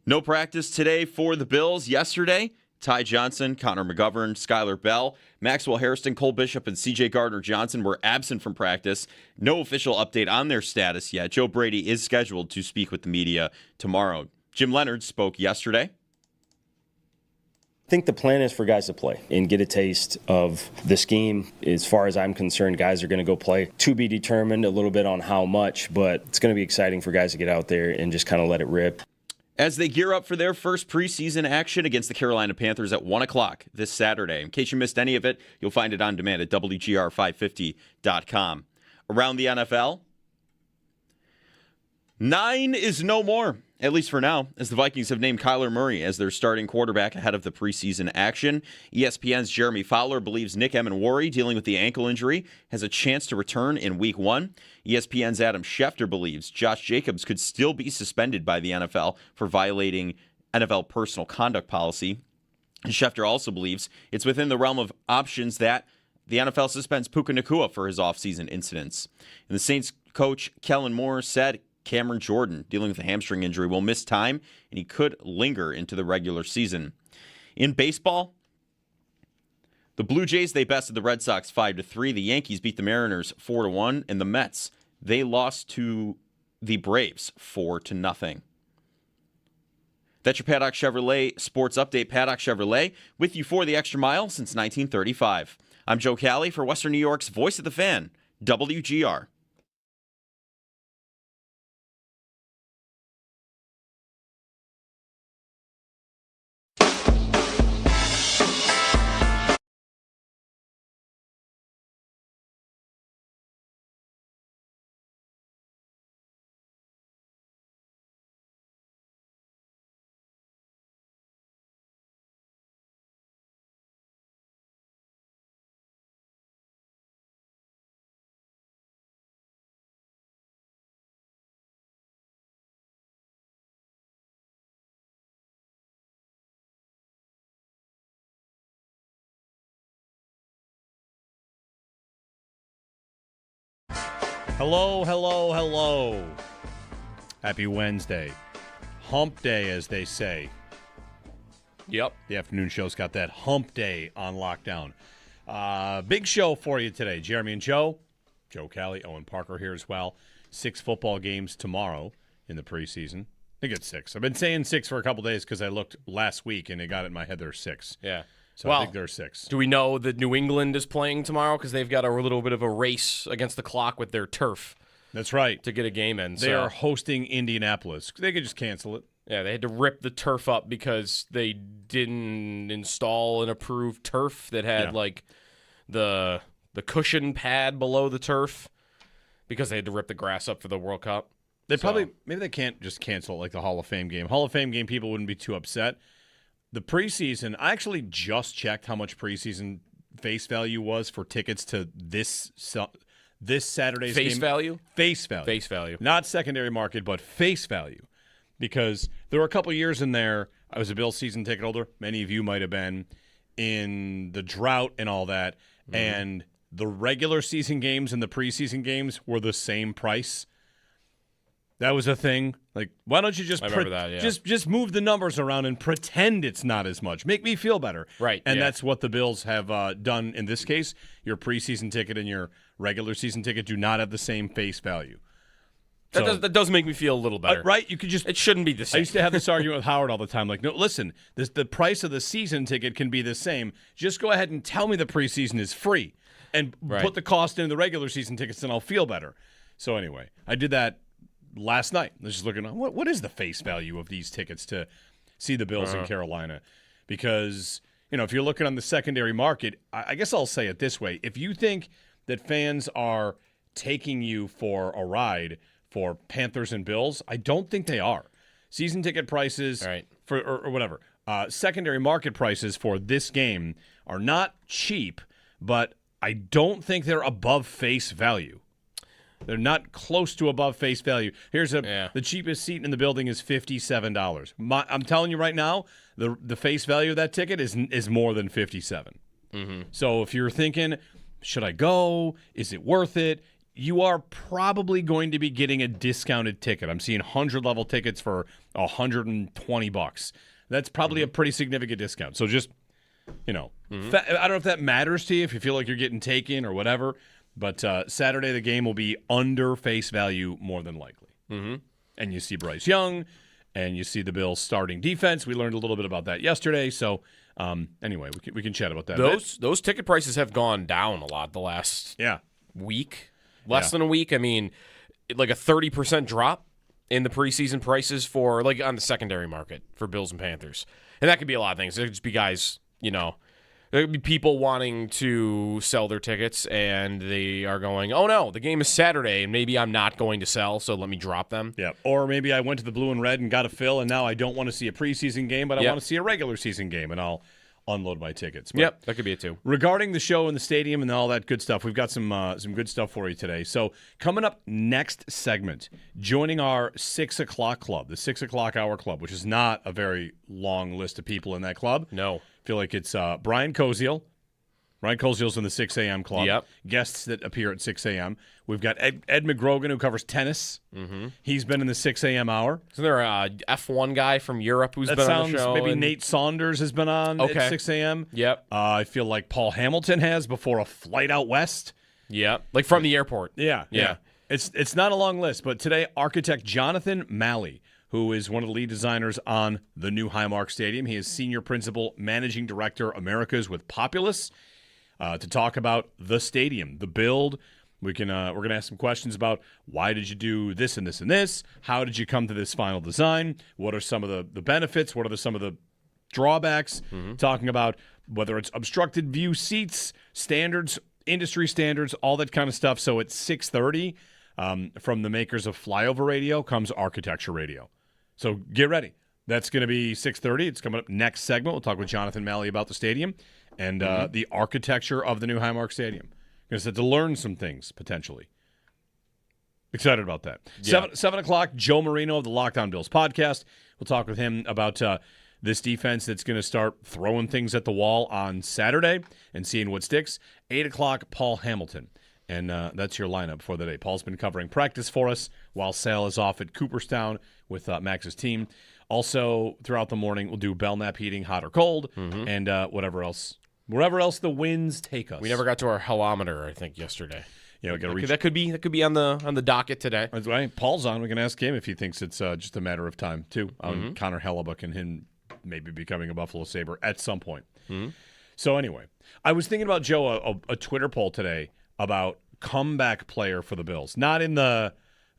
No practice today for the Bills. Yesterday, Ty Johnson, Connor McGovern, Skylar Bell, Maxwell Hairston, Cole Bishop, and C.J. Gardner-Johnson were absent from practice. No official update on their status yet. Joe Brady is scheduled to speak with the media tomorrow. Jim Leonard spoke yesterday. I think the plan is for guys to play and get a taste of the scheme. As far as I'm concerned, guys are going to go play. To be determined a little bit on how much, but it's going to be exciting for guys to get out there and just kind of let it rip. As they gear up for their first preseason action against the Carolina Panthers at 1 o'clock this Saturday. In case you missed any of it, you'll find it on demand at WGR550.com. Around the NFL, 9 is no more, at least for now, as the Vikings have named Kyler Murray as their starting quarterback ahead of the preseason action. ESPN's Jeremy Fowler believes Nick Emmanwori, dealing with the ankle injury, has a chance to return in Week 1. ESPN's Adam Schefter believes Josh Jacobs could still be suspended by the NFL for violating NFL personal conduct policy. Schefter also believes it's within the realm of options that the NFL suspends Puka Nacua for his offseason incidents. And the Saints coach Kellen Moore said Cameron Jordan, dealing with a hamstring injury, will miss time, and he could linger into the regular season. In baseball, the Blue Jays, they bested the Red Sox 5-3. The Yankees beat the Mariners 4-1, and the Mets, they lost to the Braves 4-0. That's your Paddock Chevrolet Sports Update. Paddock Chevrolet, with you for the extra mile since 1935. I'm Joe Cali for Western New York's Voice of the Fan, WGR. Hello. Happy Wednesday. Hump day, as they say. Yep. The afternoon show's got that hump day on lockdown. Big show for you today. Jeremy and Joe Cali, Owen Parker here as well. 6 football games tomorrow in the preseason. I think it's 6. I've been saying 6 for a couple days because I looked last week and it got it in my head there's 6. Yeah. So I think there's 6. Do we know that New England is playing tomorrow? Because they've got a little bit of a race against the clock with their turf. That's right. To get a game in. They are hosting Indianapolis. They could just cancel it. Yeah, they had to rip the turf up because they didn't install an approved turf that had the cushion pad below the turf because they had to rip the grass up for the World Cup. Maybe they can't just cancel like the Hall of Fame game. Hall of Fame game, people wouldn't be too upset. The preseason, I actually just checked how much preseason face value was for tickets to this Saturday's game. Face value? Face value. Face value. Not secondary market, but face value. Because there were a couple years in there, I was a Bills season ticket holder. Many of you might have been in the drought and all that. Mm-hmm. And the regular season games and the preseason games were the same price. That was a thing. Like, why don't you just just move the numbers around and pretend it's not as much? Make me feel better. Right. And that's what the Bills have done in this case. Your preseason ticket and your regular season ticket do not have the same face value. That does make me feel a little better. Right? You could just. It shouldn't be the same. I used to have this argument with Howard all the time. Like, no, listen, the price of the season ticket can be the same. Just go ahead and tell me the preseason is free and put the cost into the regular season tickets and I'll feel better. So anyway, I did that last night. I was just looking at what is the face value of these tickets to see the Bills in Carolina? Because, if you're looking on the secondary market, I guess I'll say it this way. If you think that fans are taking you for a ride for Panthers and Bills, I don't think they are. Season ticket prices for or whatever. Secondary market prices for this game are not cheap, but I don't think they're above face value. They're not close to above face value. Here's the cheapest seat in the building is $57. I'm telling you right now, the face value of that ticket is more than $57. Mm-hmm. So if you're thinking, should I go? Is it worth it? you are probably going to be getting a discounted ticket. I'm seeing 100-level tickets for $120. That's probably a pretty significant discount. So just, I don't know if that matters to you, if you feel like you're getting taken or whatever. But Saturday, the game will be under face value more than likely. Mm-hmm. And you see Bryce Young, and you see the Bills' starting defense. We learned a little bit about that yesterday. So anyway, we can chat about that. Those ticket prices have gone down a lot the last week. Less than a week. I mean, like a 30% drop in the preseason prices for, like, on the secondary market for Bills and Panthers. And that could be a lot of things. It could just be guys, there could be people wanting to sell their tickets, and they are going, oh, no, the game is Saturday, and maybe I'm not going to sell, so let me drop them. Yeah, or maybe I went to the blue and red and got a fill, and now I don't want to see a preseason game, but I want to see a regular season game, and I'll unload my tickets. But that could be it too. Regarding the show in the stadium and all that good stuff, we've got some good stuff for you today. So coming up next segment, joining our 6 o'clock club, the 6 o'clock hour club, which is not a very long list of people in that club. No. I feel like it's Brian Koziel. Brian Koziel's in the 6 a.m. club. Yep. Guests that appear at 6 a.m. We've got Ed McGrogan, who covers tennis. Mm-hmm. He's been in the 6 a.m. hour. Isn't there a F1 guy from Europe who's been on the show? Maybe Nate Saunders has been on at 6 a.m. Yep. I feel like Paul Hamilton has before a flight out west. Yeah, like from the airport. Yeah. It's not a long list, but today, architect Jonathan Malley, who is one of the lead designers on the new Highmark Stadium. He is Senior Principal Managing Director Americas with Populous, to talk about the stadium, the build. We're gonna ask some questions about why did you do this and this and this? How did you come to this final design? What are some of the benefits? What are some of the drawbacks? Mm-hmm. Talking about whether it's obstructed view seats, standards, industry standards, all that kind of stuff. So at 6:30, from the makers of Flyover Radio comes Architecture Radio. So get ready. That's going to be 6:30. It's coming up next segment. We'll talk with Jonathan Malley about the stadium and the architecture of the new Highmark Stadium. Going to learn some things, potentially. Excited about that. Yeah. 7 o'clock, Joe Marino of the Lockdown Bills podcast. We'll talk with him about this defense that's going to start throwing things at the wall on Saturday and seeing what sticks. 8 o'clock, Paul Hamilton. And that's your lineup for the day. Paul's been covering practice for us while Sal is off at Cooperstown with Max's team. Also, throughout the morning, we'll do Belknap heating, hot or cold, and whatever else. Wherever else the winds take us. We never got to our helometer, I think, yesterday. Yeah, we got to reach. That could be on the docket today. That's right. Paul's on. We can ask him if he thinks it's just a matter of time too. On Connor Hellebuck and him maybe becoming a Buffalo Sabre at some point. Mm-hmm. So anyway, I was thinking about Joe a Twitter poll today about comeback player for the Bills. Not in the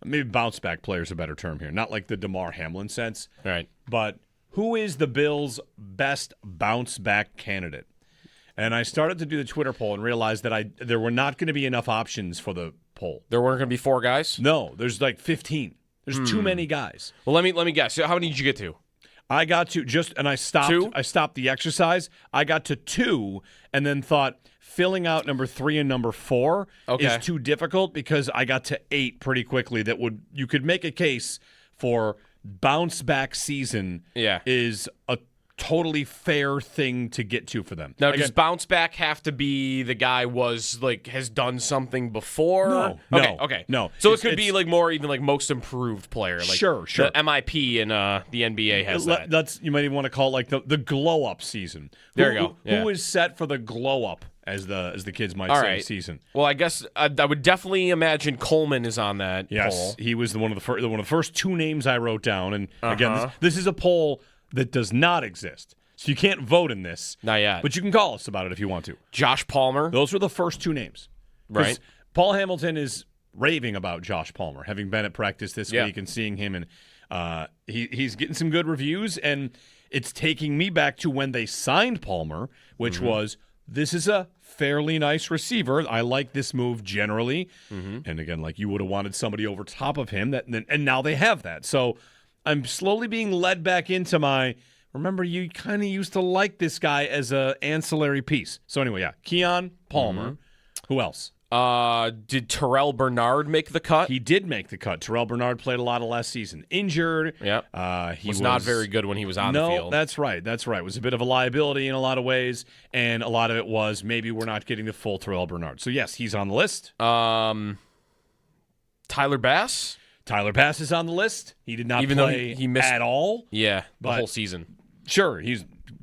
maybe bounce back player is a better term here. Not like the DeMar Hamlin sense. Right. But who is the Bills' best bounce back candidate? And I started to do the Twitter poll and realized that there were not going to be enough options for the poll. There weren't going to be 4 guys? No, there's like 15. There's too many guys. Well, let me guess. So how many did you get to? I got to and I stopped. 2? I stopped the exercise. I got to 2 and then thought filling out number 3 and number 4 is too difficult because I got to 8 pretty quickly. You could make a case for bounce back season is a totally fair thing to get to for them. Now, does bounce back have to be the guy has done something before? No. Okay. No. So it could be like more even like most improved player. Like sure. The MIP in the NBA has that. That's you might even want to call it like the glow up season. There you go. Who is set for the glow up as the kids might say season? Well, I guess I would definitely imagine Coleman is on that poll. Yes, he was one of the first 2 names I wrote down. And again, this is a poll that does not exist. So you can't vote in this. Not yet. But you can call us about it if you want to. Josh Palmer. Those were the first 2 names. Right. Paul Hamilton is raving about Josh Palmer, having been at practice this week and seeing him. And he's getting some good reviews. And it's taking me back to when they signed Palmer, which was, this is a fairly nice receiver. I like this move generally. And again, like you would have wanted somebody over top of him. And now they have that. So I'm slowly being led back into remember, you kind of used to like this guy as a ancillary piece. So anyway, Keon Palmer. Who else? Did Terrell Bernard make the cut? He did make the cut. Terrell Bernard played a lot of last season. Injured. Yeah. He was not very good when he was on the field. No, that's right. It was a bit of a liability in a lot of ways, and a lot of it was maybe we're not getting the full Terrell Bernard. So yes, he's on the list. Tyler Bass? Tyler Bass is on the list. He did not Even play though he missed at all. Yeah, the But- whole season. Sure,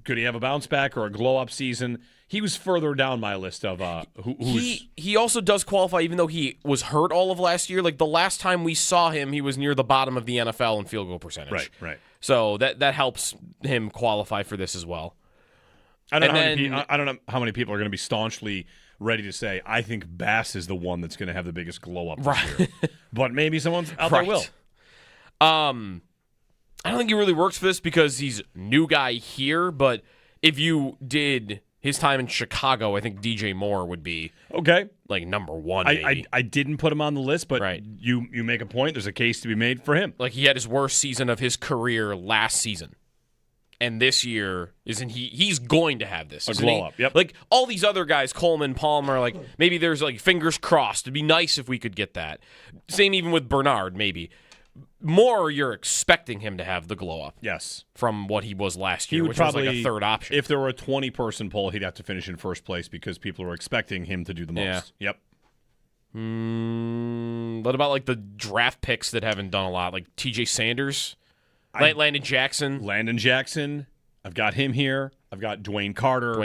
could he have a bounce back or a glow up season? He was further down my list of who's He also does qualify, even though he was hurt all of last year. Like the last time we saw him, he was near the bottom of the NFL in field goal percentage. right. So that helps him qualify for this as well. I don't And know how many people are going to be staunchly ready to say I think Bass is the one that's going to have the biggest glow up this year. But maybe someone out there will. I don't think he really works for this because he's new guy here, but if you did his time in Chicago, I think DJ Moore would be Okay. like number one. Maybe. I didn't put him on the list, but Right. you make a point. There's a case to be made for him. Like he had his worst season of his career last season. And this year, isn't he's going to have this. A Isn't glow he? up, yep. Like all these other guys, Coleman, Palmer, like maybe there's like fingers crossed. It'd be nice if we could get that. Same even with Bernard, maybe. More, you're expecting him to have the glow up Yes. from what he was last He year, would which probably, was like a third option. If there were a 20-person poll, he'd have to finish in first place because people are expecting him to do the most. Yeah. Yep. What about like the draft picks that haven't done a lot, like T.J. Sanders, Landon Jackson, Landon Jackson. I've got him here. I've got Dwayne Carter.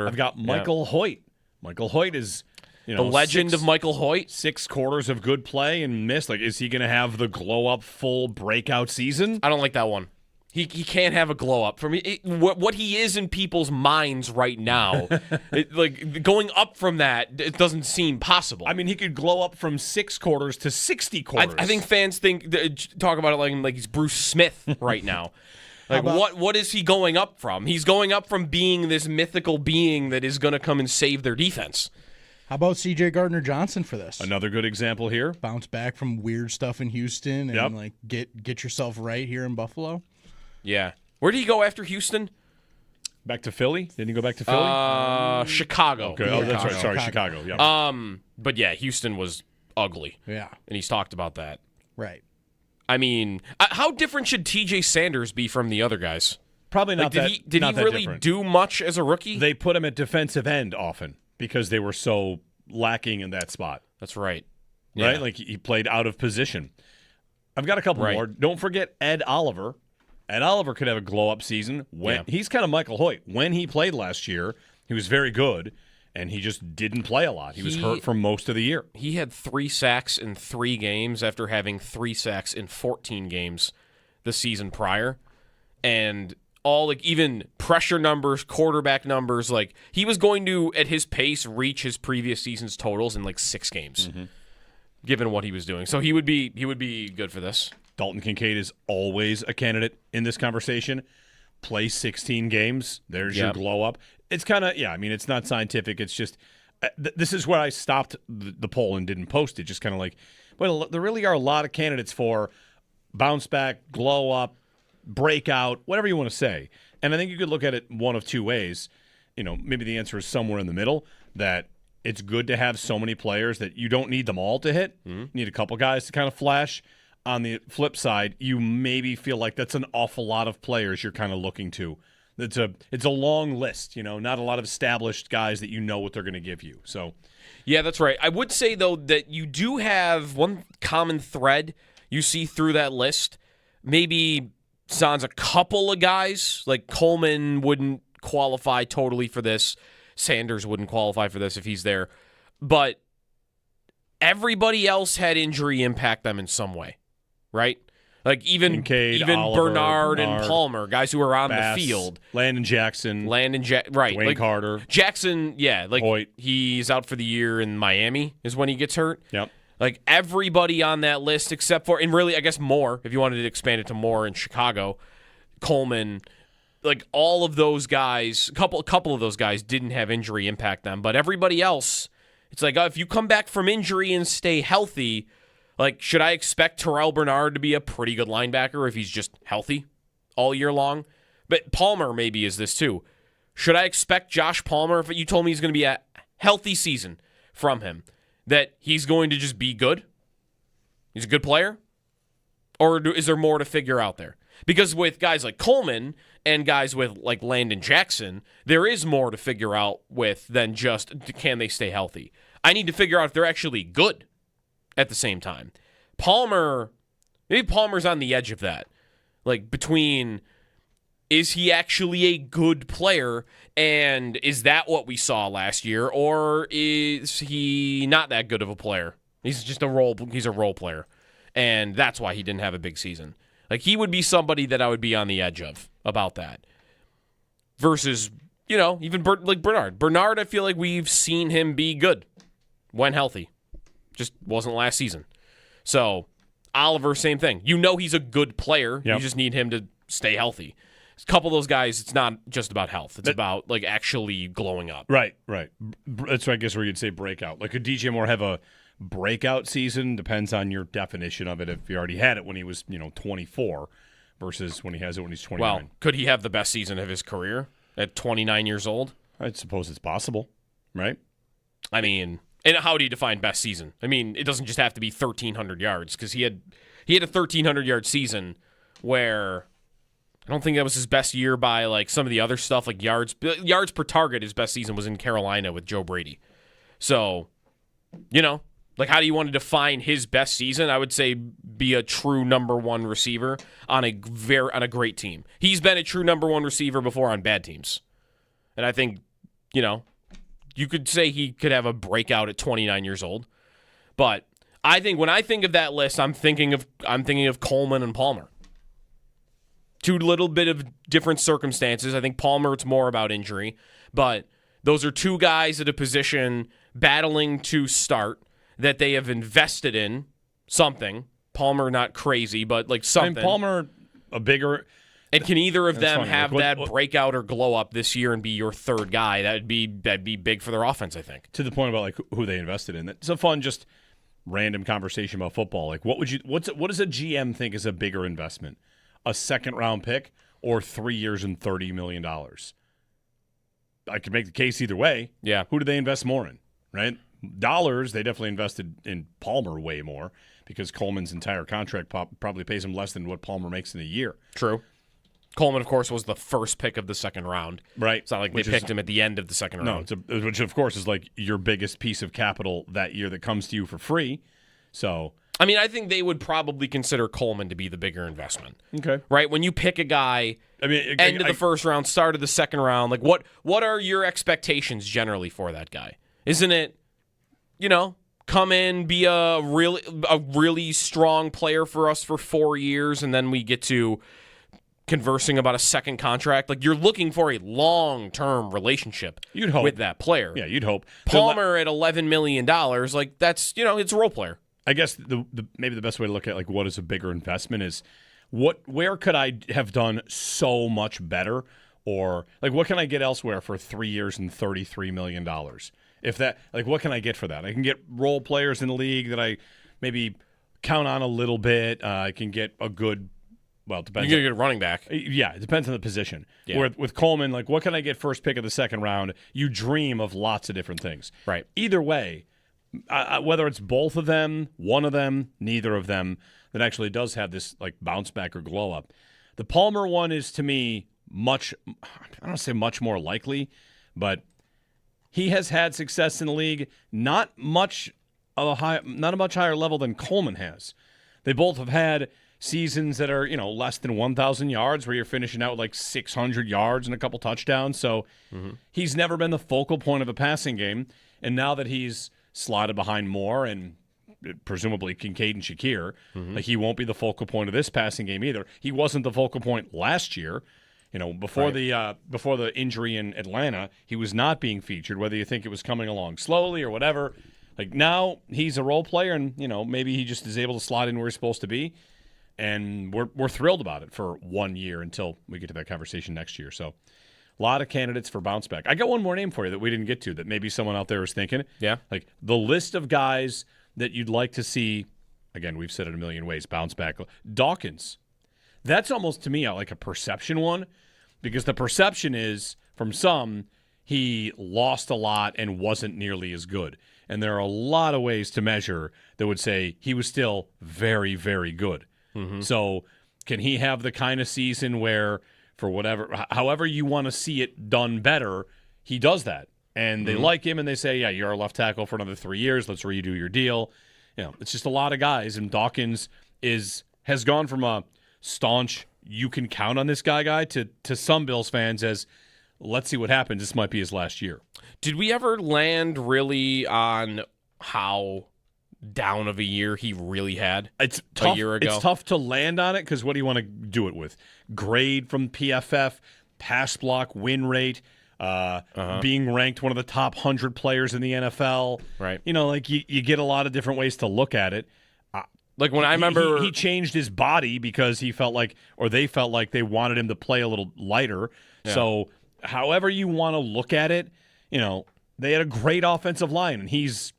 I've got Michael Hoyt. Michael Hoyt is, the legend of Michael Hoyt. 6 quarters of good play and missed. Like, is he going to have the glow up full breakout season? I don't like that one. He can't have a glow up. For me, what he is in people's minds right now, like going up from that, it doesn't seem possible. I mean, he could glow up from 6 quarters to 60 quarters. I think fans talk about it like he's Bruce Smith right now. Like what is he going up from? He's going up from being this mythical being that is going to come and save their defense. How about C.J. Gardner-Johnson for this? Another good example here. Bounce back from weird stuff in Houston and Yep. like get yourself right here in Buffalo. Yeah. Where did he go after Houston? Back to Philly? Didn't he go back to Philly? Chicago. Okay. Oh, that's right. Sorry, Chicago. Chicago. Yeah. But yeah, Houston was ugly. Yeah, And he's talked about that. right. I mean, how different should TJ Sanders be from the other guys? Probably not Like, did not he that really different. do much as a rookie? They put him at defensive end often because they were so lacking in that spot. That's right. Right? Yeah. Like he played out of position. I've got a couple Right. more. Don't forget Ed Oliver. Ed Oliver could have a glow-up season. He's kind of Michael Hoyt. When he played last year, he was very good, and he just didn't play a lot. He was hurt for most of the year. He had 3 sacks in 3 games after having 3 sacks in 14 games the season prior. And all like even pressure numbers, quarterback numbers, like he was going to at his pace reach his previous season's totals in like 6 games. Given what he was doing. So he would be good for this. Dalton Kincaid is always a candidate in this conversation. Play 16 games. There's your Yep. glow-up. It's kind of, I mean, it's not scientific. It's just, this is where I stopped the poll and didn't post it. Just kind of like, well, there really are a lot of candidates for bounce back, glow up, breakout, whatever you want to say. And I think you could look at it one of two ways. Maybe the answer is somewhere in the middle, that it's good to have so many players that you don't need them all to hit. You need a couple guys to kind of flash. On the flip side, you maybe feel like that's an awful lot of players you're kind of looking to. It's a long list, not a lot of established guys that you know what they're going to give you. So, Yeah, that's right. I would say, though, that you do have one common thread you see through that list. Maybe sans a couple of guys, like Coleman wouldn't qualify totally for this. Sanders wouldn't qualify for this if he's there. But everybody else had injury impact them in some way, right? Like even Kincaid, Oliver, Bernard and Palmer, guys who are on Bass, the field. Landon Jackson, right. Dwayne like Carter. Jackson, yeah, like Hoyt. he's out for the year in Miami is when he gets hurt. Yep. Like everybody on that list except for, and really I guess Moore, if you wanted to expand it to Moore in Chicago, Coleman, like all of those guys, a couple of those guys didn't have injury impact them, but everybody else, it's like if you come back from injury and stay healthy, like should I expect Terrell Bernard to be a pretty good linebacker if he's just healthy all year long? But Palmer maybe is this too. Should I expect Josh Palmer, if you told me he's going to be a healthy season from him, that he's going to just be good? He's a good player? Or is there more to figure out there? Because with guys like Coleman and guys with like Landon Jackson, there is more to figure out with than just can they stay healthy. I need to figure out if they're actually good at the same time. maybe Palmer's on the edge of that. Like, between, is he actually a good player, and is that what we saw last year, or is he not that good of a player? He's just a role player, and that's why he didn't have a big season. Like, he would be somebody that I would be on the edge of about that. Versus, even like Bernard. Bernard, I feel like we've seen him be good when healthy. Just wasn't last season. So, Oliver, same thing. He's a good player. Yep. You just need him to stay healthy. A couple of those guys, it's not just about health. It's about, like, actually glowing up. Right. That's why I guess where you'd say breakout. Like, could DJ Moore have a breakout season? Depends on your definition of it. If he already had it when he was, 24 versus when he has it when he's 29. Well, could he have the best season of his career at 29 years old? I suppose it's possible, right? I mean, and how do you define best season? I mean, it doesn't just have to be 1,300 yards, because he had a 1,300-yard season where I don't think that was his best year by, like, some of the other stuff, like yards per target. His best season was in Carolina with Joe Brady. So, like, how do you want to define his best season? I would say be a true number one receiver on a great team. He's been a true number one receiver before on bad teams. And I think, you could say he could have a breakout at 29 years old. But I think when I think of that list, I'm thinking of Coleman and Palmer. Two little bit of different circumstances. I think Palmer, it's more about injury. But those are two guys at a position battling to start that they have invested in something. Palmer, not crazy, but like something. And Palmer, a bigger... And can either of them have that breakout or glow up this year and be your third guy? That'd be big for their offense, I think. To the point about, like, who they invested in. It's a fun, just random conversation about football. Like, what does a GM think is a bigger investment? A second-round pick or 3 years and $30 million? I could make the case either way. Yeah. Who do they invest more in, right? Dollars, they definitely invested in Palmer way more because Coleman's entire contract probably pays him less than what Palmer makes in a year. True. Coleman, of course, was the first pick of the second round. Right. It's not like they picked him at the end of the second round. No, which, of course, is like your biggest piece of capital that year that comes to you for free. So, I mean, I think they would probably consider Coleman to be the bigger investment. Okay. Right? When you pick a guy, end of the first round, start of the second round, like what are your expectations generally for that guy? Isn't it, come in, be a really strong player for us for 4 years, and then we get to conversing about a second contract? Like, you're looking for a long-term relationship with that player. Yeah, you'd hope. Palmer at $11 million, like, that's, it's a role player. I guess maybe the best way to look at, like, what is a bigger investment is where could I have done so much better, or, like, what can I get elsewhere for 3 years and $33 million? If that, like, what can I get for that? I can get role players in the league that I maybe count on a little bit. I can get a good... Well, it depends. You're going to get a running back. Yeah, it depends on the position. Yeah. With Coleman, like, what can I get first pick of the second round? You dream of lots of different things. Right. Either way, whether it's both of them, one of them, neither of them, that actually does have this, like, bounce back or glow up. The Palmer one is, to me, I don't want to say much more likely, but he has had success in the league, not a much higher level than Coleman has. They both have had seasons that are, less than 1,000 yards, where you're finishing out with like 600 yards and a couple touchdowns. So he's never been the focal point of a passing game. And now that he's slotted behind Moore and presumably Kincaid and Shakir, like, he won't be the focal point of this passing game either. He wasn't the focal point last year. Before the injury in Atlanta, he was not being featured, whether you think it was coming along slowly or whatever. Like, now he's a role player, and, maybe he just is able to slot in where he's supposed to be. And we're thrilled about it for 1 year until we get to that conversation next year. So, a lot of candidates for bounce back. I got one more name for you that we didn't get to that maybe someone out there is thinking. Yeah. Like, the list of guys that you'd like to see, again, we've said it a million ways, bounce back. Dawkins. That's almost, to me, like a perception one, because the perception is, from some, he lost a lot and wasn't nearly as good. And there are a lot of ways to measure that would say he was still very, very good. So can he have the kind of season where, for however you want to see it done better, he does that? And they like him, and they say, yeah, you're our left tackle for another 3 years. Let's redo your deal. it's just a lot of guys, and Dawkins has gone from a staunch, you can count on this guy to some Bills fans as, let's see what happens. This might be his last year. Did we ever land really on how down of a year he really had It's tough, a year ago? It's tough to land on it because what do you want to do it with? Grade from PFF, pass block, win rate, being ranked one of the top 100 players in the NFL. Right. You get a lot of different ways to look at it. Like when I remember he changed his body because he felt like, or they felt like they wanted him to play a little lighter. Yeah. So however you want to look at it, they had a great offensive line, and is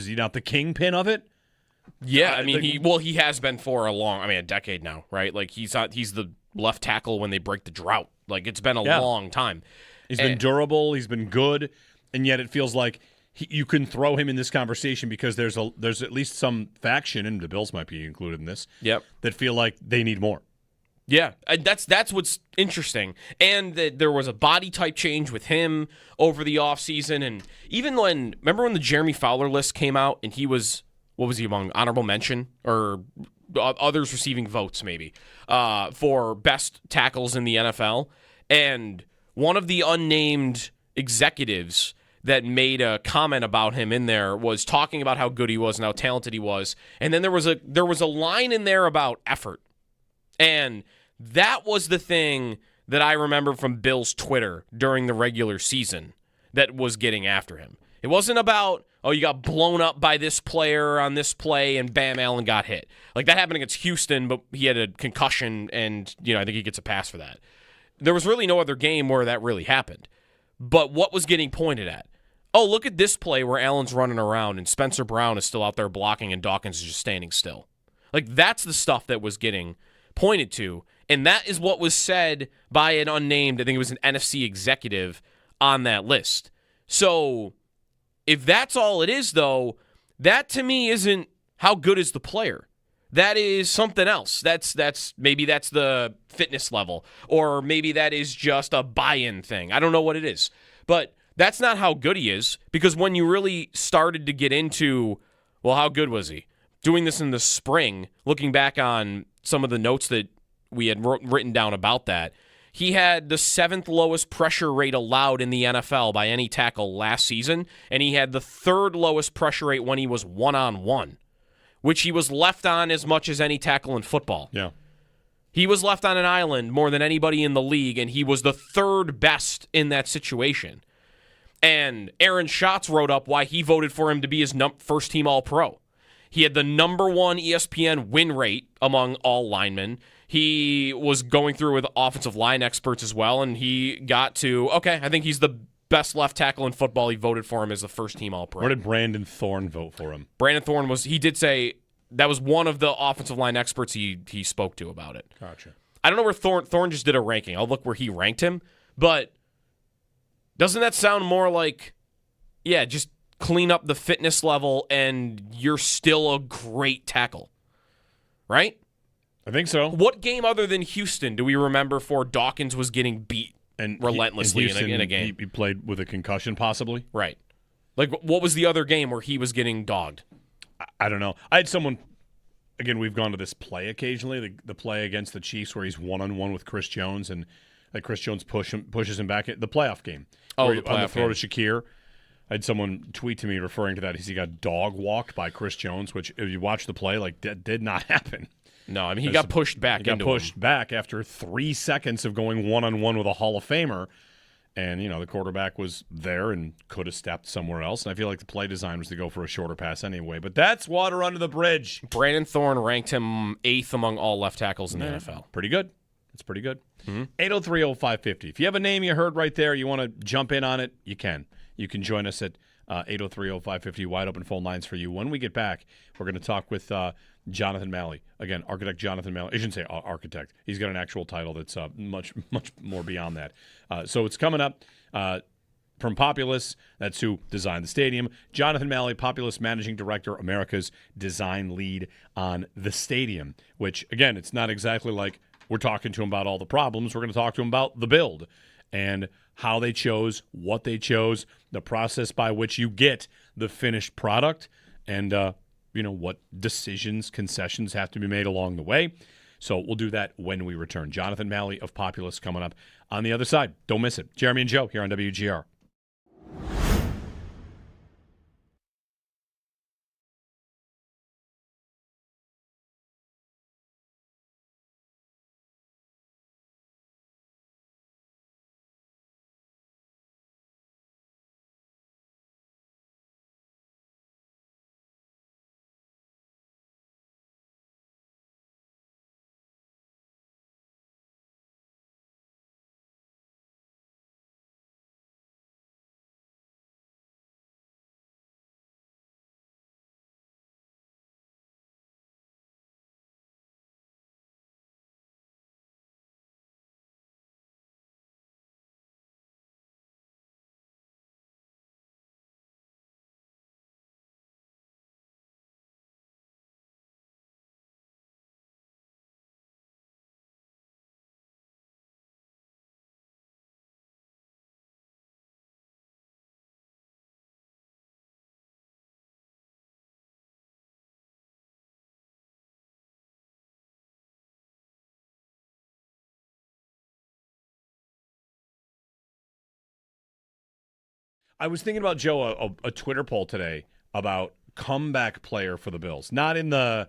he not the kingpin of it? Yeah, he has been for a decade now, right? Like he's the left tackle when they break the drought. Like it's been a long time. He's been durable, he's been good, and yet it feels like you can throw him in this conversation because there's at least some faction, and the Bills might be included in this, that feel like they need more. Yeah, and that's what's interesting. And that there was a body type change with him over the offseason. And even remember when the Jeremy Fowler list came out and he was, what was he among, honorable mention or others receiving votes maybe for best tackles in the NFL? And one of the unnamed executives that made a comment about him in there was talking about how good he was and how talented he was. And then there was a line in there about effort. And that was the thing that I remember from Bill's Twitter during the regular season that was getting after him. It wasn't about, you got blown up by this player on this play and Bam, Allen got hit. Like that happened against Houston, but he had a concussion and, I think he gets a pass for that. There was really no other game where that really happened. But what was getting pointed at? Oh, look at this play where Allen's running around and Spencer Brown is still out there blocking and Dawkins is just standing still. Like that's the stuff that was getting pointed to. And that is what was said by an unnamed, I think it was an NFC executive on that list. So if that's all it is, though, that to me isn't how good is the player. That is something else. Maybe that's the fitness level, or maybe that is just a buy-in thing. I don't know what it is. But that's not how good he is, because when you really started to get into, well, how good was he? Doing this in the spring, looking back on some of the notes that we had written down about that, he had the 7th lowest pressure rate allowed in the NFL by any tackle last season, and he had the 3rd lowest pressure rate when he was one-on-one, which he was left on as much as any tackle in football. Yeah. He was left on an island more than anybody in the league, and he was the 3rd best in that situation. And Aaron Schatz wrote up why he voted for him to be his first-team All-Pro. He had the number 1 ESPN win rate among all linemen. He was going through with offensive line experts as well, and he got to, I think he's the best left tackle in football. He voted for him as the first-team All-Pro. Where did Brandon Thorne vote for him? Brandon Thorne he did say that was one of the offensive line experts he spoke to about it. Gotcha. I don't know where Thorne just did a ranking. I'll look where he ranked him, but doesn't that sound more like, just clean up the fitness level and you're still a great tackle, right? I think so. What game other than Houston do we remember for Dawkins was getting beat relentlessly in a game? He played with a concussion possibly? Right. Like, what was the other game where he was getting dogged? I don't know. I had someone, again, we've gone to this play occasionally, the play against the Chiefs where he's one-on-one with Chris Jones, and Chris Jones pushes him back at the playoff game. Oh, on the playoff the throw game. to Shakir. I had someone tweet to me referring to that as he got dog-walked by Chris Jones, which, if you watch the play, that did not happen. No, he got pushed back into him. He got pushed back after 3 seconds of going one-on-one with a Hall of Famer. And, the quarterback was there and could have stepped somewhere else. And I feel like the play design was to go for a shorter pass anyway. But that's water under the bridge. Brandon Thorne ranked him 8th among all left tackles in the NFL. Pretty good. It's pretty good. 803-0550. If you have a name you heard right there, you want to jump in on it, you can. You can join us at 803-0550, wide open phone lines for you. When we get back, we're going to talk with Jonathan Malley. Again, architect Jonathan Malley. I shouldn't say architect. He's got an actual title that's much more beyond that. So it's coming up from Populous. That's who designed the stadium. Jonathan Malley, Populous Managing Director, America's design lead on the stadium, which, again, it's not exactly like we're talking to him about all the problems. We're going to talk to him about the build and how they chose, what they chose, the process by which you get the finished product, and what decisions, concessions have to be made along the way. So we'll do that when we return. Jonathan Malley of Populous coming up on the other side. Don't miss it. Jeremy and Joe here on WGR. I was thinking about, Joe, a Twitter poll today about comeback player for the Bills. Not in the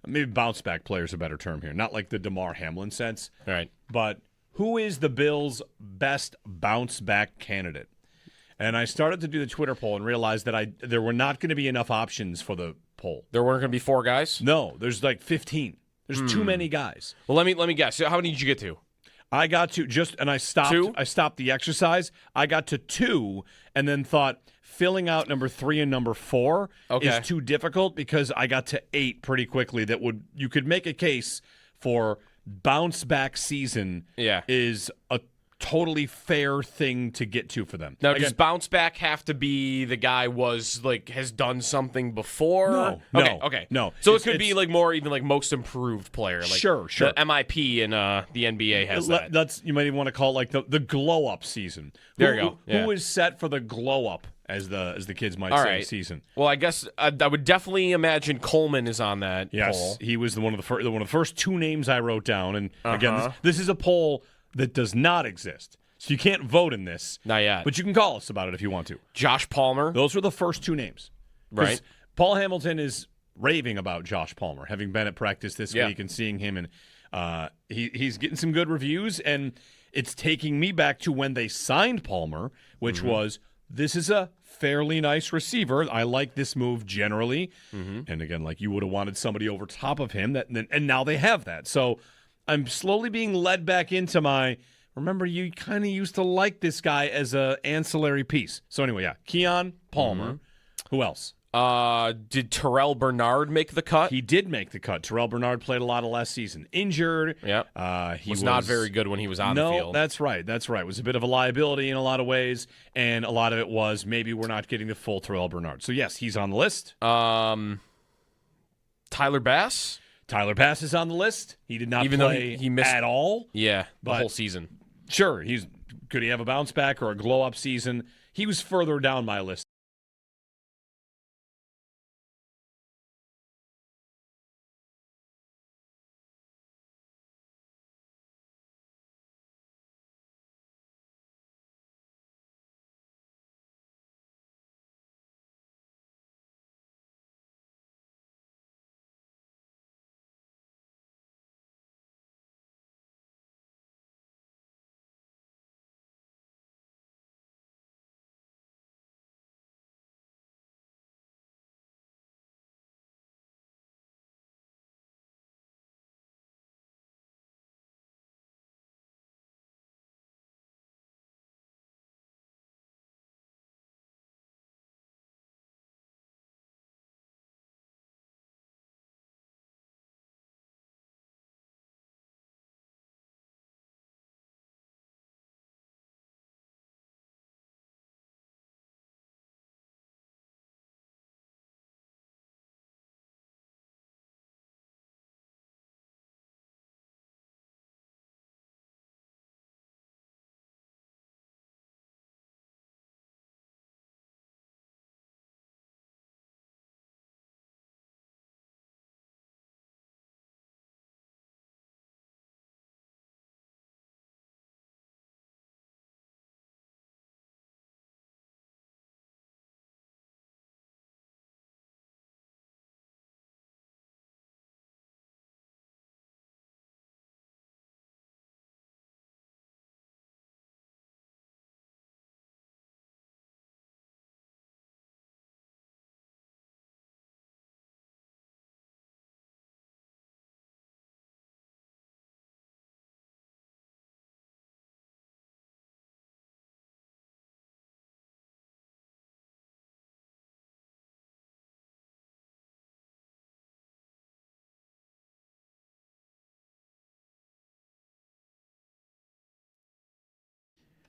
maybe bounce back player is a better term here. Not like the DeMar Hamlin sense. Right. But who is the Bills' best bounce back candidate? And I started to do the Twitter poll and realized that there were not going to be enough options for the poll. There weren't going to be 4 guys? No, there's like 15. There's too many guys. Well, let me guess. So how many did you get to? I got to I stopped. 2? I stopped the exercise. I got to 2, and then thought filling out number 3 and number 4 is too difficult because I got to 8 pretty quickly. You could make a case for bounce back season. Yeah. Is a totally fair thing to get to for them. Now, does bounce back have to be the guy has done something before? No. Okay. No. So it could be like more even like most improved player. Like Sure. The MIP in the NBA has that. You might even want to call it like the glow up season. There you go. Yeah. Who is set for the glow up, as the kids might say, season? Well, I guess I would definitely imagine Coleman is on that poll. He was one of the first 2 names I wrote down. And again, this is a poll that does not exist. So you can't vote in this. Not yet. But you can call us about it if you want to. Josh Palmer. Those were the first 2 names. Right. Paul Hamilton is raving about Josh Palmer, having been at practice this week and seeing him. And he's getting some good reviews. And it's taking me back to when they signed Palmer, which was, this is a fairly nice receiver. I like this move generally. And again, like you would have wanted somebody over top of him. And now they have that. So I'm slowly being led back into remember, you kind of used to like this guy as a ancillary piece. So anyway, Keon Palmer. Who else? Did Terrell Bernard make the cut? He did make the cut. Terrell Bernard played a lot of last season. Injured. Yep. He was not very good when he was on the field. No, that's right. It was a bit of a liability in a lot of ways, and a lot of it was maybe we're not getting the full Terrell Bernard. So yes, he's on the list. Tyler Bass? Tyler Bass is on the list. He did not play he missed, at all. Yeah, the whole season. Sure, could he have a bounce back or a glow up season? He was further down my list.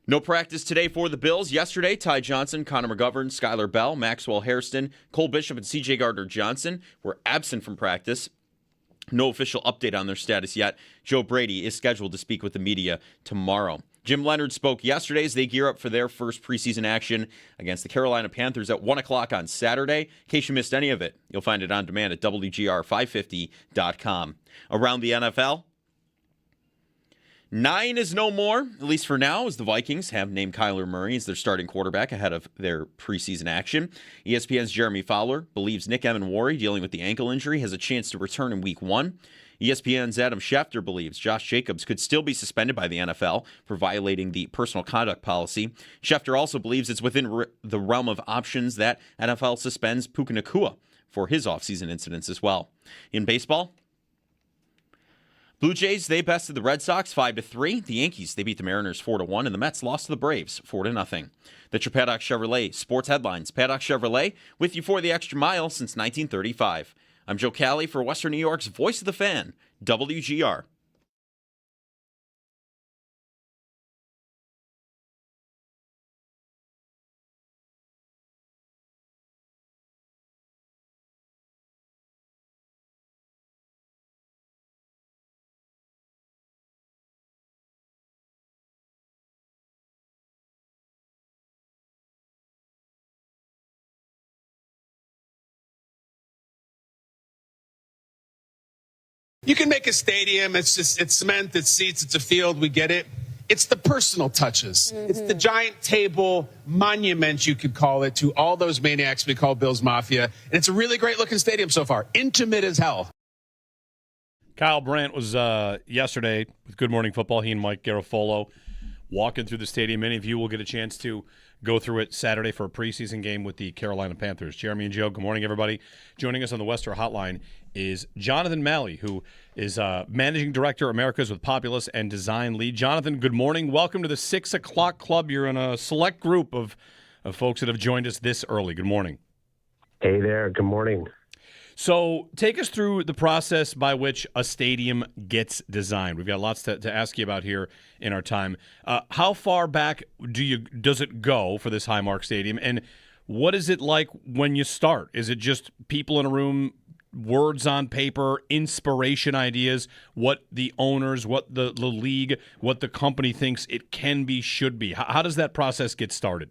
No practice today for the Bills. Yesterday, Ty Johnson, Connor McGovern, Skylar Bell, Maxwell Hairston, Cole Bishop, and C.J. Gardner-Johnson were absent from practice. No official update on their status yet. Joe Brady is scheduled to speak with the media tomorrow. Jim Leonard spoke yesterday as they gear up for their first preseason action against the Carolina Panthers at 1 o'clock on Saturday. In case you missed any of it, you'll find it on demand at WGR550.com. Around the NFL, 9 is no more, at least for now, as the Vikings have named Kyler Murray as their starting quarterback ahead of their preseason action. ESPN's Jeremy Fowler believes Nick Emenwari, dealing with the ankle injury, has a chance to return in Week 1. ESPN's Adam Schefter believes Josh Jacobs could still be suspended by the NFL for violating the personal conduct policy. Schefter also believes it's within the realm of options that NFL suspends Puka Nacua for his offseason incidents as well. In baseball, Blue Jays, they bested the Red Sox 5-3. The Yankees, they beat the Mariners 4-1, and the Mets lost to the Braves 4-0. That's your Paddock Chevrolet sports headlines. Paddock Chevrolet with you for the extra mile since 1935. I'm Joe Cali for Western New York's Voice of the Fan, WGR. You can make a stadium. It's cement, it's seats, it's a field. We get it. It's the personal touches. Mm-hmm. It's the giant table monument, you could call it, to all those maniacs we call Bills Mafia. And it's a really great looking stadium so far. Intimate as hell. Kyle Brandt was yesterday with Good Morning Football. He and Mike Garofolo walking through the stadium. Many of you will get a chance to go through it Saturday for a preseason game with the Carolina Panthers. Jeremy and Joe, good morning, everybody. Joining us on the Wester Hotline is Jonathan Malley, who is Managing Director Americas with Populous and Design Lead. Jonathan, good morning. Welcome to the 6 o'clock club. You're in a select group of folks that have joined us this early. Good morning. Hey there. Good morning. So take us through the process by which a stadium gets designed. We've got lots to ask you about here in our time. How far back does it go for this Highmark Stadium, and what is it like when you start? Is it just people in a room, words on paper, inspiration ideas, what the owners, what the league, what the company thinks it can be, should be? How does that process get started?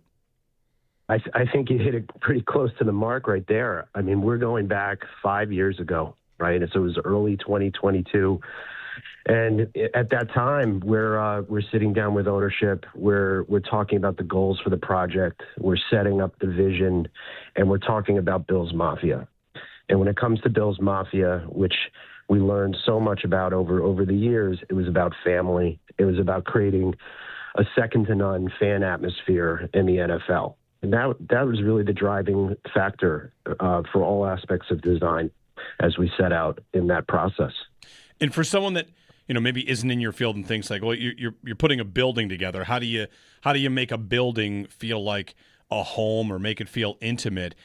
I think you hit it pretty close to the mark right there. I mean, we're going back 5 years ago, right? And so it was early 2022. And at that time, we're sitting down with ownership. We're talking about the goals for the project. We're setting up the vision, and we're talking about Bills Mafia. And when it comes to Bills Mafia, which we learned so much about over the years, it was about family. It was about creating a second-to-none fan atmosphere in the NFL. And that was really the driving factor for all aspects of design as we set out in that process. And for someone that maybe isn't in your field and thinks like, well, you're putting a building together. How do you make a building feel like a home or make it feel intimate?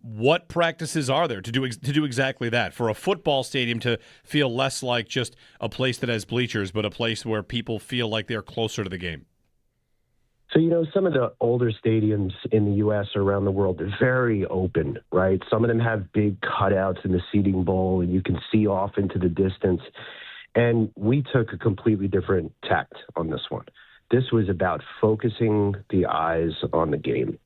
What practices are there to do exactly that? For a football stadium to feel less like just a place that has bleachers, but a place where people feel like they're closer to the game. So, some of the older stadiums in the U.S. or around the world, they're very open, right? Some of them have big cutouts in the seating bowl, and you can see off into the distance. And we took a completely different tact on this one. This was about focusing the eyes on the game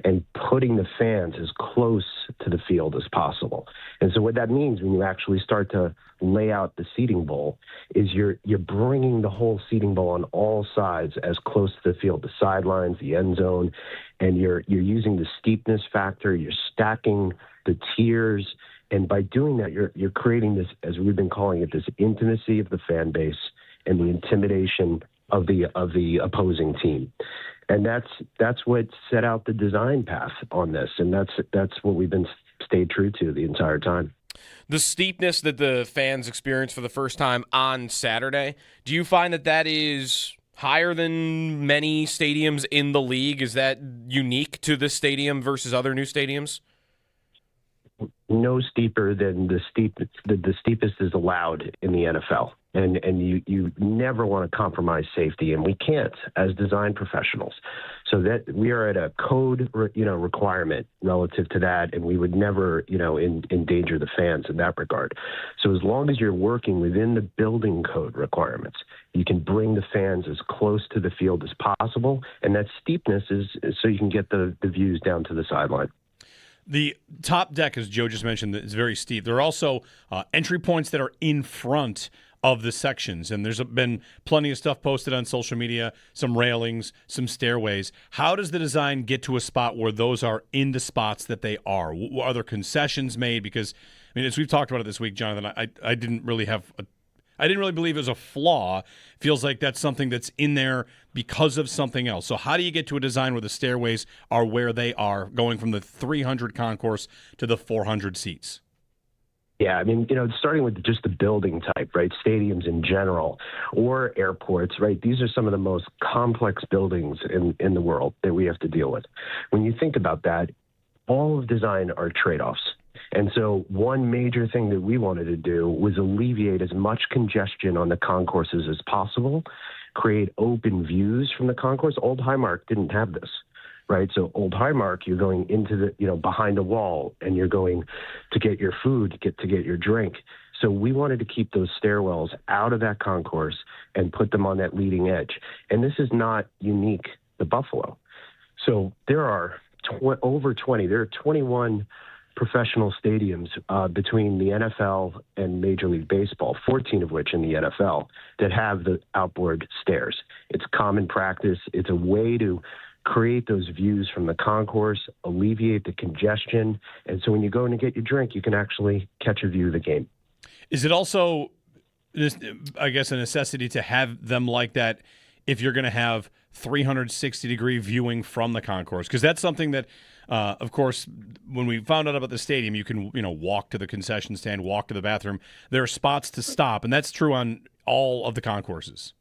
and putting the fans as close to the field as possible. And so what that means when you actually start to lay out the seating bowl is you're bringing the whole seating bowl on all sides as close to the field, the sidelines, the end zone, and you're using the steepness factor, you're stacking the tiers, and by doing that, you're creating this, as we've been calling it, this intimacy of the fan base and the intimidation of the opposing team. And that's what set out the design path on this, and that's what we've been stayed true to the entire time. The steepness that the fans experienced for the first time on Saturday, do you find that is higher than many stadiums in the league? Is that unique to this stadium versus other new stadiums? no steeper than the steepest is allowed in the NFL. And you never want to compromise safety, and we can't as design professionals. So that we are at a code, requirement relative to that, and we would never, endanger the fans in that regard. So as long as you're working within the building code requirements, you can bring the fans as close to the field as possible, and that steepness is so you can get the views down to the sideline. The top deck, as Joe just mentioned, is very steep. There are also entry points that are in front of the sections, and there's been plenty of stuff posted on social media, some railings, some stairways. How does the design get to a spot where those are in the spots that they are? Are there concessions made? Because, as we've talked about it this week, Jonathan, I didn't really believe it was a flaw. Feels like that's something that's in there because of something else. So how do you get to a design where the stairways are where they are, going from the 300 concourse to the 400 seats? Yeah, starting with just the building type, right? Stadiums in general or airports, right? These are some of the most complex buildings in the world that we have to deal with. When you think about that, all of design are trade-offs. And so one major thing that we wanted to do was alleviate as much congestion on the concourses as possible, create open views from the concourse. Old Highmark didn't have this. Right. So Old Highmark, you're going into the, behind a wall, and you're going to get your food, to get your drink. So we wanted to keep those stairwells out of that concourse and put them on that leading edge. And this is not unique to Buffalo. So there are over 20, there are 21 professional stadiums between the NFL and Major League Baseball, 14 of which in the NFL, that have the outboard stairs. It's common practice. It's a way to create those views from the concourse, alleviate the congestion. And so when you go in to get your drink, you can actually catch a view of the game. Is it also, I guess, a necessity to have them like that if you're going to have 360-degree viewing from the concourse? Because that's something that, of course, when we found out about the stadium, you can, walk to the concession stand, walk to the bathroom. There are spots to stop, and that's true on all of the concourses.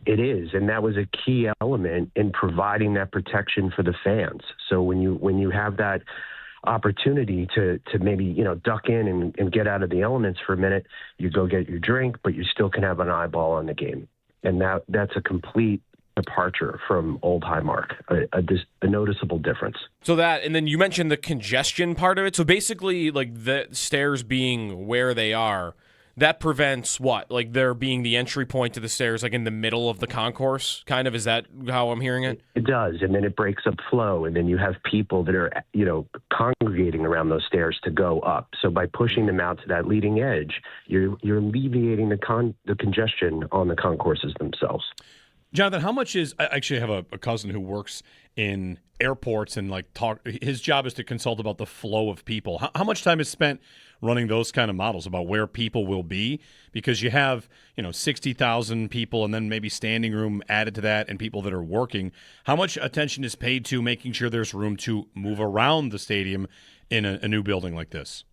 It is, and that was a key element in providing that protection for the fans. So when you have that opportunity to maybe duck in and get out of the elements for a minute, you go get your drink, but you still can have an eyeball on the game, and that's a complete departure from Old Highmark, a noticeable difference. So that, and then you mentioned the congestion part of it. So basically, like the stairs being where they are, that prevents what? Like there being the entry point to the stairs, like in the middle of the concourse, kind of? Is that how I'm hearing it? It does, and then it breaks up flow, and then you have people that are, congregating around those stairs to go up. So by pushing them out to that leading edge, you're alleviating the congestion on the concourses themselves. Jonathan, how much is? I actually have a cousin who works in airports and his job is to consult about the flow of people. How much time is spent running those kind of models about where people will be? Because you have 60,000 people and then maybe standing room added to that and people that are working. How much attention is paid to making sure there's room to move around the stadium in a new building like this?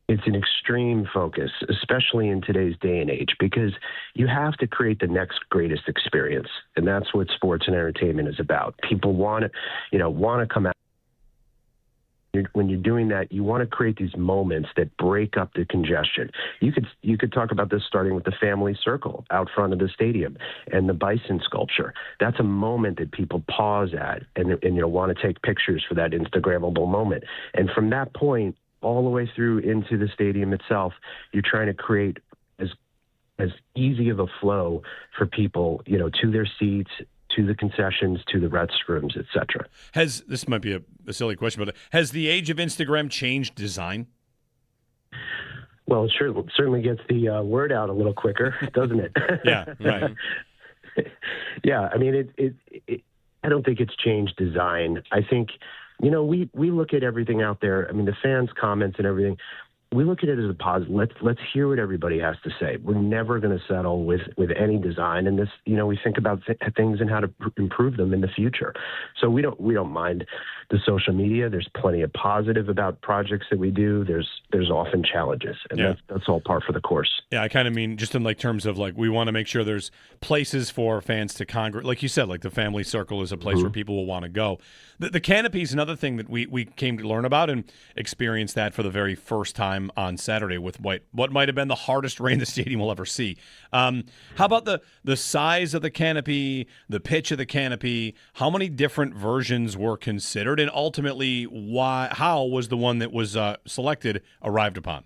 It's an extreme focus, especially in today's day and age, because you have to create the next greatest experience. And that's what sports and entertainment is about. People want to come out. When you're doing that, you want to create these moments that break up the congestion. You could talk about this starting with the family circle out front of the stadium and the bison sculpture. That's a moment that people pause at and want to take pictures for that Instagrammable moment. And from that point, all the way through into the stadium itself, you're trying to create as easy of a flow for people, to their seats, to the concessions, to the restrooms, etc. This might be a silly question, but has the age of Instagram changed design? Well, it certainly gets the word out a little quicker, doesn't it? Yeah, right. Yeah, I don't think it's changed design. I think, we look at everything out there. The fans' comments and everything. we look at it as a positive. Let's hear what everybody has to say. We're never going to settle with any design, and this, we think about things and how to improve them in the future. So we don't mind the social media. There's plenty of positive about projects that we do. There's often challenges, and that's all par for the course. Yeah, I kind of mean just in terms of we want to make sure there's places for fans to congregate. Like you said, the family circle is a place where people will want to go. The canopy is another thing that we came to learn about and experience that for the very first time on Saturday with what might have been the hardest rain the stadium will ever see. How about the size of the canopy, the pitch of the canopy? How many different versions were considered, and ultimately how was the one that was selected arrived upon?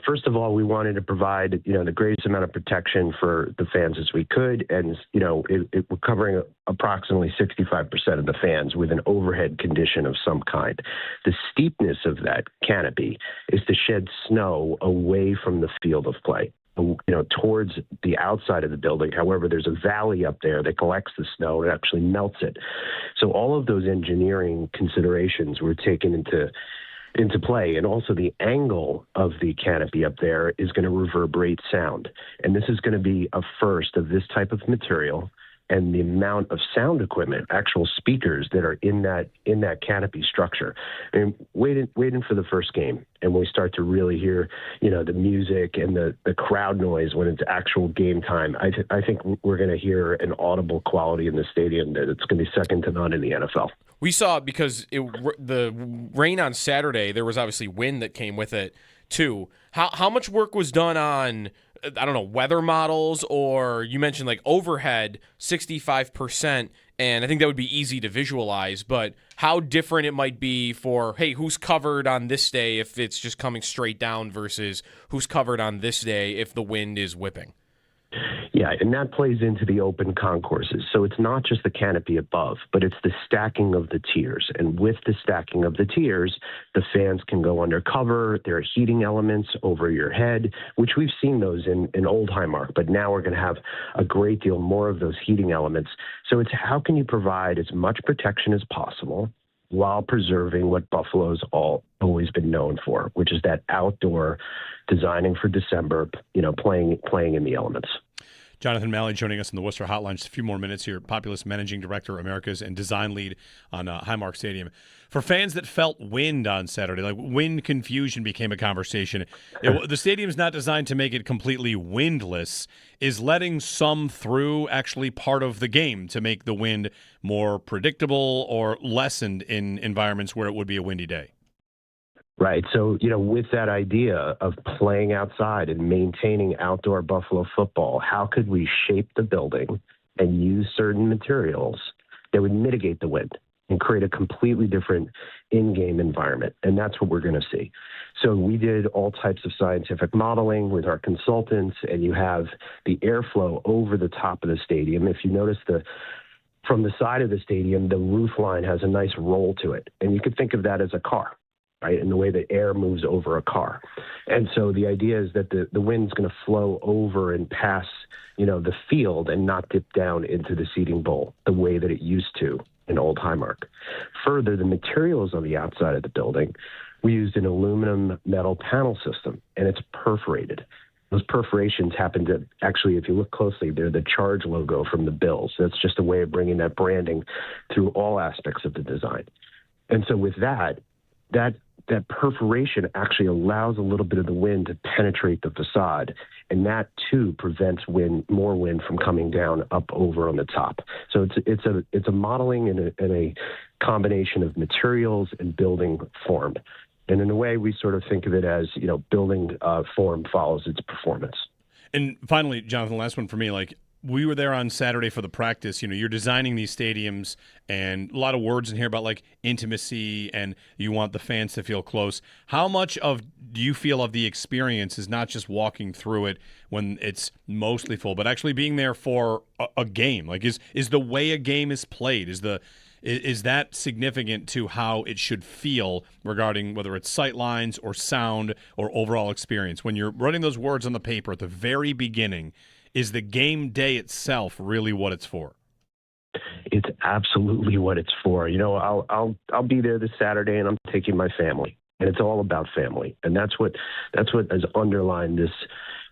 First of all, we wanted to provide, the greatest amount of protection for the fans as we could. And, we're covering approximately 65% of the fans with an overhead condition of some kind. The steepness of that canopy is to shed snow away from the field of play, towards the outside of the building. However, there's a valley up there that collects the snow and actually melts it. So all of those engineering considerations were taken into play, and also the angle of the canopy up there is going to reverberate sound, and this is going to be a first of this type of material. And the amount of sound equipment, actual speakers that are in that canopy structure. And waiting for the first game, and when we start to really hear, the music and the crowd noise when it's actual game time, I think we're going to hear an audible quality in the stadium that it's going to be second to none in the NFL. We saw, because the rain on Saturday, there was obviously wind that came with it too. How much work was done on, I don't know, weather models, or you mentioned overhead 65%, and I think that would be easy to visualize, but how different it might be for, hey, who's covered on this day if it's just coming straight down versus who's covered on this day if the wind is whipping? Yeah, and that plays into the open concourses. So it's not just the canopy above, but it's the stacking of the tiers. And with the stacking of the tiers, the fans can go undercover. There are heating elements over your head, which we've seen those in Old Highmark, but now we're going to have a great deal more of those heating elements. So it's how can you provide as much protection as possible while preserving what Buffalo's always been known for, which is that outdoor designing for December, playing in the elements. Jonathan Malley joining us in the Worcester Hotline. Just a few more minutes here. Populous Managing Director, Americas, and Design Lead on Highmark Stadium. For fans that felt wind on Saturday, wind confusion became a conversation. The stadium's not designed to make it completely windless. Is letting some through actually part of the game to make the wind more predictable or lessened in environments where it would be a windy day? Right. So, with that idea of playing outside and maintaining outdoor Buffalo football, how could we shape the building and use certain materials that would mitigate the wind and create a completely different in-game environment? And that's what we're going to see. So we did all types of scientific modeling with our consultants, and you have the airflow over the top of the stadium. If you notice from the side of the stadium, the roof line has a nice roll to it. And you could think of that as a car. Right, and the way that air moves over a car. And so the idea is that the wind's going to flow over and pass, the field and not dip down into the seating bowl the way that it used to in Old Highmark. Further, the materials on the outside of the building, we used an aluminum metal panel system, and it's perforated. Those perforations happen to actually, if you look closely, they're the Charge logo from the Bills. That's just a way of bringing that branding through all aspects of the design. And so with that perforation actually allows a little bit of the wind to penetrate the facade, and that too prevents more wind from coming down up over on the top. So it's a modeling and a combination of materials and building form. And in a way, we sort of think of it as, building form follows its performance. And finally, Jonathan, last one for me, we were there on Saturday for the practice. You're designing these stadiums, and a lot of words in here about intimacy, and you want the fans to feel close. How much do you feel of the experience is not just walking through it when it's mostly full, but actually being there for a game? Is the way a game is played, is that significant to how it should feel regarding whether it's sight lines or sound or overall experience? When you're running those words on the paper at the very beginning, is the game day itself really what it's for? It's absolutely what it's for. I'll be there this Saturday, and I'm taking my family. And it's all about family. And that's what has underlined this,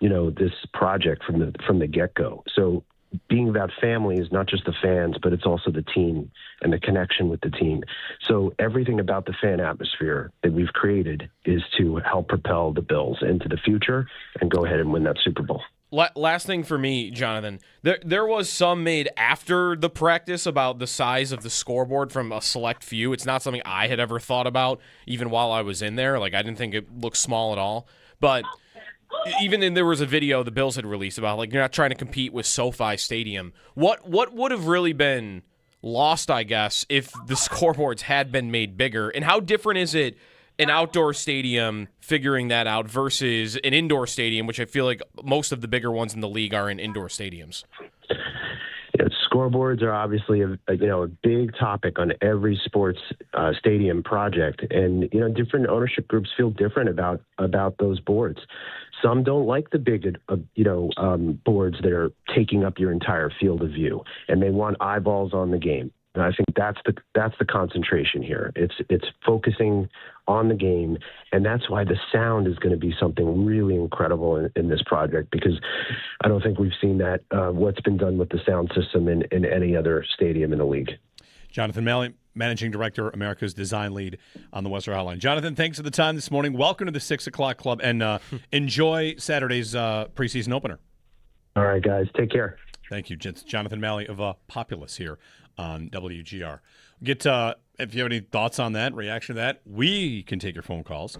this project from the get-go. So being about family is not just the fans, but it's also the team and the connection with the team. So everything about the fan atmosphere that we've created is to help propel the Bills into the future and go ahead and win that Super Bowl. Last thing for me, Jonathan, there was some made after the practice about the size of the scoreboard from a select few. It's not something I had ever thought about, even while I was in there. Like, I didn't think it looked small at all. But even then, there was a video the Bills had released about, like, you're not trying to compete with SoFi Stadium. What would have really been lost, I guess, if the scoreboards had been made bigger? And how different is it, an outdoor stadium figuring that out versus an indoor stadium, which I feel like most of the bigger ones in the league are in indoor stadiums? Scoreboards are obviously a big topic on every sports stadium project, and different ownership groups feel different about those boards. Some don't like the big boards that are taking up your entire field of view, and they want eyeballs on the game. And I think that's the concentration here. It's focusing on the game, and that's why the sound is going to be something really incredible in this project, because I don't think we've seen that what's been done with the sound system in any other stadium in the league. Jonathan Malley, Managing Director, America's Design Lead on the Western Hotline. Jonathan, thanks for the time this morning. Welcome to the 6 o'clock club, and enjoy Saturday's preseason opener. All right, guys. Take care. Thank you. Jonathan Malley of Populous here on WGR. If you have any thoughts on that, reaction to that, we can take your phone calls.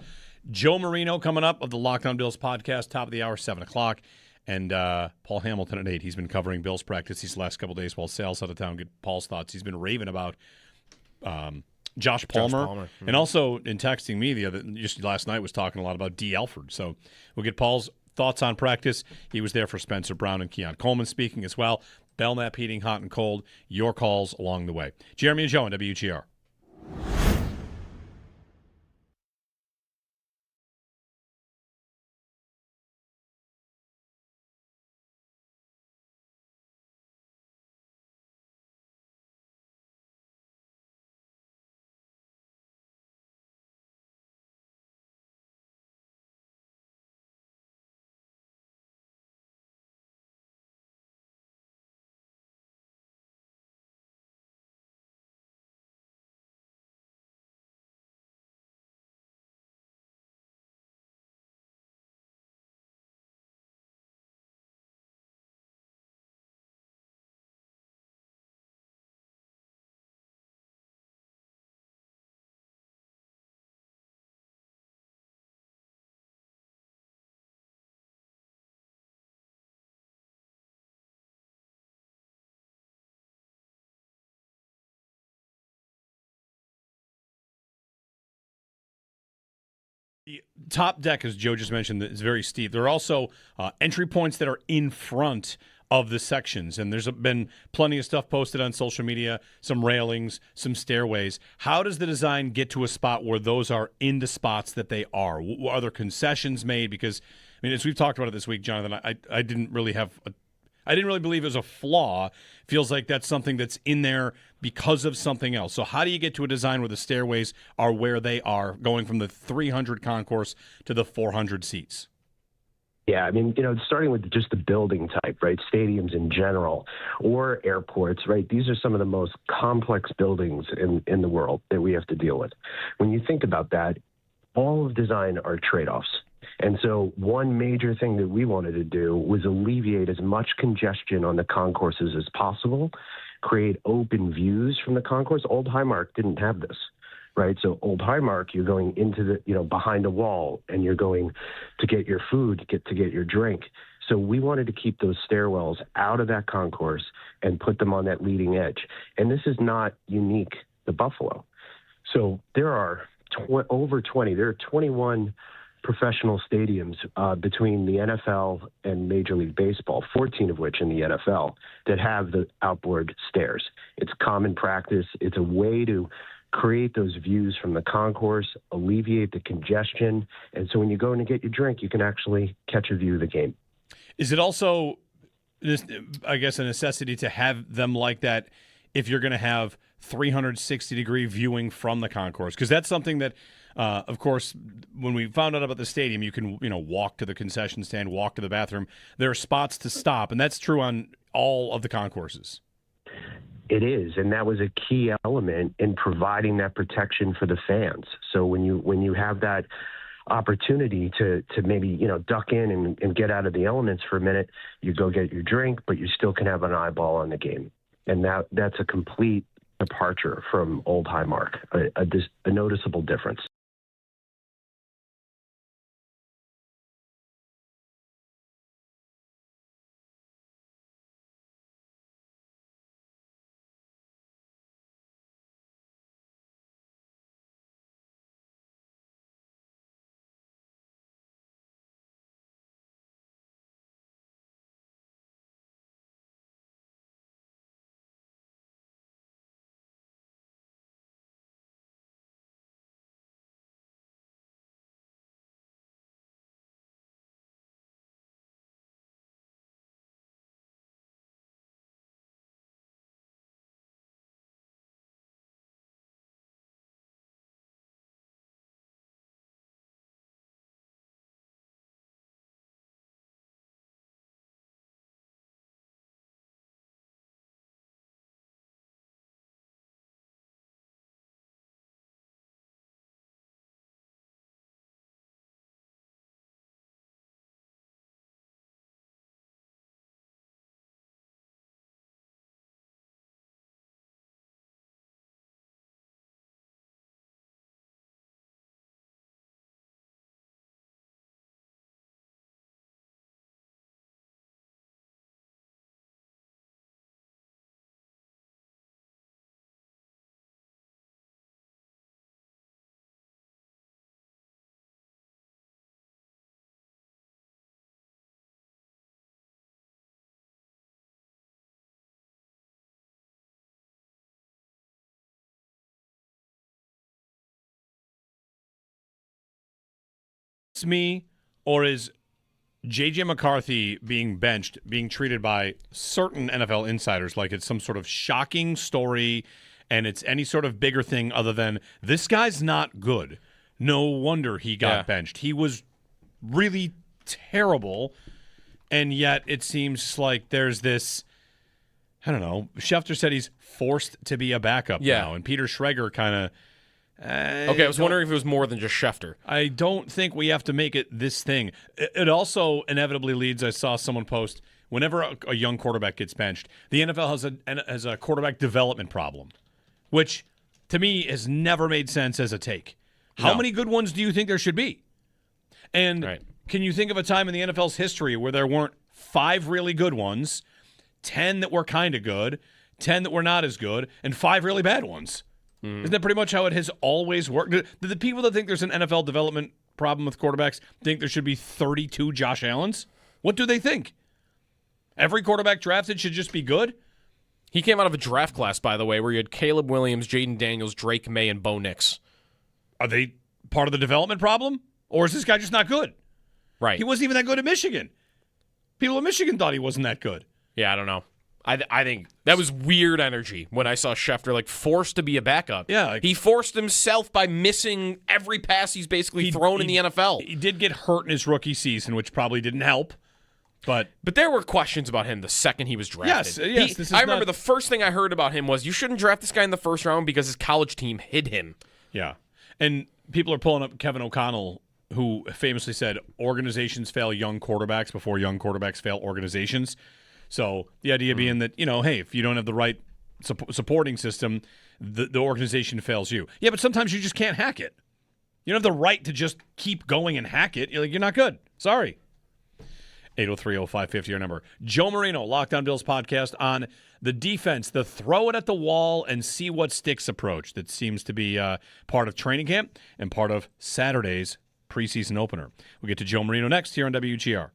Joe Marino coming up of the Locked On Bills podcast, top of the hour, 7 o'clock. And Paul Hamilton at 8. He's been covering Bills practice these last couple of days while Sal's out of town. Get Paul's thoughts. He's been raving about Josh Palmer. Mm-hmm. And also in texting me just last night was talking a lot about D. Alford. So we'll get Paul's thoughts on practice. He was there for Spencer Brown and Keon Coleman speaking as well. Belknap Heating, hot and cold. Your calls along the way. Jeremy and Joe on WGR. The top deck, as Joe just mentioned, is very steep. There are also entry points that are in front of the sections, and there's been plenty of stuff posted on social media, some railings, some stairways. How does the design get to a spot where those are in the spots that they are? Are there concessions made? Because, as we've talked about it this week, Jonathan, I didn't really believe it was a flaw. Feels like that's something that's in there because of something else. So how do you get to a design where the stairways are where they are, going from the 300 concourse to the 400 seats? Yeah, starting with just the building type, right? Stadiums in general or airports, right? These are some of the most complex buildings in the world that we have to deal with. When you think about that, all of design are trade-offs. And so one major thing that we wanted to do was alleviate as much congestion on the concourses as possible, create open views from the concourse. Old Highmark didn't have this, right? So Old Highmark, you're going into the, behind a wall, and you're going to get your food, to get your drink. So we wanted to keep those stairwells out of that concourse and put them on that leading edge. And this is not unique to Buffalo. So there are over 20, there are 21 professional stadiums between the NFL and Major League Baseball, 14 of which in the NFL, that have the outboard stairs. It's common practice. It's a way to create those views from the concourse, alleviate the congestion, and so when you go in to get your drink, you can actually catch a view of the game. Is it also, I guess, a necessity to have them like that if you're going to have 360-degree viewing from the concourse? Because that's something that Of course, when we found out about the stadium, you can walk to the concession stand, walk to the bathroom. There are spots to stop, and that's true on all of the concourses. It is, and that was a key element in providing that protection for the fans. So when you have that opportunity to maybe duck in and get out of the elements for a minute, you go get your drink, but you still can have an eyeball on the game, and that's a complete departure from old Highmark, a noticeable difference. It's me, or is J.J. McCarthy being benched, being treated by certain NFL insiders like it's some sort of shocking story and it's any sort of bigger thing other than this guy's not good. No wonder he got benched. He was really terrible, and yet it seems like there's this, I don't know, Schefter said he's forced to be a backup now, and Peter Schrager kind of... Okay, I was wondering if it was more than just Schefter. I don't think we have to make it this thing. It also inevitably leads, I saw someone post, whenever a young quarterback gets benched, the NFL has a quarterback development problem, which to me has never made sense as a take. How many good ones do you think there should be? And can you think of a time in the NFL's history where there weren't 5 really good ones, 10 that were kind of good, 10 that were not as good, and 5 really bad ones? Isn't that pretty much how it has always worked? Do the people that think there's an NFL development problem with quarterbacks think there should be 32 Josh Allens? What do they think? Every quarterback drafted should just be good? He came out of a draft class, by the way, where you had Caleb Williams, Jaden Daniels, Drake May, and Bo Nix. Are they part of the development problem? Or is this guy just not good? Right. He wasn't even that good at Michigan. People in Michigan thought he wasn't that good. Yeah, I don't know. I think that was weird energy when I saw Schefter forced to be a backup. Yeah. He forced himself by missing every pass he's basically thrown in the NFL. He did get hurt in his rookie season, which probably didn't help. But there were questions about him the second he was drafted. Yes. I remember the first thing I heard about him was you shouldn't draft this guy in the first round because his college team hid him. Yeah. And people are pulling up Kevin O'Connell, who famously said organizations fail young quarterbacks before young quarterbacks fail organizations. So the idea being that, hey, if you don't have the right supporting system, the organization fails you. Yeah, but sometimes you just can't hack it. You don't have the right to just keep going and hack it. You're not good. Sorry. 803-0550, our number. Joe Marino, Lockdown Bills podcast on the defense, the throw it at the wall and see what sticks approach that seems to be part of training camp and part of Saturday's preseason opener. We'll get to Joe Marino next here on WGR.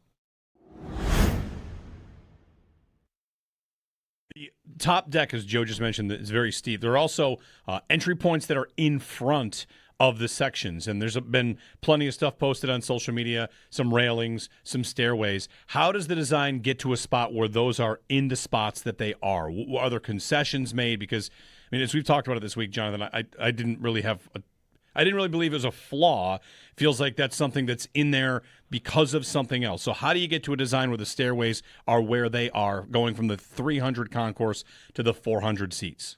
The top deck, as Joe just mentioned, is very steep. There are also entry points that are in front of the sections, and there's been plenty of stuff posted on social media, some railings, some stairways. How does the design get to a spot where those are in the spots that they are? Are there concessions made? Because, as we've talked about it this week, Jonathan, I didn't really have I didn't really believe it was a flaw. Feels like that's something that's in there because of something else. So how do you get to a design where the stairways are where they are, going from the 300 concourse to the 400 seats?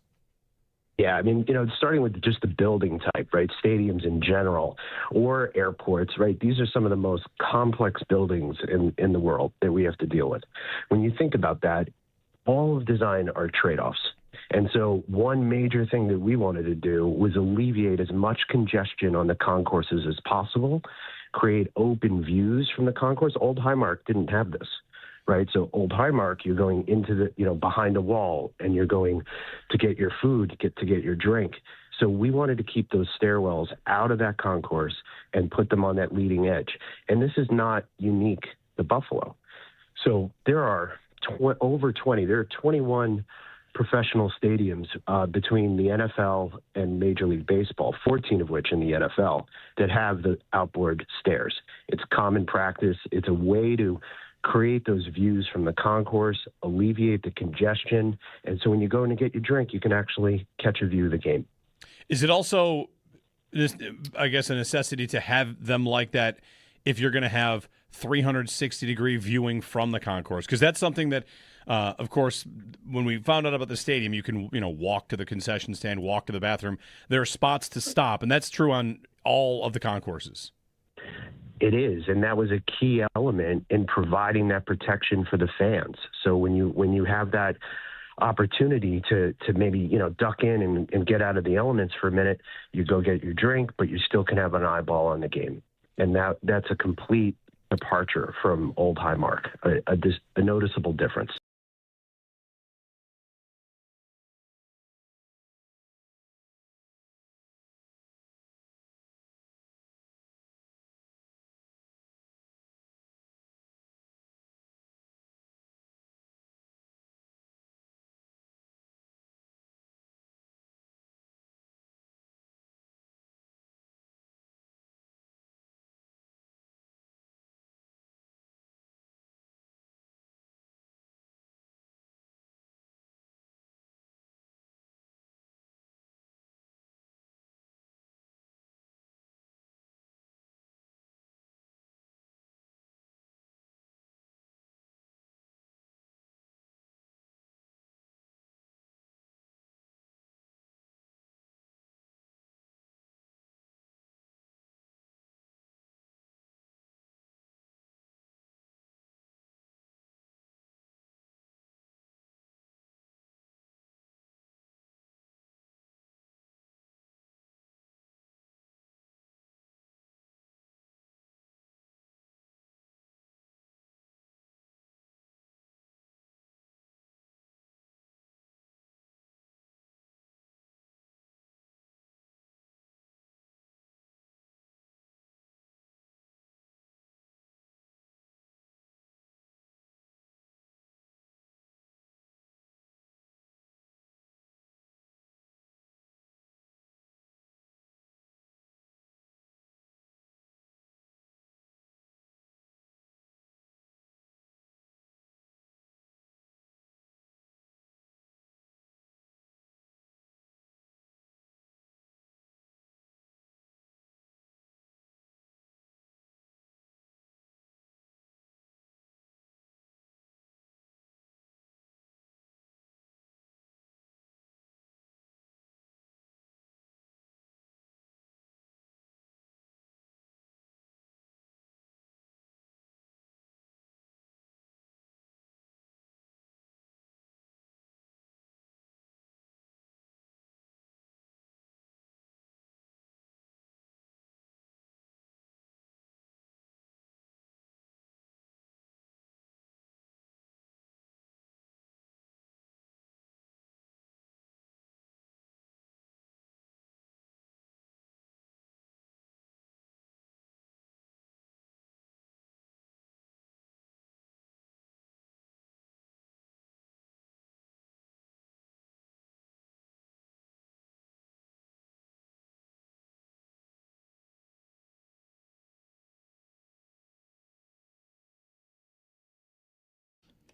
Yeah, I mean, starting with just the building type, right? Stadiums in general or airports, right? These are some of the most complex buildings in the world that we have to deal with. When you think about that, all of design are trade-offs. And so one major thing that we wanted to do was alleviate as much congestion on the concourses as possible, create open views from the concourse. Old Highmark didn't have this. Right. So Old Highmark, you're going into the, behind a wall, and you're going to get your food, to get your drink. So we wanted to keep those stairwells out of that concourse and put them on that leading edge. And this is not unique to Buffalo. So there are over 20, there are 21 professional stadiums between the NFL and Major League Baseball, 14 of which in the NFL, that have the outboard stairs. It's common practice. It's a way to create those views from the concourse, alleviate the congestion. And so when you go in to get your drink, you can actually catch a view of the game. Is it also, I guess, a necessity to have them like that if you're going to have 360-degree viewing from the concourse? Because that's something that, of course, when we found out about the stadium, you can walk to the concession stand, walk to the bathroom. There are spots to stop, and that's true on all of the concourses. It is, and that was a key element in providing that protection for the fans. So when you have that opportunity to maybe duck in and get out of the elements for a minute, you go get your drink, but you still can have an eyeball on the game, and that's a complete departure from Old Highmark, a noticeable difference.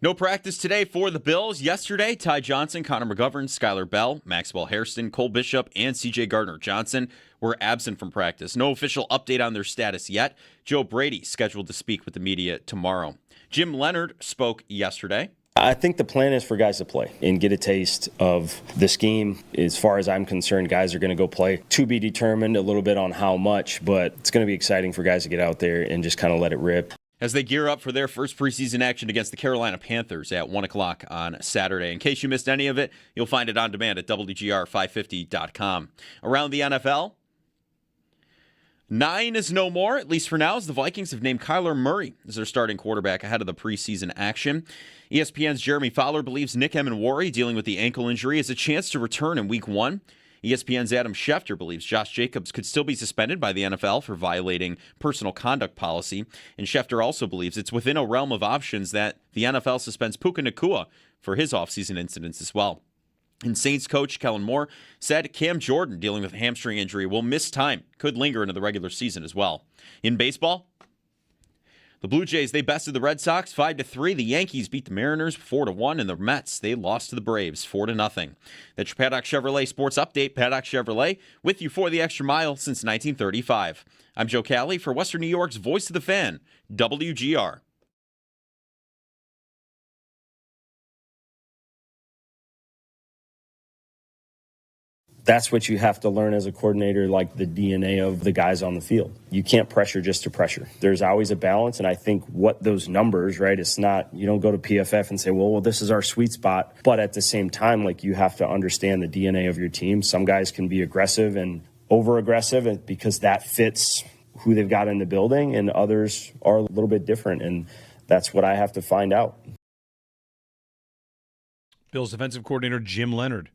No practice today for the Bills. Yesterday, Ty Johnson, Connor McGovern, Skylar Bell, Maxwell Hairston, Cole Bishop, and C.J. Gardner-Johnson were absent from practice. No official update on their status yet. Joe Brady scheduled to speak with the media tomorrow. Jim Leonard spoke yesterday. I think the plan is for guys to play and get a taste of the scheme. As far as I'm concerned, guys are going to go play. To be determined a little bit on how much, but it's going to be exciting for guys to get out there and just kind of let it rip. As they gear up for their first preseason action against the Carolina Panthers at 1 o'clock on Saturday. In case you missed any of it, you'll find it on demand at WGR550.com. Around the NFL, 9 is no more, at least for now, as the Vikings have named Kyler Murray as their starting quarterback ahead of the preseason action. ESPN's Jeremy Fowler believes Nick Emenwari, dealing with the ankle injury, has a chance to return in Week 1. ESPN's Adam Schefter believes Josh Jacobs could still be suspended by the NFL for violating personal conduct policy. And Schefter also believes it's within a realm of options that the NFL suspends Puka Nacua for his offseason incidents as well. And Saints coach Kellen Moore said Cam Jordan, dealing with a hamstring injury, will miss time, could linger into the regular season as well. In baseball, the Blue Jays, they bested the Red Sox 5-3. The Yankees beat the Mariners 4-1. And the Mets, they lost to the Braves 4-0. That's your Paddock Chevrolet Sports Update. Paddock Chevrolet, with you for the extra mile since 1935. I'm Joe Cali for Western New York's Voice of the Fan, WGR. That's what you have to learn as a coordinator, like the DNA of the guys on the field. You can't pressure just to pressure. There's always a balance, and I think what those numbers, right, it's not, you don't go to PFF and say, well, this is our sweet spot. But at the same time, like, you have to understand the DNA of your team. Some guys can be aggressive and over-aggressive because that fits who they've got in the building, and others are a little bit different, and that's what I have to find out. Bills defensive coordinator Jim Leonard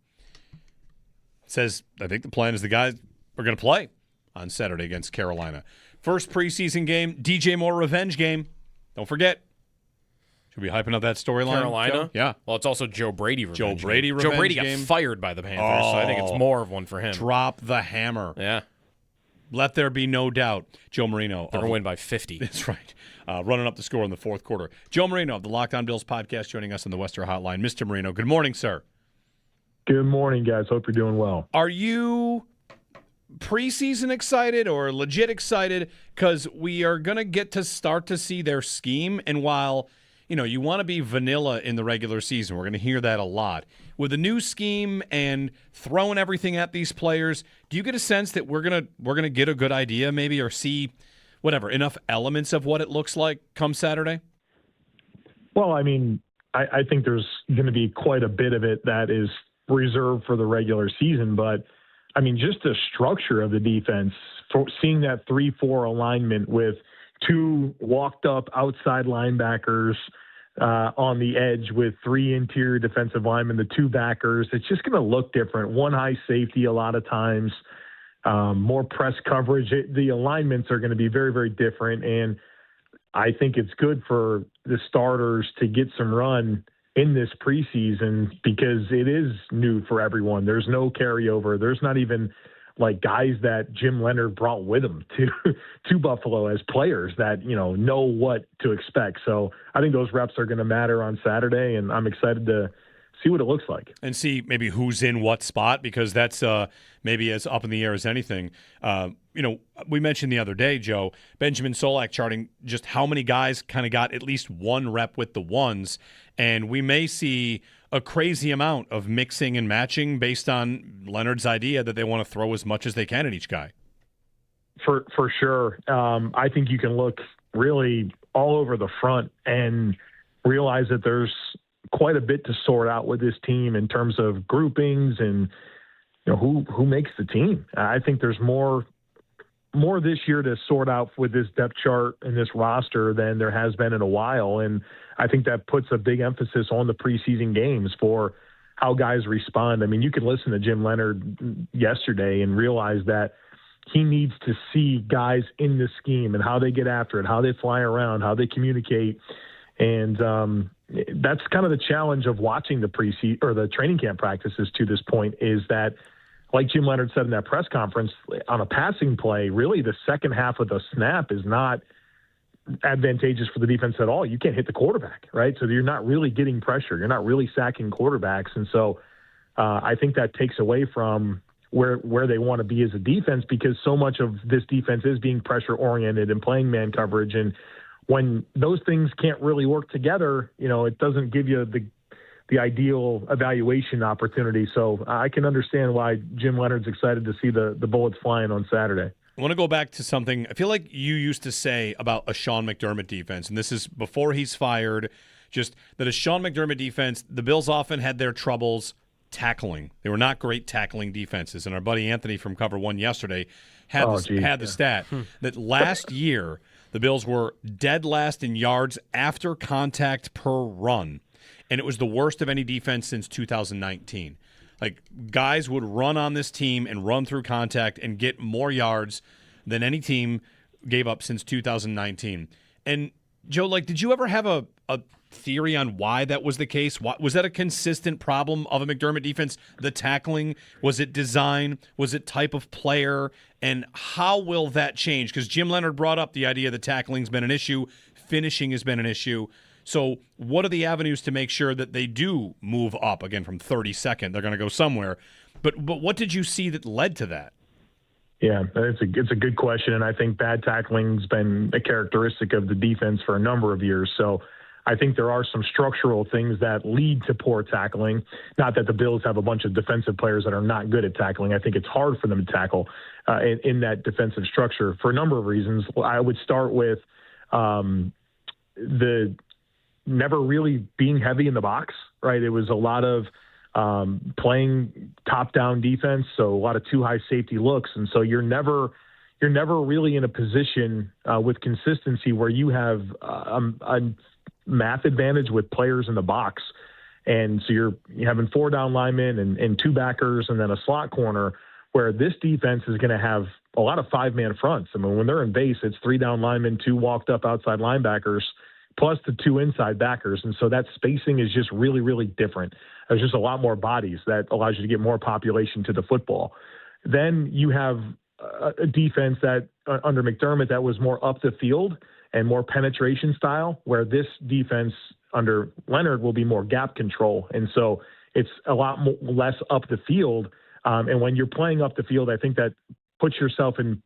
says, I think the plan is the guys are going to play on Saturday against Carolina. First preseason game, DJ Moore revenge game. Don't forget. Should we be hyping up that storyline? Carolina? Joe? Yeah. Well, it's also Joe Brady revenge Joe Brady game. revenge Joe Brady game. got fired by the Panthers, so I think it's more of one for him. Drop the hammer. Yeah. Let there be no doubt. Joe Marino. They're going to win by 50. That's right. Running up the score in the fourth quarter. Joe Marino of the Locked On Bills podcast joining us on the Western Hotline. Mr. Marino, good morning, sir. Good morning, guys. Hope you're doing well. Are you preseason excited or legit excited? Because we are going to get to start to see their scheme. And while, you want to be vanilla in the regular season, we're going to hear that a lot. With a new scheme and throwing everything at these players, do you get a sense that we're gonna get a good idea maybe, or see enough elements of what it looks like come Saturday? Well, I mean, I think there's going to be quite a bit of it that is reserved for the regular season, but I mean, just the structure of the defense, for seeing that 3-4 alignment with two walked up outside linebackers on the edge with three interior defensive linemen, the two backers, it's just going to look different. One high safety a lot of times, more press coverage. The alignments are going to be very, very different, and I think it's good for the starters to get some run in this preseason because it is new for everyone. There's no carryover. There's not even like guys that Jim Leonard brought with him to Buffalo as players that, know what to expect. So I think those reps are going to matter on Saturday, and I'm excited to see what it looks like. And see maybe who's in what spot, because that's maybe as up in the air as anything. We mentioned the other day, Joe, Benjamin Solak charting just how many guys kind of got at least one rep with the ones, and we may see a crazy amount of mixing and matching based on Leonard's idea that they want to throw as much as they can at each guy. For sure. I think you can look really all over the front and realize that there's quite a bit to sort out with this team in terms of groupings and who makes the team. I think there's more this year to sort out with this depth chart and this roster than there has been in a while. And I think that puts a big emphasis on the preseason games for how guys respond. I mean, you can listen to Jim Leonard yesterday and realize that he needs to see guys in the scheme and how they get after it, how they fly around, how they communicate. And that's kind of the challenge of watching the preseason or the training camp practices to this point, is that, like Jim Leonard said in that press conference, on a passing play, really the second half of the snap is not advantageous for the defense at all. You can't hit the quarterback, right? So you're not really getting pressure. You're not really sacking quarterbacks. And so I think that takes away from where they want to be as a defense, because so much of this defense is being pressure-oriented and playing man coverage. And when those things can't really work together, it doesn't give you the ideal evaluation opportunity. So I can understand why Jim Leonard's excited to see the bullets flying on Saturday. I want to go back to something I feel like you used to say about a Sean McDermott defense, and this is before he's fired, just that a Sean McDermott defense, the Bills often had their troubles tackling. They were not great tackling defenses, and our buddy Anthony from Cover One yesterday had the stat that last year the Bills were dead last in yards after contact per run, and it was the worst of any defense since 2019. Like, guys would run on this team and run through contact and get more yards than any team gave up since 2019. And, Joe, did you ever have a theory on why that was the case? Was that a consistent problem of a McDermott defense? The tackling? Was it design? Was it type of player? And how will that change? Because Jim Leonard brought up the idea that tackling's been an issue, finishing has been an issue. So what are the avenues to make sure that they do move up again from 32nd? They're going to go somewhere. But what did you see that led to that? Yeah, it's a good question, and I think bad tackling's been a characteristic of the defense for a number of years. So I think there are some structural things that lead to poor tackling. Not that the Bills have a bunch of defensive players that are not good at tackling. I think it's hard for them to tackle in that defensive structure for a number of reasons. I would start with the never really being heavy in the box, right? It was a lot of playing top-down defense, so a lot of too high safety looks, and so you're never really in a position with consistency where you have a math advantage with players in the box, and so you're having 4 down linemen and 2 backers and then a slot corner, where this defense is going to have a lot of 5-man fronts. I mean, when they're in base, it's 3 down linemen, 2 walked up outside linebackers, plus the 2 inside backers. And so that spacing is just really, really different. There's just a lot more bodies that allows you to get more population to the football. Then you have a defense that under McDermott that was more up the field and more penetration style, where this defense under Leonard will be more gap control. And so it's a lot less up the field. And when you're playing up the field, I think that puts yourself in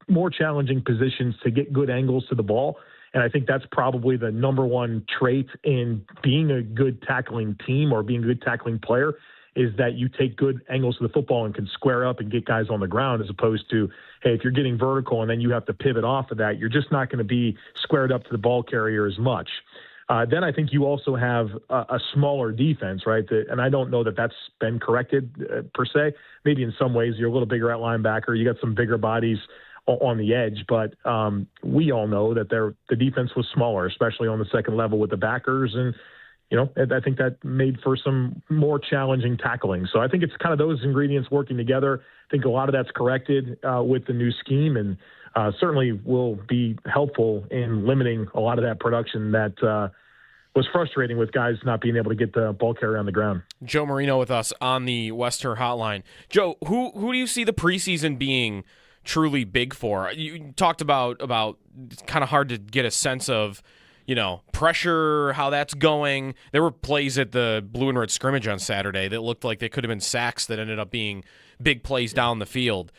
more challenging positions to get good angles to the ball. And I think that's probably the number one trait in being a good tackling team or being a good tackling player, is that you take good angles to the football and can square up and get guys on the ground, as opposed to, hey, if you're getting vertical and then you have to pivot off of that, you're just not going to be squared up to the ball carrier as much. Then I think you also have a smaller defense, right? And I don't know that that's been corrected per se. Maybe in some ways you're a little bigger at linebacker. You got some bigger bodies on the edge, but we all know that the defense was smaller, especially on the second level with the backers. And, I think that made for some more challenging tackling. So I think it's kind of those ingredients working together. I think a lot of that's corrected with the new scheme, and certainly will be helpful in limiting a lot of that production that was frustrating with guys not being able to get the ball carrier on the ground. Joe Marino with us on the Western Hotline. Joe, who do you see the preseason being truly big for? You talked about it's kind of hard to get a sense of, pressure, how that's going. There were plays at the blue and red scrimmage on Saturday that looked like they could have been sacks that ended up being big plays down the field.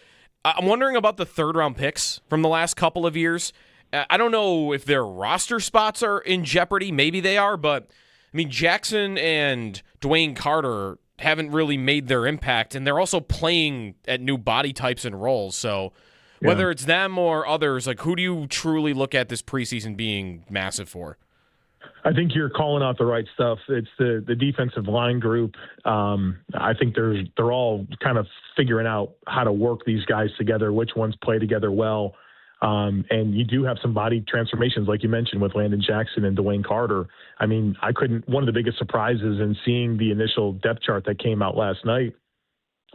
I'm wondering about the third-round picks from the last couple of years. I don't know if their roster spots are in jeopardy. Maybe they are, but, Jackson and Dwayne Carter haven't really made their impact, and they're also playing at new body types and roles. So whether it's them or others, who do you truly look at this preseason being massive for? I think you're calling out the right stuff. It's the defensive line group. I think they're all kind of figuring out how to work these guys together, which ones play together well. And you do have some body transformations, like you mentioned, with Landon Jackson and Dwayne Carter. One of the biggest surprises in seeing the initial depth chart that came out last night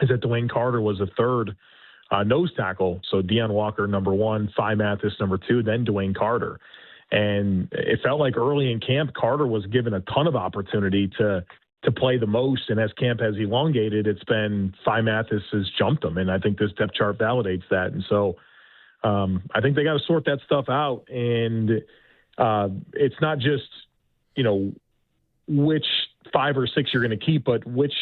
is that Dwayne Carter was a third nose tackle. So Deion Walker, number 1, Phi Mathis, number 2, then Dwayne Carter. And it felt like early in camp, Carter was given a ton of opportunity to play the most. And as camp has elongated, it's been Phi Mathis has jumped him. And I think this depth chart validates that. And so I think they got to sort that stuff out. And it's not just, which 5 or 6 you're going to keep, but which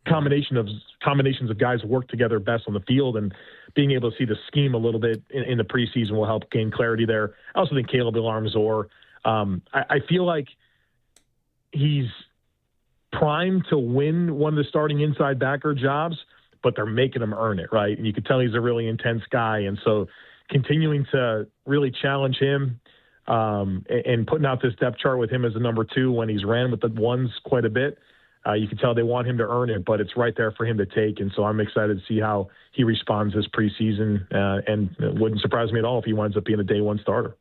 combinations of guys work together best on the field, and being able to see the scheme a little bit in the preseason will help gain clarity there. I also think Caleb Ilarmzor, I feel like he's primed to win one of the starting inside backer jobs, but they're making him earn it, right? And you can tell he's a really intense guy. And so continuing to really challenge him and putting out this depth chart with him as a number 2 when he's ran with the ones quite a bit, you can tell they want him to earn it, but it's right there for him to take. And so I'm excited to see how he responds this preseason, and it wouldn't surprise me at all if he winds up being a day 1 starter.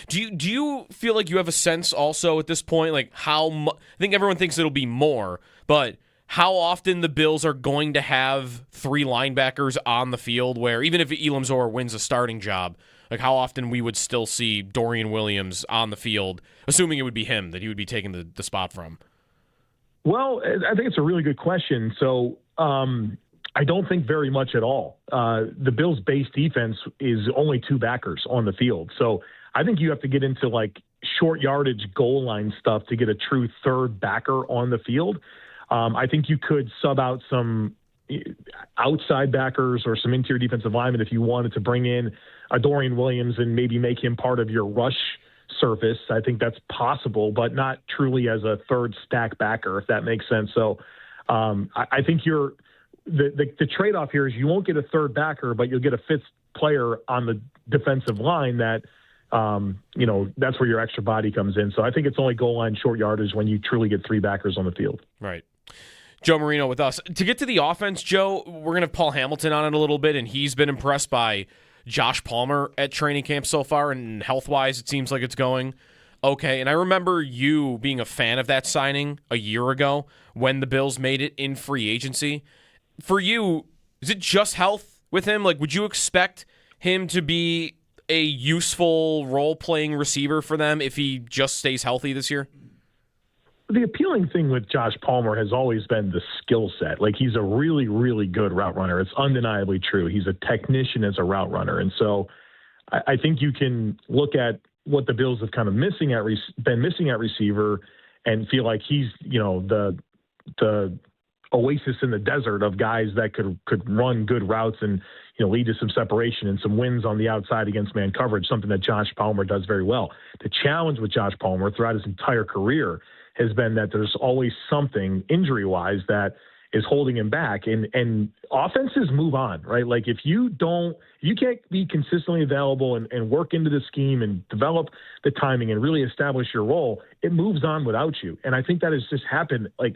Do you feel like you have a sense also at this point, like I think everyone thinks it'll be more, but how often the Bills are going to have 3 linebackers on the field, where even if Ilamzor wins a starting job, like how often we would still see Dorian Williams on the field, assuming it would be him that he would be taking the spot from? Well, I think it's a really good question. So I don't think very much at all. The Bills' base defense is only 2 backers on the field. So I think you have to get into like short yardage goal line stuff to get a true third backer on the field. I think you could sub out some outside backers or some interior defensive linemen if you wanted to bring in a Dorian Williams and maybe make him part of your rush surface. I think that's possible, but not truly as a third stack backer, if that makes sense. So I think the trade-off here is you won't get a third backer, but you'll get a 5th player on the defensive line that, that's where your extra body comes in. So I think it's only goal line short yardage when you truly get 3 backers on the field. Right. Joe Marino with us. To get to the offense, Joe, we're going to have Paul Hamilton on it a little bit, and he's been impressed by Josh Palmer at training camp so far, and health-wise it seems like it's going okay. And I remember you being a fan of that signing a year ago when the Bills made it in free agency. For you, is it just health with him? Like, would you expect him to be a useful role-playing receiver for them if he just stays healthy this year? The appealing thing with Josh Palmer has always been the skill set. Like, he's a really, really good route runner. It's undeniably true. He's a technician as a route runner. And so I think you can look at what the Bills have kind of been missing at receiver and feel like he's, the oasis in the desert of guys that could run good routes and, lead to some separation and some wins on the outside against man coverage, something that Josh Palmer does very well. The challenge with Josh Palmer throughout his entire career has been that there's always something injury-wise that is holding him back. And offenses move on, right? Like, if you can't be consistently available and work into the scheme and develop the timing and really establish your role, it moves on without you. And I think that has just happened like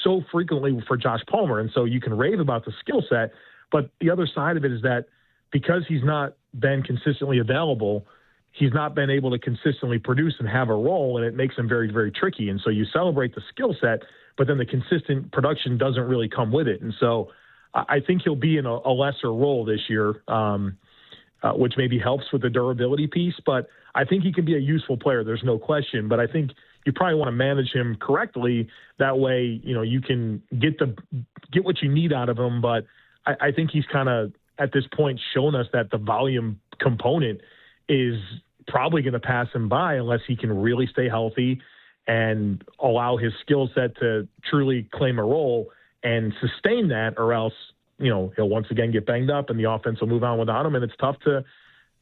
so frequently for Josh Palmer. And so you can rave about the skill set, but the other side of it is that because he's not been consistently available, he's not been able to consistently produce and have a role, and it makes him very, very tricky. And so you celebrate the skill set, but then the consistent production doesn't really come with it. And so I think he'll be in a lesser role this year, which maybe helps with the durability piece. But I think he can be a useful player. There's no question. But I think you probably want to manage him correctly. That way, you can get what you need out of him. But I think he's kind of, at this point, shown us that the volume component is probably going to pass him by unless he can really stay healthy and allow his skill set to truly claim a role and sustain that, or else, he'll once again get banged up and the offense will move on without him. And it's tough to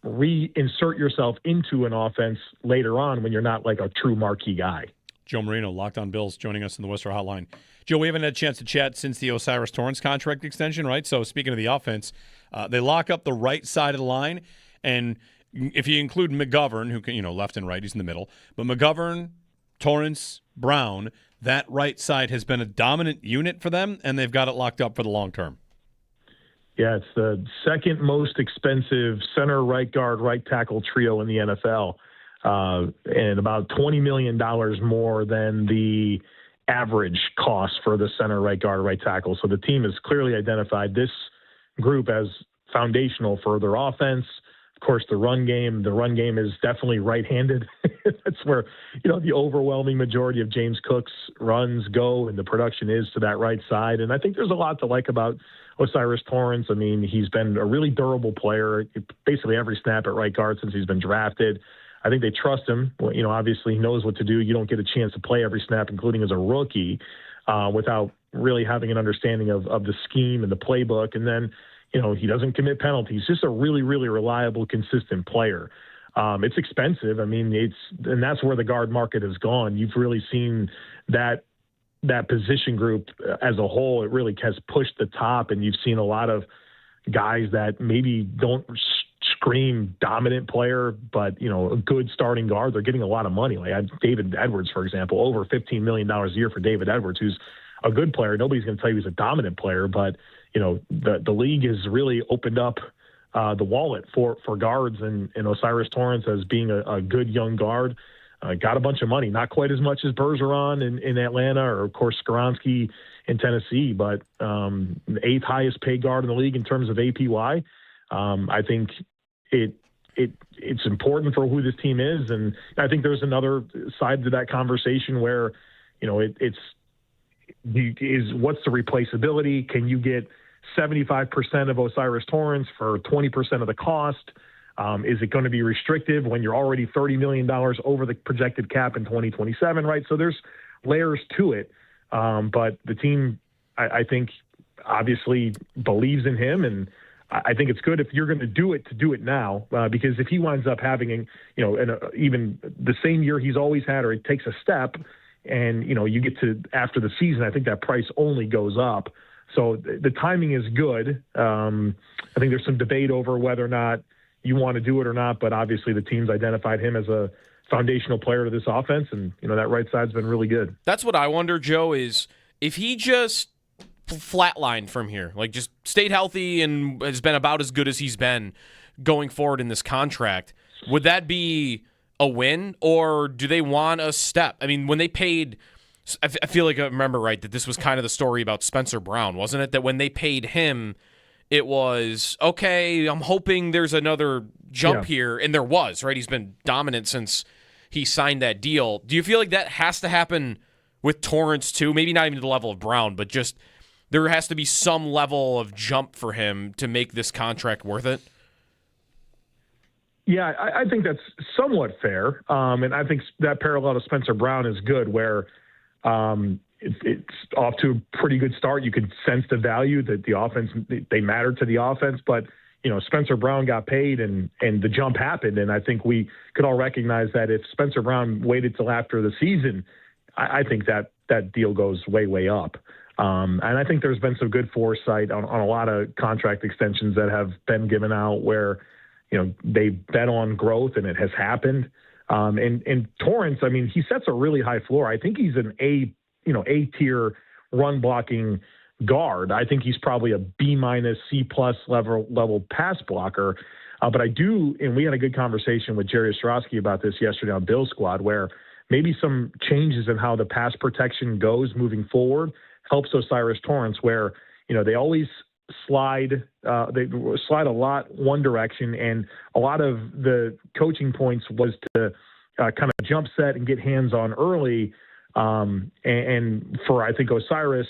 reinsert yourself into an offense later on when you're not like a true marquee guy. Joe Marino, Locked On Bills, joining us in the Worcester Hotline. Joe, we haven't had a chance to chat since the Osiris Torrance contract extension, right? So speaking of the offense, they lock up the right side of the line, and if you include McGovern, who can, left and right, he's in the middle, but McGovern, Torrance, Brown, that right side has been a dominant unit for them, and they've got it locked up for the long term. Yeah, it's the second most expensive center, right guard, right tackle trio in the NFL, and about $20 million more than the average cost for the center, right guard, right tackle. So the team has clearly identified this group as foundational for their offense. Of course, the run game is definitely right-handed. That's where, the overwhelming majority of James Cook's runs go, and the production is to that right side. And I think there's a lot to like about Osiris Torrance. I mean, he's been a really durable player, basically every snap at right guard since he's been drafted. I think they trust him. Well, obviously he knows what to do. You don't get a chance to play every snap, including as a rookie, without really having an understanding of the scheme and the playbook. And then, he doesn't commit penalties. Just a really, really reliable, consistent player. It's expensive. I mean, and that's where the guard market has gone. You've really seen that position group as a whole. It really has pushed the top, and you've seen a lot of guys that maybe don't scream dominant player, but a good starting guard. They're getting a lot of money. Like David Edwards, for example, over $15 million a year for David Edwards, who's a good player. Nobody's going to tell you he's a dominant player, but the league has really opened up the wallet for guards, and Osiris Torrance as being a good young guard, got a bunch of money. Not quite as much as Bergeron in Atlanta, or of course Skoronski in Tennessee, but the 8th highest paid guard in the league in terms of APY. I think it's important for who this team is, and I think there's another side to that conversation where it's what's the replaceability? Can you get 75% of Osiris Torrance for 20% of the cost? Is it going to be restrictive when you're already $30 million over the projected cap in 2027, right? So there's layers to it. But the team, I think, obviously believes in him, and I think it's good if you're going to do it now, because if he winds up having, even the same year he's always had, or it takes a step, and you get to after the season, I think that price only goes up. So the timing is good. I think there's some debate over whether or not you want to do it or not, but obviously the team's identified him as a foundational player to this offense, and that right side's been really good. That's what I wonder, Joe, is if he just flatlined from here, like just stayed healthy and has been about as good as he's been going forward in this contract, would that be a win, or do they want a step? I mean, when they paid, I feel like I remember right that this was kind of the story about Spencer Brown, wasn't it? That when they paid him, it was, okay, I'm hoping there's another jump here, and there was, right? He's been dominant since he signed that deal. Do you feel like that has to happen with Torrance too? Maybe not even to the level of Brown, but just there has to be some level of jump for him to make this contract worth it? Yeah, I think that's somewhat fair. And I think that parallel to Spencer Brown is good, where it's off to a pretty good start. You could sense the value that the offense, they mattered to the offense, but Spencer Brown got paid and the jump happened. And I think we could all recognize that if Spencer Brown waited till after the season, I think that deal goes way, way up. And I think there's been some good foresight on a lot of contract extensions that have been given out where, they bet on growth and it has happened. And Torrance, I mean, he sets a really high floor. I think he's an A-tier run blocking guard. I think he's probably a B-, C+ level pass blocker. But I do, and we had a good conversation with Jerry Ostrowski about this yesterday on Bill Squad, where maybe some changes in how the pass protection goes moving forward helps Osiris Torrance, where, they always slide a lot one direction, and a lot of the coaching points was to kind of jump set and get hands on early. And for, I think, Osiris,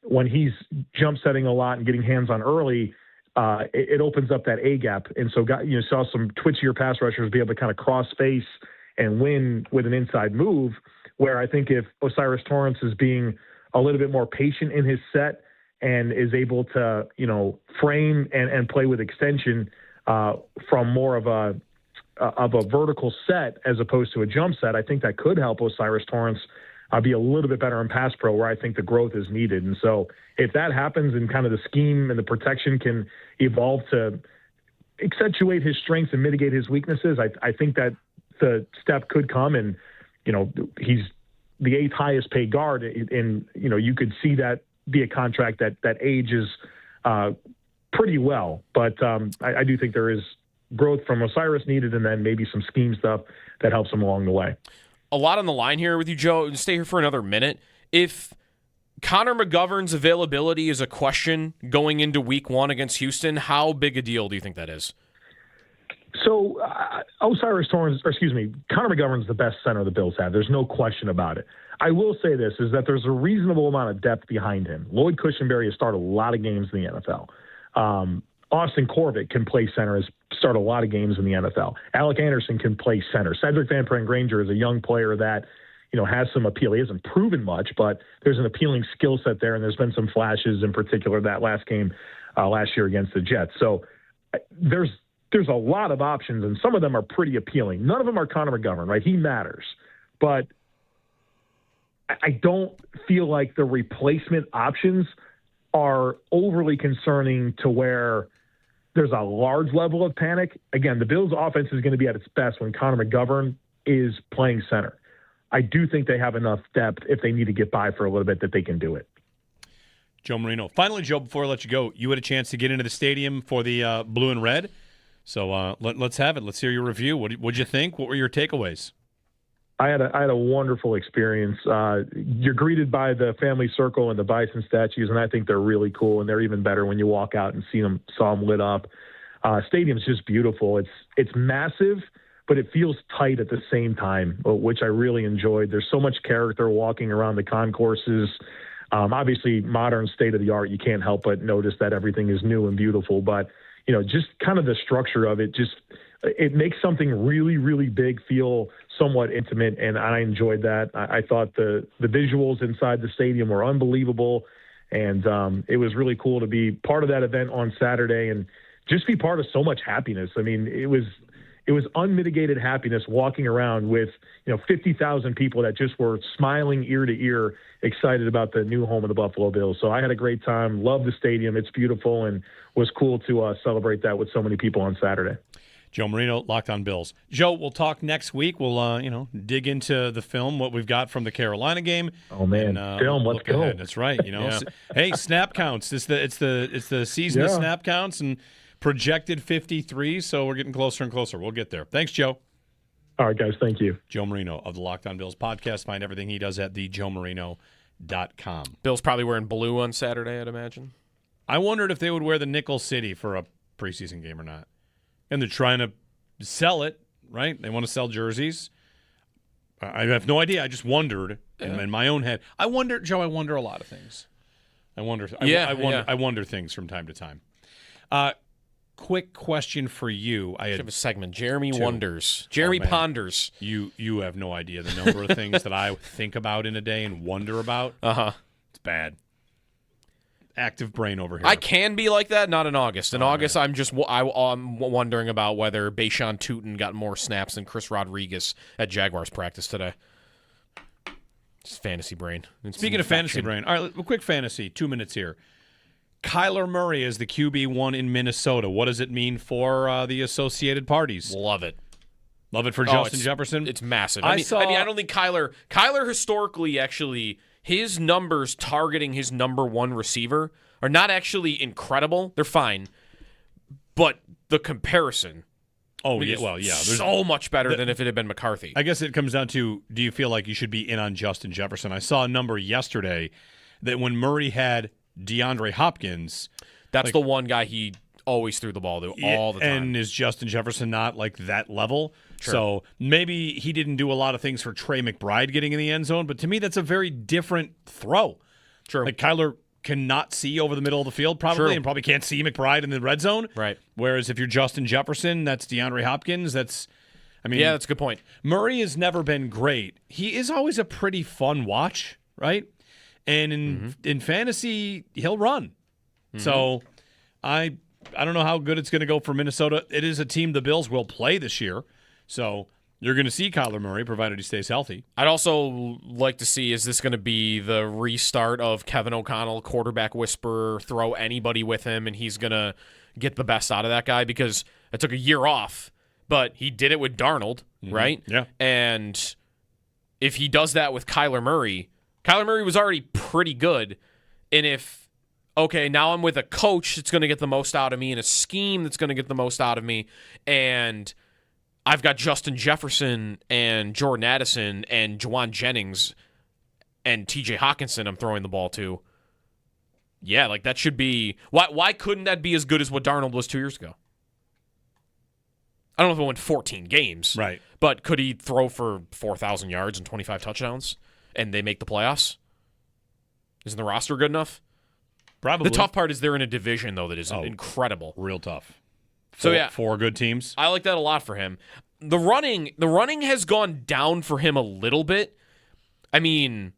when he's jump setting a lot and getting hands on early, it opens up that A gap. And so you saw some twitchier pass rushers be able to kind of cross face and win with an inside move, where I think if Osiris Torrance is being a little bit more patient in his set and is able to, frame and play with extension from more of a vertical set as opposed to a jump set, I think that could help Osiris Torrance be a little bit better in pass pro, where I think the growth is needed. And so if that happens and kind of the scheme and the protection can evolve to accentuate his strengths and mitigate his weaknesses, I think that the step could come. And, he's the 8th highest paid guard, and, you could see that be a contract that ages pretty well. But I do think there is growth from Osiris needed, and then maybe some scheme stuff that helps him along the way. A lot on the line here with you, Joe. Stay here for another minute. If Connor McGovern's availability is a question going into week 1 against Houston, how big a deal do you think that is? So Osiris Torrance, Connor McGovern's the best center the Bills have. There's no question about it. I will say this, is that there's a reasonable amount of depth behind him. Lloyd Cushenberry has started a lot of games in the NFL. Austin Corbett can play center, has started a lot of games in the NFL. Alec Anderson can play center. Cedric Van Pran-Granger is a young player that, has some appeal. He hasn't proven much, but there's an appealing skill set there, and there's been some flashes, in particular that last game last year against the Jets. So there's a lot of options, and some of them are pretty appealing. None of them are Connor McGovern, right? He matters. But I don't feel like the replacement options are overly concerning to where there's a large level of panic. Again, the Bills' offense is going to be at its best when Connor McGovern is playing center. I do think they have enough depth if they need to get by for a little bit that they can do it. Joe Marino. Finally, Joe, before I let you go, you had a chance to get into the stadium for the blue and red. So let's have it. Let's hear your review. What'd you think? What were your takeaways? I had a wonderful experience. You're greeted by the family circle and the bison statues, and I think they're really cool, and they're even better when you walk out and saw them lit up. Stadium's just beautiful. It's massive, but it feels tight at the same time, which I really enjoyed. There's so much character walking around the concourses. Obviously, modern, state-of-the-art, you can't help but notice that everything is new and beautiful. But, just kind of the structure of it, it makes something really, really big feel somewhat intimate, and I enjoyed that. I thought the visuals inside the stadium were unbelievable, and it was really cool to be part of that event on Saturday and just be part of so much happiness. I mean, it was unmitigated happiness walking around with 50,000 people that just were smiling ear to ear, excited about the new home of the Buffalo Bills. So I had a great time. Loved the stadium. It's beautiful, and was cool to celebrate that with so many people on Saturday. Joe Marino, Locked On Bills. Joe, we'll talk next week. We'll dig into the film, what we've got from the Carolina game. Oh man, film! Let's go. Ahead. That's right. Yeah. Hey, snap counts. It's the season of snap counts and projected 53. So we're getting closer and closer. We'll get there. Thanks, Joe. All right, guys. Thank you. Joe Marino of the Locked On Bills podcast. Find everything he does at thejoemarino.com. Bill's probably wearing blue on Saturday, I'd imagine. I wondered if they would wear the Nickel City for a preseason game or not. And they're trying to sell it, right? They want to sell jerseys. I have no idea. I just wondered in my own head. I wonder a lot of things. I wonder things from time to time. Quick question for you. I have a segment. Jeremy wonders. Jeremy ponders. You have no idea the number of things that I think about in a day and wonder about. It's bad. Active brain over here. I can be like that, not in August. In August, I'm wondering about whether Bashan Tootin got more snaps than Chris Rodriguez at Jaguars practice today. It's fantasy brain. Speaking of fantasy brain, all right, a quick fantasy, 2 minutes here. Kyler Murray is the QB1 in Minnesota. What does it mean for the associated parties? Love it. Love it for Justin Jefferson? It's massive. I don't think Kyler historically actually – his numbers targeting his number one receiver are not actually incredible. They're fine. But the comparison so much better than if it had been McCarthy. I guess it comes down to, do you feel like you should be in on Justin Jefferson? I saw a number yesterday that when Murray had DeAndre Hopkins. That's the one guy he always threw the ball to all the time. And is Justin Jefferson not like that level? Sure. So maybe he didn't do a lot of things for Trey McBride getting in the end zone, but to me that's a very different throw. Sure. Like Kyler cannot see over the middle of the field probably, and probably can't see McBride in the red zone. Right. Whereas if you're Justin Jefferson, that's DeAndre Hopkins, that's a good point. Murray has never been great. He is always a pretty fun watch, right? And in fantasy, he'll run. Mm-hmm. So I don't know how good it's going to go for Minnesota. It is a team the Bills will play this year. So you're going to see Kyler Murray, provided he stays healthy. I'd also like to see, is this going to be the restart of Kevin O'Connell, quarterback whisperer, throw anybody with him, and he's going to get the best out of that guy? Because it took a year off, but he did it with Darnold, right? Yeah. And if he does that with Kyler Murray was already pretty good. And if, okay, now I'm with a coach that's going to get the most out of me and a scheme that's going to get the most out of me, and I've got Justin Jefferson and Jordan Addison and Juwan Jennings and TJ Hawkinson I'm throwing the ball to. Yeah, like that should be... Why couldn't that be as good as what Darnold was 2 years ago? I don't know if it went 14 games. Right. But could he throw for 4,000 yards and 25 touchdowns and they make the playoffs? Isn't the roster good enough? Probably. The tough part is they're in a division, though, that is incredible. Real tough. Four good teams. I like that a lot for him. The running has gone down for him a little bit. I mean,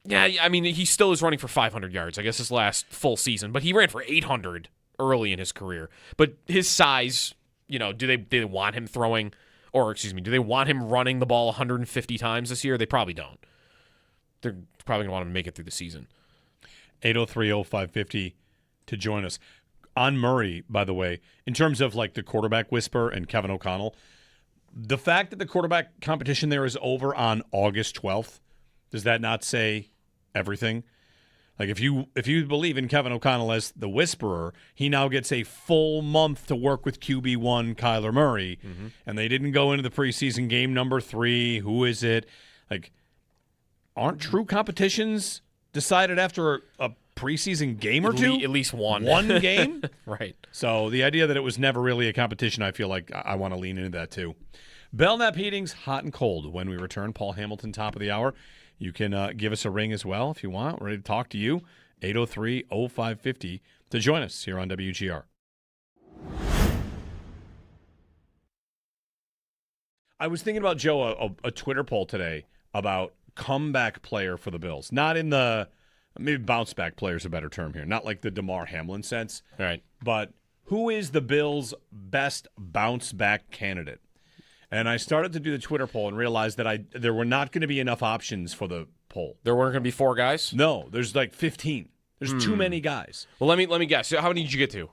he still is running for 500 yards, I guess, his last full season. But he ran for 800 early in his career. But his size, do they want him throwing, or excuse me, do they want him running the ball 150 times this year? They probably don't. They're probably going to want him to make it through the season. 803-0550 to join us. On Murray, by the way, in terms of like the quarterback whisper and Kevin O'Connell, the fact that the quarterback competition there is over on August 12th, does that not say everything? Like if you believe in Kevin O'Connell as the whisperer, he now gets a full month to work with QB1 Kyler Murray, and they didn't go into the preseason game number 3. Who is it? Like, aren't true competitions decided after a preseason game or two? At least one. One game? Right. So the idea that it was never really a competition, I feel like I want to lean into that too. Belknap Heating's Hot and Cold. When we return, Paul Hamilton, top of the hour. You can give us a ring as well if you want. We're ready to talk to you. 803-0550 to join us here on WGR. I was thinking about, Joe, a Twitter poll today about comeback player for the Bills. Not in the... Maybe bounce back player is a better term here. Not like the DeMar Hamlin sense. Right. But who is the Bills' best bounce back candidate? And I started to do the Twitter poll and realized that there were not going to be enough options for the poll. There weren't going to be 4 guys? No, there's like 15. There's too many guys. Well, let me guess. So how many did you get to?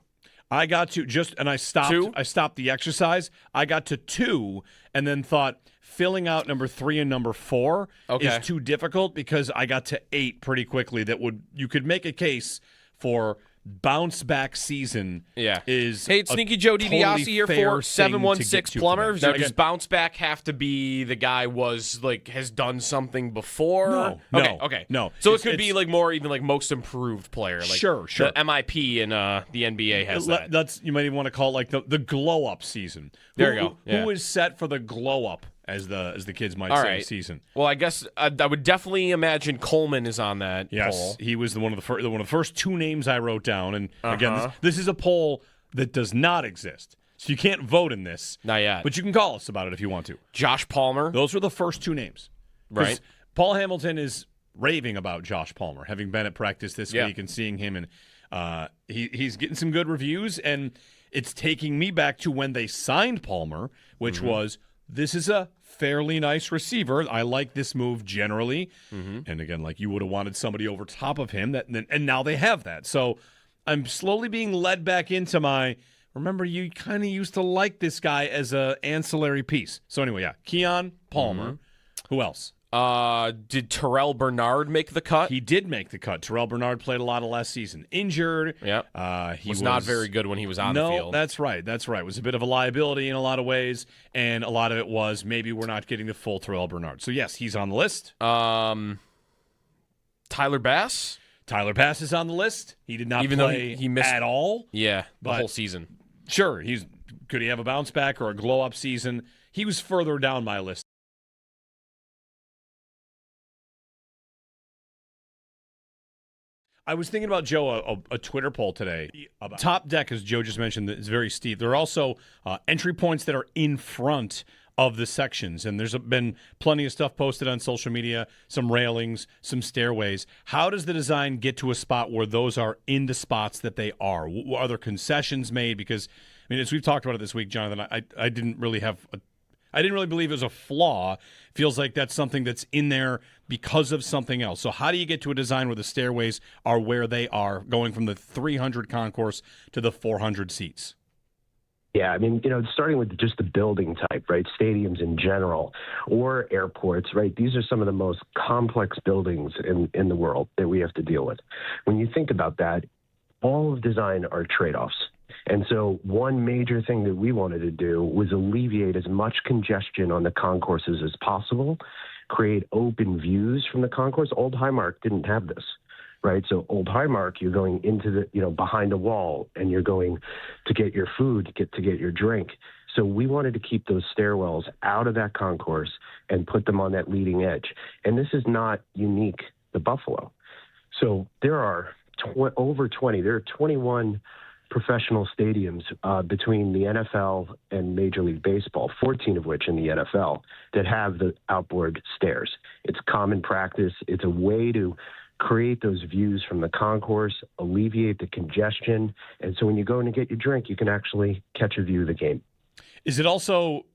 I got to I stopped. 2? I stopped the exercise. I got to 2 and then thought filling out number 3 and number 4 is too difficult because I got to 8 pretty quickly. You could make a case for bounce back season. Yeah. Is hey, it's Sneaky Joe DiBiase totally here fair for 716 Plumbers. Now, Again, does bounce back have to be the guy has done something before? No. Okay. No. So it could be like more even like most improved player. Like Sure. The MIP in the NBA has that. That's you might even want to call it like the glow up season. There you go. Yeah. Who is set for the glow up, as the kids might All say, right. season? Well, I guess I would definitely imagine Coleman is on that poll. He was one of the first 2 names I wrote down. And again, this is a poll that does not exist, so you can't vote in this. Not yet. But you can call us about it if you want to. Josh Palmer. Those were the first 2 names. Right. Paul Hamilton is raving about Josh Palmer, having been at practice this week and seeing him, and he's getting some good reviews. And it's taking me back to when they signed Palmer, which was, this is a fairly nice receiver. I like this move generally. And again, like you would have wanted somebody over top of him, and now they have that. So I'm slowly being led back into remember you kind of used to like this guy as a ancillary piece. So anyway, Keon Palmer. Who else? Did Terrell Bernard make the cut? He did make the cut. Terrell Bernard played a lot of last season. Injured. Yeah. He was not very good when he was on the field. That's right. It was a bit of a liability in a lot of ways, and a lot of it was maybe we're not getting the full Terrell Bernard. So, yes, he's on the list. Tyler Bass? Tyler Bass is on the list. He did not play he missed at all. Yeah, the whole season. Sure. Could he have a bounce back or a glow-up season? He was further down my list. I was thinking about, Joe, a Twitter poll today. Top deck, as Joe just mentioned, is very steep. There are also entry points that are in front of the sections, and there's been plenty of stuff posted on social media, some railings, some stairways. How does the design get to a spot where those are in the spots that they are? Are there concessions made? Because, I mean, as we've talked about it this week, Jonathan, I didn't really believe it was a flaw. Feels like that's something that's in there because of something else. So how do you get to a design where the stairways are where they are, going from the 300 concourse to the 400 seats? Yeah, I mean, starting with just the building type, right? Stadiums in general or airports, right? These are some of the most complex buildings in the world that we have to deal with. When you think about that, all of design are trade-offs. And so one major thing that we wanted to do was alleviate as much congestion on the concourses as possible, create open views from the concourse. Old Highmark didn't have this, right? So Old Highmark, you're going into the, behind a wall, and you're going to get your food, to get your drink. So we wanted to keep those stairwells out of that concourse and put them on that leading edge. And this is not unique to Buffalo. So there are over 20. There are 21 professional stadiums between the NFL and Major League Baseball, 14 of which in the NFL, that have the outboard stairs. It's common practice. It's a way to create those views from the concourse, alleviate the congestion. And so when you go in to get your drink, you can actually catch a view of the game. Is it also,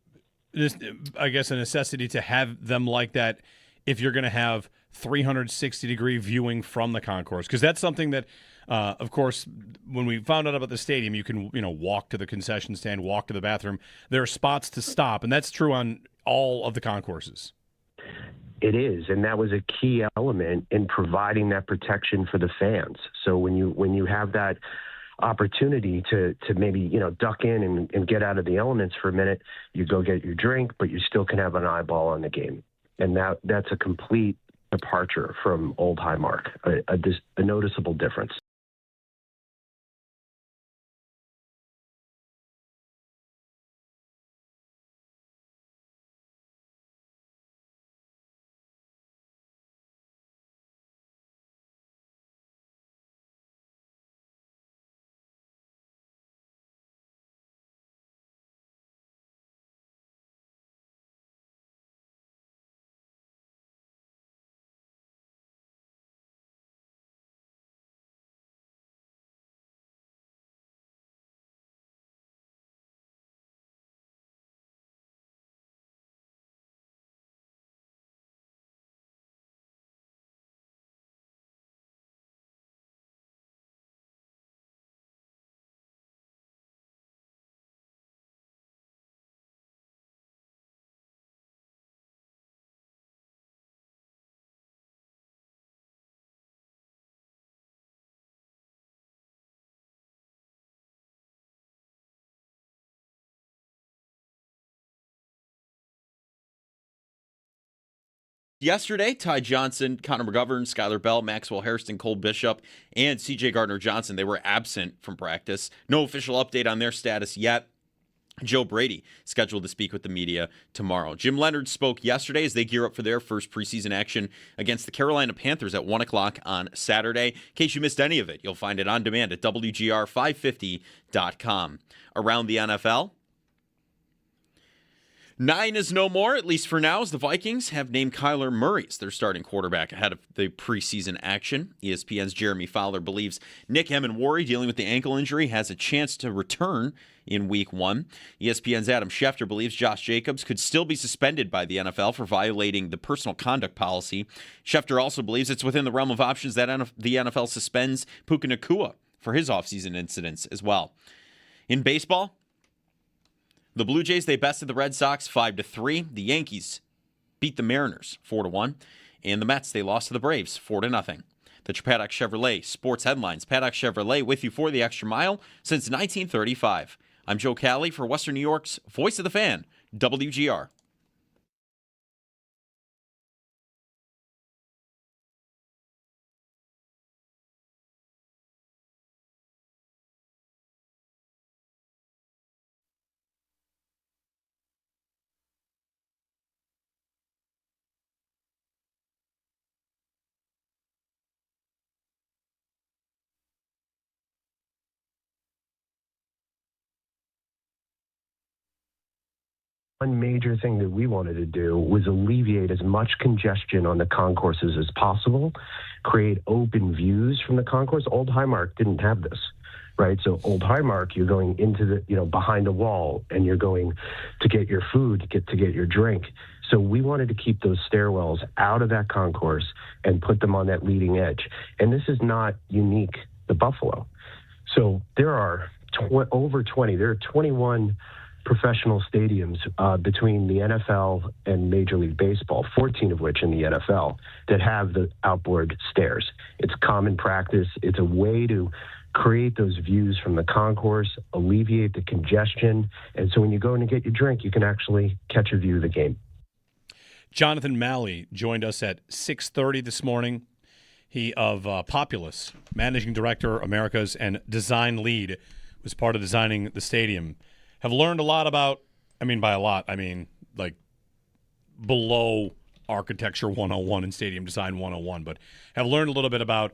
I guess, a necessity to have them like that if you're going to have 360-degree viewing from the concourse? Because that's something that, of course, when we found out about the stadium, you can walk to the concession stand, walk to the bathroom. There are spots to stop, and that's true on all of the concourses. It is, and that was a key element in providing that protection for the fans. So when you have that opportunity to maybe duck in and get out of the elements for a minute, you go get your drink, but you still can have an eyeball on the game, and that's a complete departure from old Highmark, a noticeable difference. Yesterday, Ty Johnson, Connor McGovern, Skylar Bell, Maxwell Hairston, Cole Bishop, and C.J. Gardner-Johnson, they were absent from practice. No official update on their status yet. Joe Brady scheduled to speak with the media tomorrow. Jim Leonard spoke yesterday as they gear up for their first preseason action against the Carolina Panthers at 1 o'clock on Saturday. In case you missed any of it, you'll find it on demand at WGR550.com. Around the NFL, 9 is no more, at least for now, as the Vikings have named Kyler Murray as their starting quarterback ahead of the preseason action. ESPN's Jeremy Fowler believes Nick Emmanwori, dealing with the ankle injury, has a chance to return in Week 1. ESPN's Adam Schefter believes Josh Jacobs could still be suspended by the NFL for violating the personal conduct policy. Schefter also believes it's within the realm of options that the NFL suspends Puka Nacua for his offseason incidents as well. In baseball, the Blue Jays, they bested the Red Sox 5-3. The Yankees beat the Mariners 4-1. And the Mets, they lost to the Braves 4-0. The Paddock Chevrolet Sports Headlines. Paddock Chevrolet with you for the extra mile since 1935. I'm Joe Cali for Western New York's Voice of the Fan, WGR. One major thing that we wanted to do was alleviate as much congestion on the concourses as possible, create open views from the concourse. Old Highmark didn't have this, right? So Old Highmark, you're going into the, behind a wall, and you're going to get your food, to get your drink. So we wanted to keep those stairwells out of that concourse and put them on that leading edge. And this is not unique to Buffalo. So there are over 20. There are 21 professional stadiums between the NFL and Major League Baseball, 14 of which in the NFL, that have the outboard stairs. It's common practice. It's a way to create those views from the concourse, alleviate the congestion. And so when you go in to get your drink, you can actually catch a view of the game. Jonathan Malley joined us at 6:30 this morning. He of Populous, Managing Director, Americas, and Design Lead, was part of designing the stadium. Have learned a lot about, by a lot, like below Architecture 101 and Stadium Design 101, but have learned a little bit about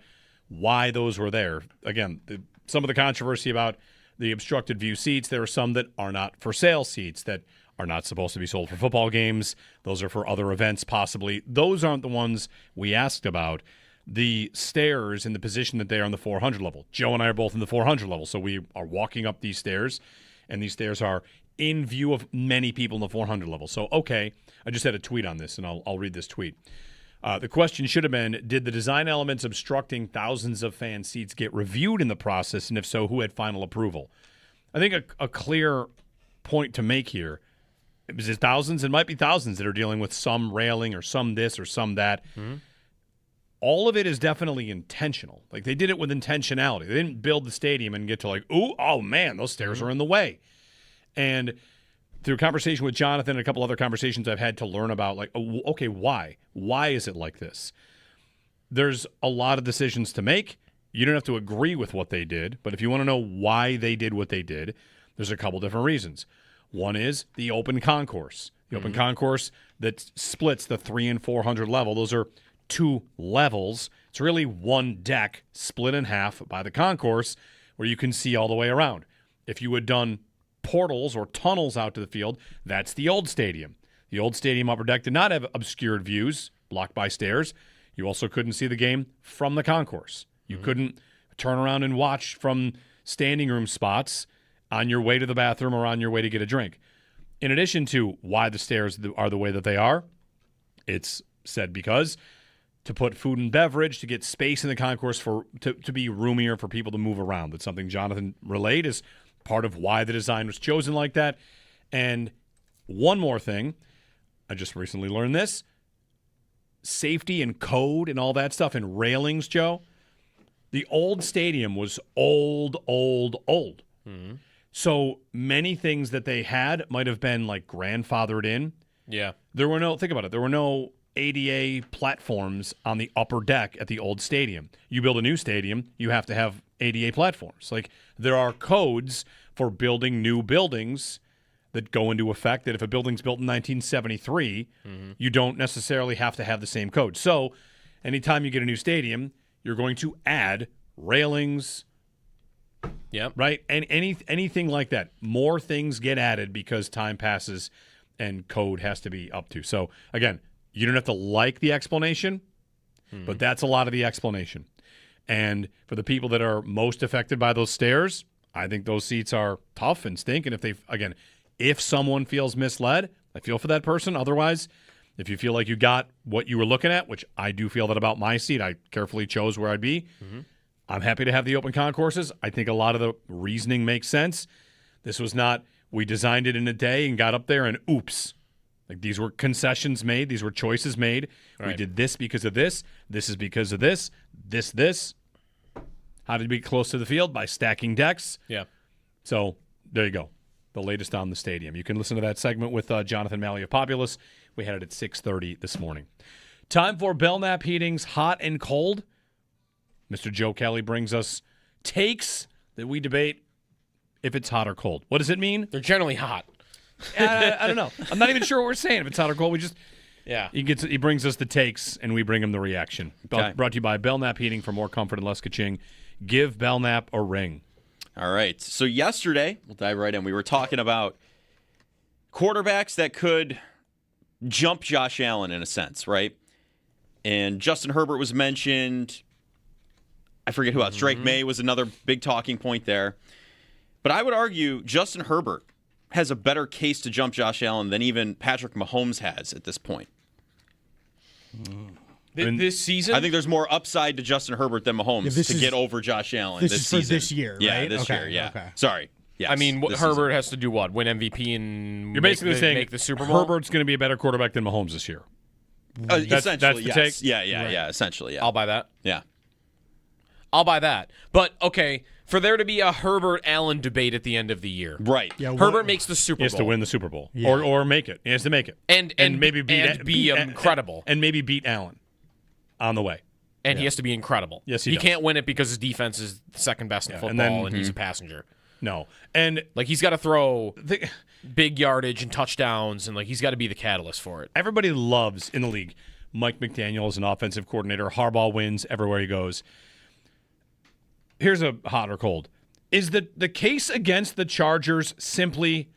why those were there. Again, some of the controversy about the obstructed view seats, there are some that are not for sale seats that are not supposed to be sold for football games. Those are for other events, possibly. Those aren't the ones we asked about. The stairs in the position that they are on the 400 level. Joe and I are both in the 400 level, so we are walking up these stairs, and these stairs are in view of many people in the 400 level. So, okay, I just had a tweet on this, and I'll read this tweet. The question should have been, did the design elements obstructing thousands of fan seats get reviewed in the process, and if so, who had final approval? I think a clear point to make here is it thousands? It might be thousands that are dealing with some railing or some this or some that. Mm-hmm. All of it is definitely intentional. Like, they did it with intentionality. They didn't build the stadium and get to like, oh man, those stairs are in the way. And through conversation with Jonathan and a couple other conversations I've had to learn about, like, okay, why? Why is it like this? There's a lot of decisions to make. You don't have to agree with what they did, but if you want to know why they did what they did, there's a couple different reasons. One is the open concourse. The open concourse that splits the 300 and 400 level. Those are 2 levels. It's really one deck split in half by the concourse where you can see all the way around. If you had done portals or tunnels out to the field, that's the old stadium. The old stadium upper deck did not have obscured views blocked by stairs. You also couldn't see the game from the concourse. You couldn't turn around and watch from standing room spots on your way to the bathroom or on your way to get a drink. In addition to why the stairs are the way that they are, it's said because to put food and beverage, to get space in the concourse to be roomier for people to move around. That's something Jonathan relayed as part of why the design was chosen like that. And one more thing, I just recently learned this, safety and code and all that stuff and railings, Joe. The old stadium was old. Mm-hmm. So many things that they had might have been like grandfathered in. Yeah. Think about it, there were no ADA platforms on the upper deck at the old stadium. You build a new stadium, you have to have ADA platforms. Like, there are codes for building new buildings that go into effect that if a building's built in 1973, you don't necessarily have to have the same code. So anytime you get a new stadium, you're going to add railings, right? And anything like that. More things get added because time passes and code has to be up to. So, again, you don't have to like the explanation, but that's a lot of the explanation. And for the people that are most affected by those stairs, I think those seats are tough and stink. And if someone feels misled, I feel for that person. Otherwise, if you feel like you got what you were looking at, which I do feel that about my seat, I carefully chose where I'd be. I'm happy to have the open concourses. I think a lot of the reasoning makes sense. This was not, we designed it in a day and got up there and oops. Like, these were concessions made. These were choices made. Right. We did this because of this. This is because of this. This. How did we get close to the field? By stacking decks. Yeah. So there you go. The latest on the stadium. You can listen to that segment with Jonathan Malley of Populous. We had it at 6:30 this morning. Time for Belknap Heating's Hot and Cold. Mr. Joe Kelly brings us takes that we debate if it's hot or cold. What does it mean? They're generally hot. I don't know. I'm not even sure what we're saying. If it's hot or cold, he brings us the takes, and we bring him the reaction. Okay. Brought to you by Belknap Heating. For more comfort and less ka-ching, give Belknap a ring. All right. So yesterday, we'll dive right in. We were talking about quarterbacks that could jump Josh Allen in a sense, right? And Justin Herbert was mentioned. I forget who else. Drake May was another big talking point there. But I would argue Justin Herbert has a better case to jump Josh Allen than even Patrick Mahomes has at this point. This season? I think there's more upside to Justin Herbert than Mahomes to get over Josh Allen this season. For this year, right? Yeah, this year, yeah. Okay. Sorry. Yes, I mean, Herbert has to do what? Win MVP and You're basically saying make the Super Bowl? Herbert's going to be a better quarterback than Mahomes this year. Essentially, that's the yes. take? Yeah, essentially, yeah. I'll buy that. Yeah. I'll buy that. But, okay, for there to be a Herbert-Allen debate at the end of the year. Right. Yeah, Herbert makes the Super Bowl. He has to win the Super Bowl. Yeah. Or make it. He has to make it. And maybe be incredible. And maybe beat Allen on the way. And he has to be incredible. Yes, he does. Can't win it because his defense is the second best in football, and he's a passenger. No. And like, he's got to throw big yardage and touchdowns, and like, he's got to be the catalyst for it. Everybody loves in the league Mike McDaniel as an offensive coordinator. Harbaugh wins everywhere he goes. here's a hot or cold. Is the case against the Chargers simply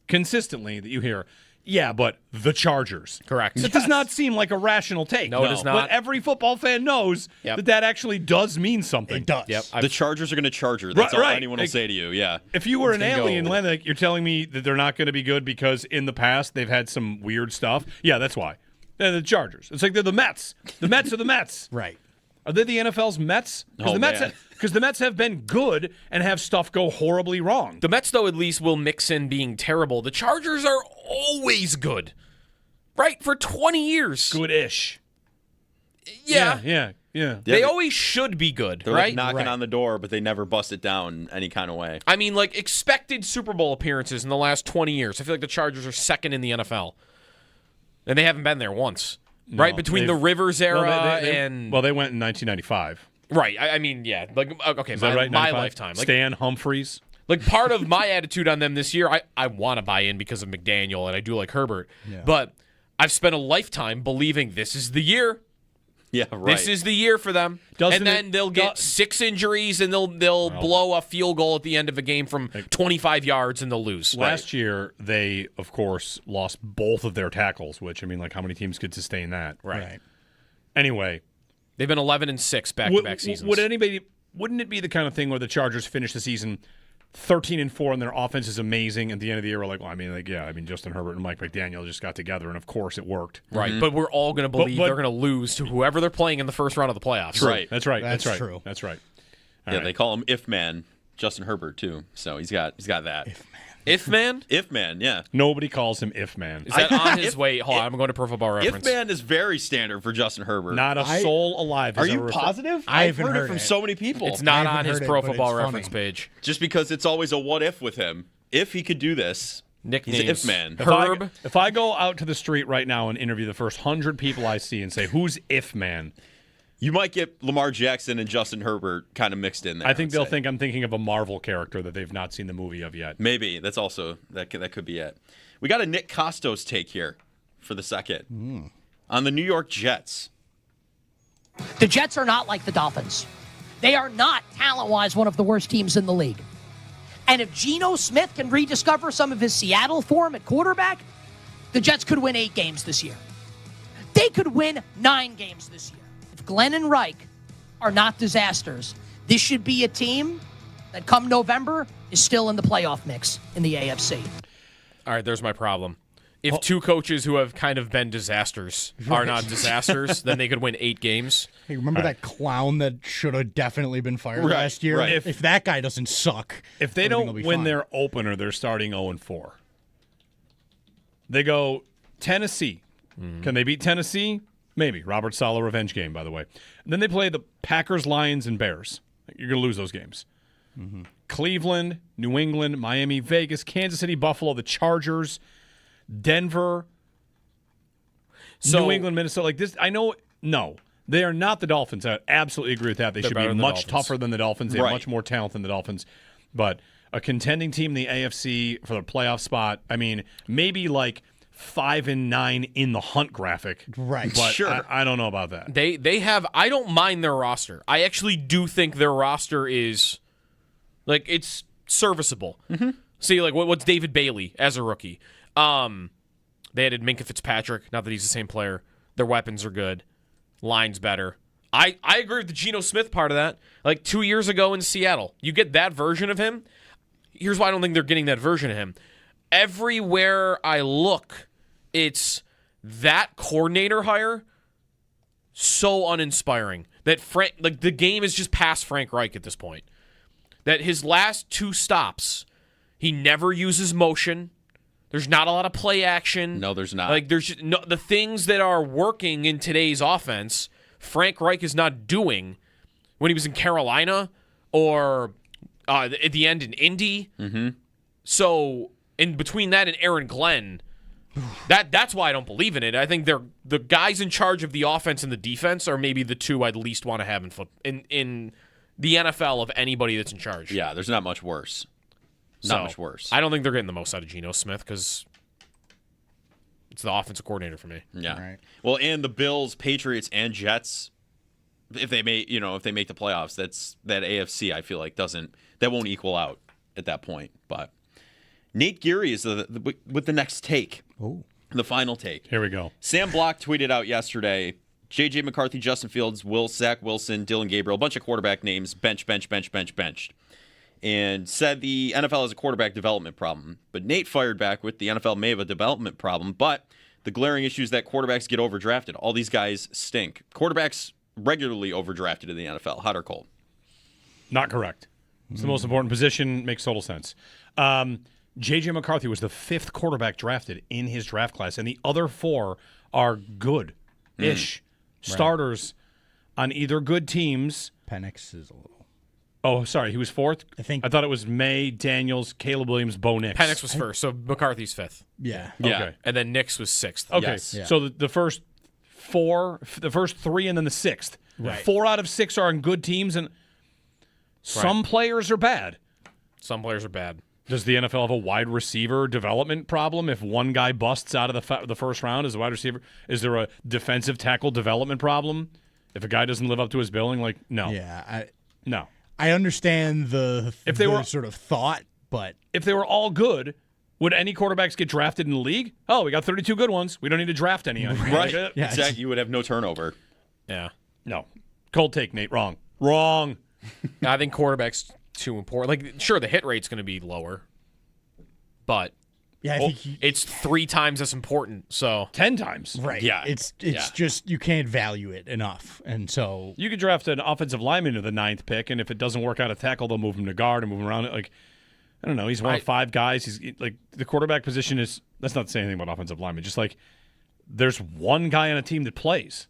consistently that you hear, yeah, but the Chargers? Correct. It does not seem like a rational take. No, it does not. But every football fan knows that actually does mean something. It does. Yep. The Chargers are going to Charger. That's all Right. anyone will say to you. Yeah. If you were an can alien, go. Lennox, you're telling me that they're not going to be good because in the past they've had some weird stuff. Yeah, that's why. They're the Chargers. It's like they're the Mets. The Mets are the Mets. Right. Are they the NFL's Mets? Because the Mets have been good and have stuff go horribly wrong. The Mets, though, at least will mix in being terrible. The Chargers are always good. Right? For 20 years. Good-ish. Yeah. Yeah. They always should be good, They're right? like knocking on the door, but they never bust it down any kind of way. I mean, like, expected Super Bowl appearances in the last 20 years. I feel like the Chargers are second in the NFL. And they haven't been there once. No, right? Between the Rivers era and... Well, they went in 1995. Right. I mean, yeah. Like, okay, Is that right? my 95? lifetime. Like, Stan Humphries. Like, part of my attitude on them this year, I want to buy in because of McDaniel, and I do like Herbert. Yeah. But I've spent a lifetime believing this is the year. Yeah, right. This is the year for them. And then they'll get 6 injuries, and they'll blow a field goal at the end of a game from 25 yards, and they'll lose. Last year, they, of course, lost both of their tackles, which, I mean, like, how many teams could sustain that? Right. Anyway. They've been 11-6 back-to-back seasons. Wouldn't it be the kind of thing where the Chargers finish the season 13-4 and their offense is amazing, and at the end of the year we're like, Justin Herbert and Mike McDaniel just got together, and of course it worked. Right, but we're all going to believe they're going to lose to whoever they're playing in the first round of the playoffs. Right. That's right. That's right. true. That's right. Yeah, they call him If Man, Justin Herbert too. So he's got that. If man? If Man, yeah. Nobody calls him If Man. Is that on his way? Hold on, I'm going to Pro Football Reference. If Man is very standard for Justin Herbert. Not a soul alive. Are you positive? I've haven't heard it heard from it. so many people. It's not I on haven't his heard Pro it, but Football it's Reference funny. page. Just because it's always a what if with him. If he could do this, Nicknames. he's an If Man. Herb. If I go out to the street right now and interview the first 100 people I see and say, who's If Man? You might get Lamar Jackson and Justin Herbert kind of mixed in there. I think would they'll say. think I'm thinking of a Marvel character that they've not seen the movie of yet. Maybe. That's also, that could be it. We got a Nick Costos take here for the second. On the New York Jets. The Jets are not like the Dolphins. They are not, talent-wise, one of the worst teams in the league. And if Geno Smith can rediscover some of his Seattle form at quarterback, the Jets could win 8 games this year. They could win 9 games this year. If Glenn and Reich are not disasters, this should be a team that come November is still in the playoff mix in the AFC. All right, there's my problem. If 2 coaches who have kind of been disasters are not disasters, then they could win 8 games. Hey, remember that clown that should have definitely been fired Right, last year? right. If that guy doesn't suck, If they everything don't will be win fine. their opener, they're starting 0-4. They go Tennessee. Can they beat Tennessee? Maybe. Robert Saleh revenge game, by the way. And then they play the Packers, Lions, and Bears. You're going to lose those games. Cleveland, New England, Miami, Vegas, Kansas City, Buffalo, the Chargers, Denver, New England, Minnesota. Like this, I know. No, they are not the Dolphins. I absolutely agree with that. They They're should better be than the much Dolphins. tougher than the Dolphins. They have Right. much more talent than the Dolphins. But a contending team in the AFC for the playoff spot. I mean, maybe like 5-9 in the Hunt graphic. Right. But Sure. I don't know about that. They have. I don't mind their roster. I actually do think their roster is like it's serviceable. See, like what's David Bailey as a rookie? They added Minkah Fitzpatrick. Not that he's the same player. Their weapons are good. Line's better. I agree with the Geno Smith part of that. Like 2 years ago in Seattle, you get that version of him. Here's why I don't think they're getting that version of him. Everywhere I look, it's that coordinator hire so uninspiring that the game is just past Frank Reich at this point. That his last 2 stops, he never uses motion. There's not a lot of play action. No, there's not. Like there's just no, the things that are working in today's offense, Frank Reich is not doing when he was in Carolina or at the end in Indy. So in between that and Aaron Glenn, that's why I don't believe in it. I think they're the guys in charge of the offense and the defense are maybe the 2 I'd least want to have in the NFL of anybody that's in charge. Yeah, there's not much worse. Not much worse. I don't think they're getting the most out of Geno Smith because it's the offensive coordinator for me. Yeah. Right. Well, and the Bills, Patriots, and Jets if they make the playoffs, that AFC I feel like that won't equal out at that point. But Nate Geary is with the next take. Oh. The final take. Here we go. Sam Block tweeted out yesterday, J.J. McCarthy, Justin Fields, Zach Wilson, Dylan Gabriel, a bunch of quarterback names, benched. And said the NFL has a quarterback development problem. But Nate fired back with the NFL may have a development problem, but the glaring issue is that quarterbacks get overdrafted. All these guys stink. Quarterbacks regularly overdrafted in the NFL. Hot or cold? Not correct. It's the most important position. Makes total sense. J.J. McCarthy was the 5th quarterback drafted in his draft class, and the other 4 are good-ish starters on either good teams. Penix is a little. Oh, sorry, he was 4th? I thought it was May, Daniels, Caleb Williams, Bo Nix. Penix was first, so McCarthy's 5th. Yeah. Okay. And then Nix was 6th. Okay, Yes. Yeah. so the first 3, and then the 6th. Right. 4 out of 6 are on good teams, and some players are bad. Some players are bad. Does the NFL have a wide receiver development problem? If one guy busts out of the first round as a wide receiver, is there a defensive tackle development problem? If a guy doesn't live up to his billing, no. Yeah. No. I understand the sort of thought, but If they were all good, would any quarterbacks get drafted in the league? Oh, we got 32 good ones. We don't need to draft any. Right. Yeah, Exactly. You would have no turnover. Yeah. No. Cold take, Nate. Wrong. Wrong. I think quarterback's too important. Sure, the hit rate's going to be lower, but yeah, I think it's 3 times as important. So 10 times. right. Yeah. It's just you can't value it enough, and so You could draft an offensive lineman in the 9th pick, and if it doesn't work out at tackle, they'll move him to guard and move him around. I don't know. He's one of 5 guys. He's the quarterback position is. That's not saying anything about offensive linemen. Just there's one guy on a team that plays.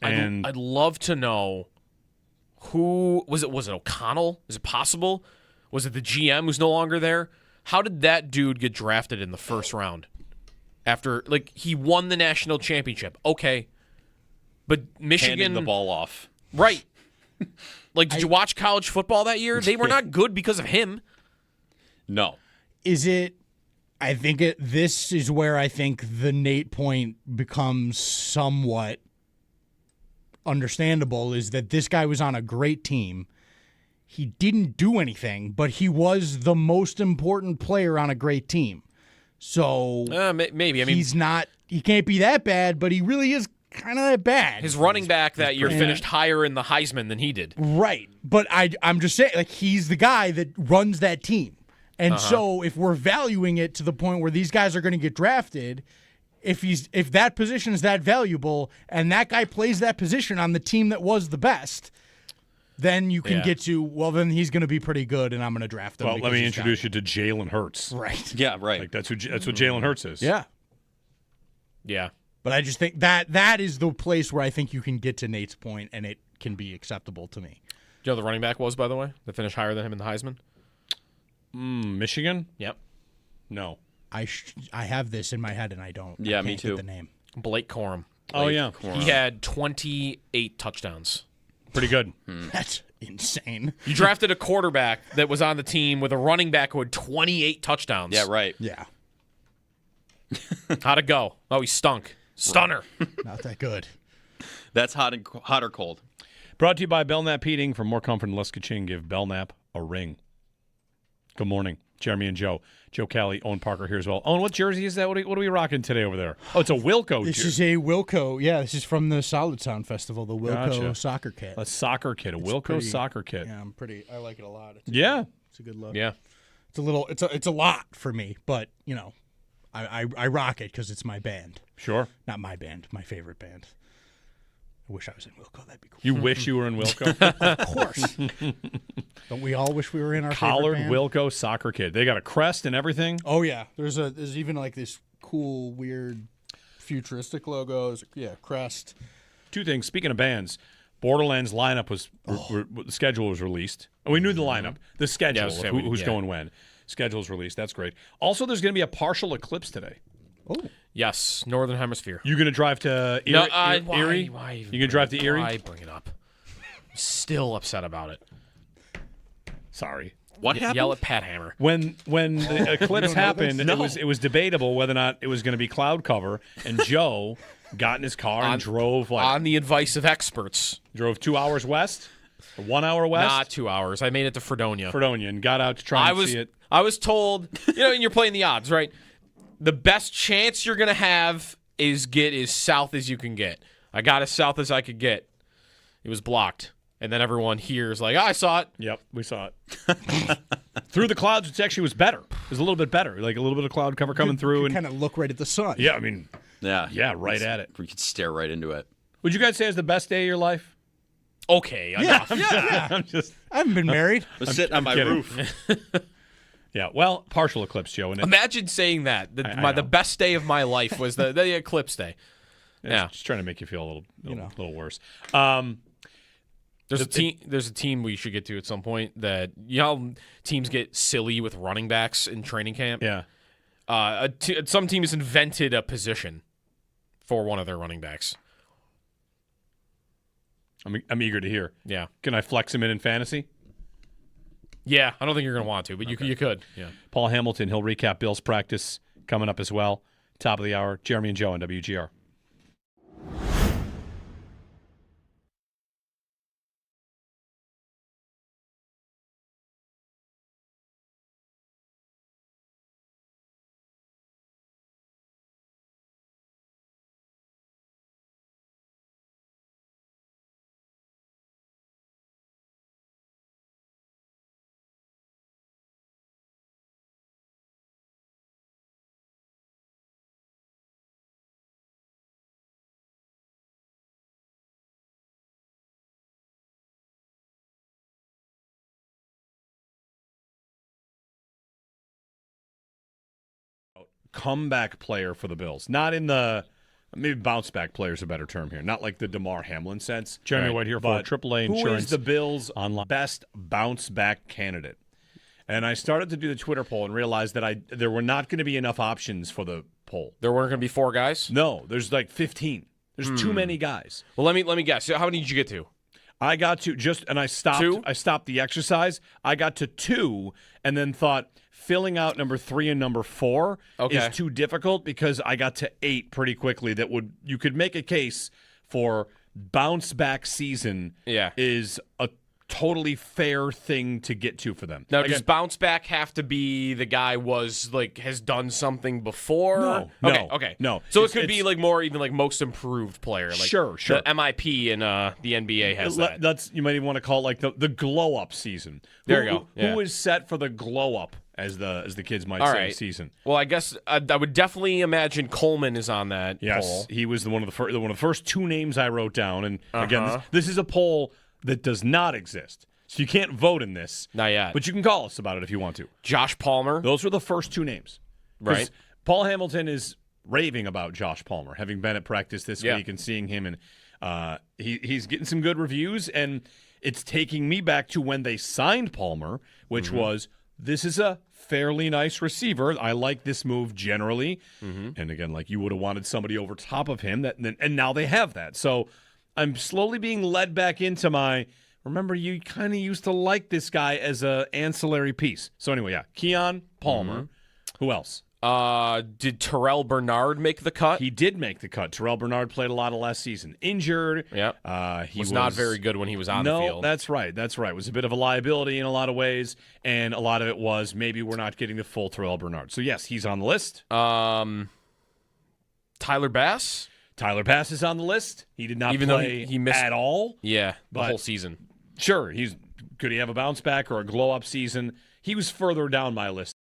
And I'd love to know who was it? Was it O'Connell? Is it possible? Was it the GM who's no longer there? How did that dude get drafted in the first round? After he won the national championship. Okay. But Michigan Handing the ball off. Right. Did you watch college football that year? They were not good because of him. No. is it? I think this is where I think the Nate point becomes somewhat understandable, is that this guy was on a great team. He didn't do anything, but he was the most important player on a great team. So maybe. I mean, he can't be that bad, but he really is kind of that bad. His running back that year finished higher in the Heisman than he did. Right. But I'm just saying, he's the guy that runs that team. And so if we're valuing it to the point where these guys are going to get drafted, if that position is that valuable and that guy plays that position on the team that was the best, then you can get to, well, then he's going to be pretty good and I'm going to draft him. Well, let me introduce you to Jalen Hurts. Right. Yeah, right. That's what Jalen Hurts is. Yeah. Yeah. But I just think that is the place where I think you can get to Nate's point and it can be acceptable to me. Do you know who the running back was, by the way, that finished higher than him in the Heisman? Michigan? Yep. No. I have this in my head and I don't. Yeah, I can't me too. Get the name. Blake Corum. Oh, yeah. He had 28 touchdowns. Pretty good. That's insane. You drafted a quarterback that was on the team with a running back who had 28 touchdowns. Yeah, right. Yeah. How'd it go? Oh, he stunk. Stunner. Not that good. That's hot or cold. Brought to you by Belknap Heating. For more comfort and less ka-ching, give Belknap a ring. Good morning, Jeremy and Joe. Joe Kelly, Owen Parker here as well. Owen, what jersey is that? What are we rocking today over there? Oh, it's a Wilco This jersey. is a Wilco. Yeah, this is from the Solid Sound Festival, the Wilco Gotcha. soccer kit. A soccer kit, a Wilco pretty- soccer kit. Yeah, I like it a lot. It's a good look. Yeah. It's a lot for me, but I rock it because it's my band. Sure. Not my band, my favorite band. I wish I was in Wilco. That'd be cool. You wish you were in Wilco? Of course. Don't we all wish we were in our Collared favorite band? Wilco soccer kit. They got a crest and everything. Oh yeah, there's even this cool, weird, futuristic logo. Yeah, crest. Two things. Speaking of bands, Borderlands lineup was the schedule was released. And we knew the lineup, the schedule, Yeah, of who's going when. Schedule is released. That's great. Also, there's going to be a partial eclipse today. Oh. Yes, Northern Hemisphere. You going to drive to Erie? No, Erie? why You going to drive to Erie? Why bring it up? I'm still upset about it. Sorry. What happened? Yell at Pat Hammer. When the eclipse happened, it was debatable whether or not it was going to be cloud cover, and Joe got in his car and drove on the advice of experts. Drove 2 hours west, or 1 hour west. Not 2 hours. I made it to Fredonia. And got out to try and see it. I was told, and you're playing the odds, right? The best chance you're going to have is get as south as you can get. I got as south as I could get. It was blocked. And then everyone here is like, I saw it. Yep, we saw it. Through the clouds, it actually was better. It was a little bit better. Like a little bit of cloud cover coming through. And kind of look right at the sun. Yeah, I mean, yeah, right at it. We could stare right into it. Would you guys say it's the best day of your life? Okay, enough. I haven't been married. I was sitting on my roof. Yeah, well, partial eclipse, Joe. And Imagine saying that. The best day of my life was the eclipse day. Yeah. Just trying to make you feel a little worse. There's a team we should get to at some point that how teams get silly with running backs in training camp. Yeah. Some team has invented a position for one of their running backs. I'm eager to hear. Yeah. Can I flex him in fantasy? Yeah, I don't think you're going to want to, but you could. Yeah. Paul Hamilton, he'll recap Bills practice coming up as well. Top of the hour. Jeremy and Joe on WGR. Comeback player for the Bills. Not in the maybe bounce back player is a better term here. Not like the DeMar Hamlin sense. Jeremy White here for AAA Insurance. Who is the Bills' best bounce back candidate? And I started to do the Twitter poll and realized that there were not going to be enough options for the poll. There weren't going to be 4 guys? No, there's like 15. There's too many guys. Well, let me guess. How many did you get to? I got to I stopped. 2? I stopped the exercise. I got to 2 and then thought filling out number 3 and number 4 is too difficult because I got to 8 pretty quickly. You could make a case for bounce back season is a totally fair thing to get to for them. Now, does bounce back have to be the guy has done something before? No. Okay. No. So it could be more even most improved player. Like sure. The MIP in the NBA has that. You might even want to call it the glow up season. There you go. Who is set for the glow up, as the kids might say, season? Well, I guess I would definitely imagine Coleman is on that poll. He was one of the first 2 names I wrote down. And again, this is a poll that does not exist. So you can't vote in this. Not yet. But you can call us about it if you want to. Josh Palmer. Those were the first 2 names. Right. Paul Hamilton is raving about Josh Palmer, having been at practice this week and seeing him. And he's getting some good reviews. And it's taking me back to when they signed Palmer, which was, this is a fairly nice receiver. I like this move generally. And again, you would have wanted somebody over top of him. And now they have that. So I'm slowly being led back into remember, you kind of used to like this guy as a ancillary piece. So anyway, Keon Palmer. Who else? Did Terrell Bernard make the cut? He did make the cut. Terrell Bernard played a lot of last season. Injured. Yeah. He was not very good when he was on the field. No, that's right. It was a bit of a liability in a lot of ways, and a lot of it was maybe we're not getting the full Terrell Bernard. So, yes, he's on the list. Tyler Bass? Tyler Bass is on the list. He did not play he missed, at all. Yeah, the whole season. Sure, could he have a bounce back or a glow up season? He was further down my list.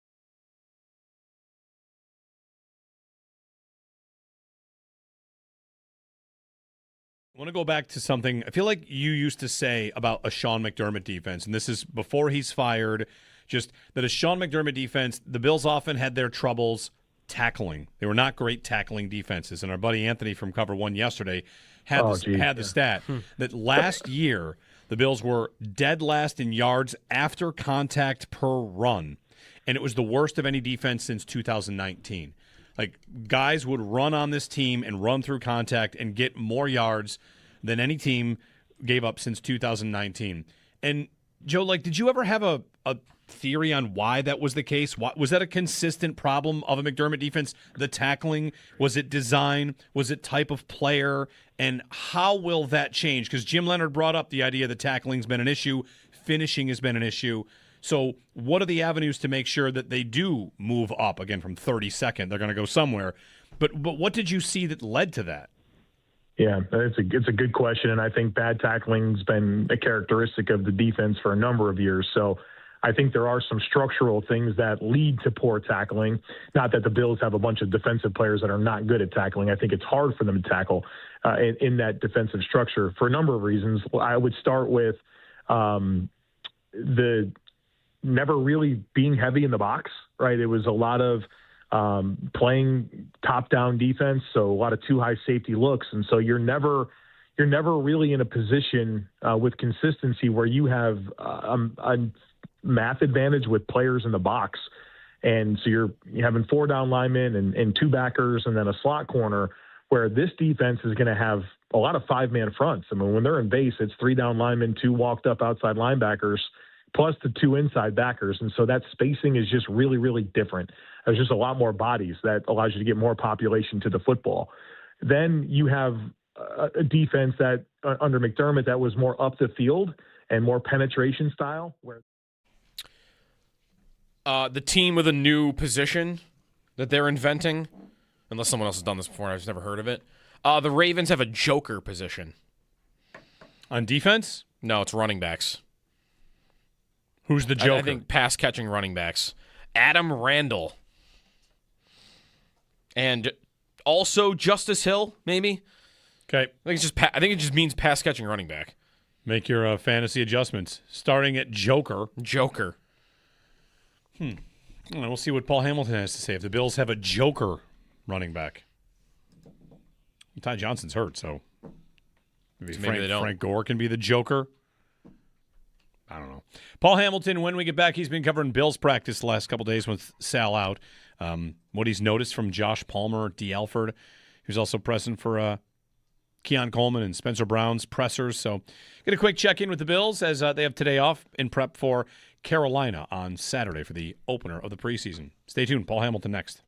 I want to go back to something I feel like you used to say about a Sean McDermott defense, and this is before he's fired, just that a Sean McDermott defense, the Bills often had their troubles tackling. They were not great tackling defenses. And our buddy Anthony from Cover One yesterday had the stat that last year the Bills were dead last in yards after contact per run. And it was the worst of any defense since 2019. Guys would run on this team and run through contact and get more yards than any team gave up since 2019. And Joe, like, did you ever have a theory on why that was the case? Was that a consistent problem of a McDermott defense? The tackling? Was it design? Was it type of player? And how will that change? Because Jim Leonard brought up the idea that tackling's been an issue, finishing has been an issue. So what are the avenues to make sure that they do move up again from 32nd? They're going to go somewhere. But what did you see that led to that? Yeah, it's a good question, and I think bad tackling's been a characteristic of the defense for a number of years. So I think there are some structural things that lead to poor tackling. Not that the Bills have a bunch of defensive players that are not good at tackling. I think it's hard for them to tackle in that defensive structure for a number of reasons. I would start with the never really being heavy in the box, right? It was a lot of playing top-down defense, so a lot of too high safety looks, and so you're never really in a position with consistency where you have a math advantage with players in the box, and so you're having 4 down linemen and 2 backers and then a slot corner, where this defense is going to have a lot of 5-man fronts. I mean, when they're in base, it's 3 down linemen, 2 walked up outside linebackers, plus the 2 inside backers. And so that spacing is just really, really different. There's just a lot more bodies that allows you to get more population to the football. Then you have a defense that under McDermott that was more up the field and more penetration style. The team with a new position that they're inventing, unless someone else has done this before and I've just never heard of it. The Ravens have a joker position. On defense? No, it's running backs. Who's the joker? I think pass-catching running backs. Adam Randall. And also Justice Hill, maybe. Okay. I think it just means pass-catching running back. Make your fantasy adjustments. Starting at joker. Joker. We'll see what Paul Hamilton has to say. If the Bills have a joker running back. Ty Johnson's hurt, so maybe they don't. Frank Gore can be the joker. I don't know. Paul Hamilton, when we get back, he's been covering Bills practice the last couple days with Sal out. What he's noticed from Josh Palmer, D. Alford, who's also present for Keon Coleman and Spencer Brown's pressers. So get a quick check-in with the Bills as they have today off in prep for Carolina on Saturday for the opener of the preseason. Stay tuned. Paul Hamilton next.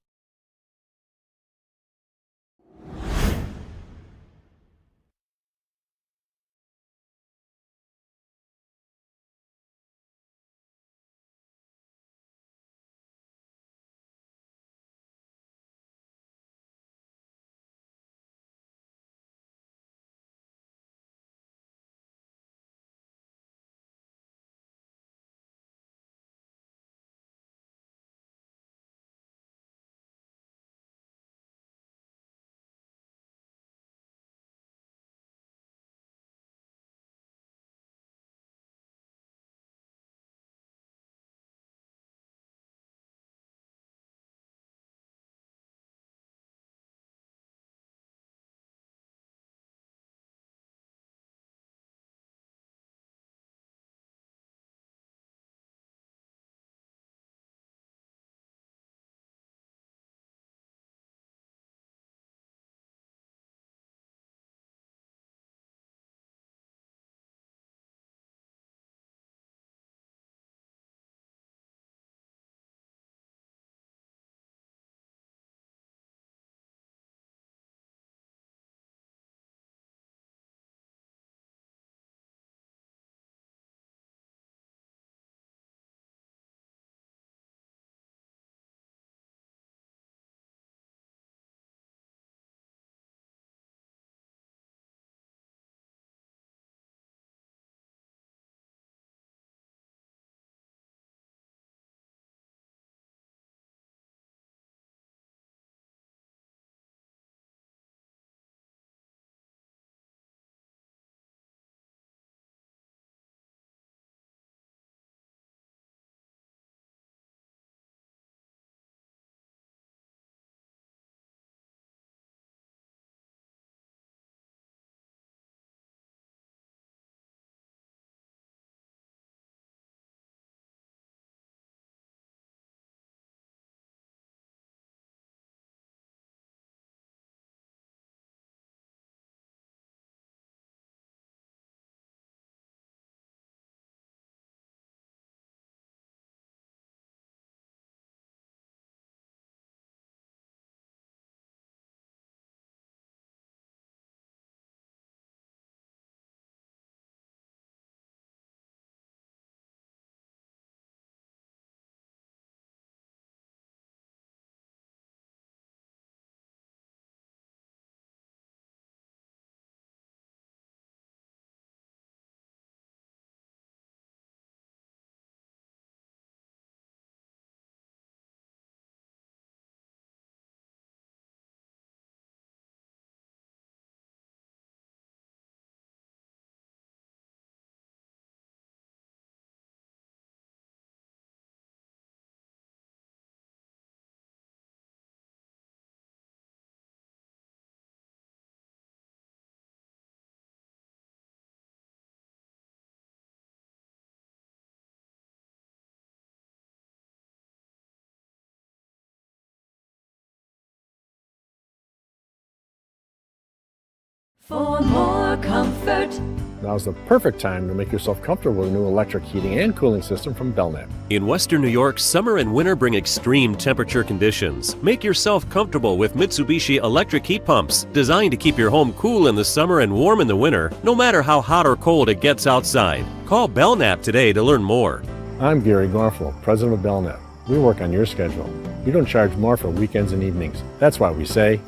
For more comfort. Now's the perfect time to make yourself comfortable with a new electric heating and cooling system from Belknap. In Western New York, summer and winter bring extreme temperature conditions. Make yourself comfortable with Mitsubishi electric heat pumps, designed to keep your home cool in the summer and warm in the winter, no matter how hot or cold it gets outside. Call Belknap today to learn more. I'm Gary Garflo, president of Belknap. We work on your schedule. We don't charge more for weekends and evenings. That's why we say,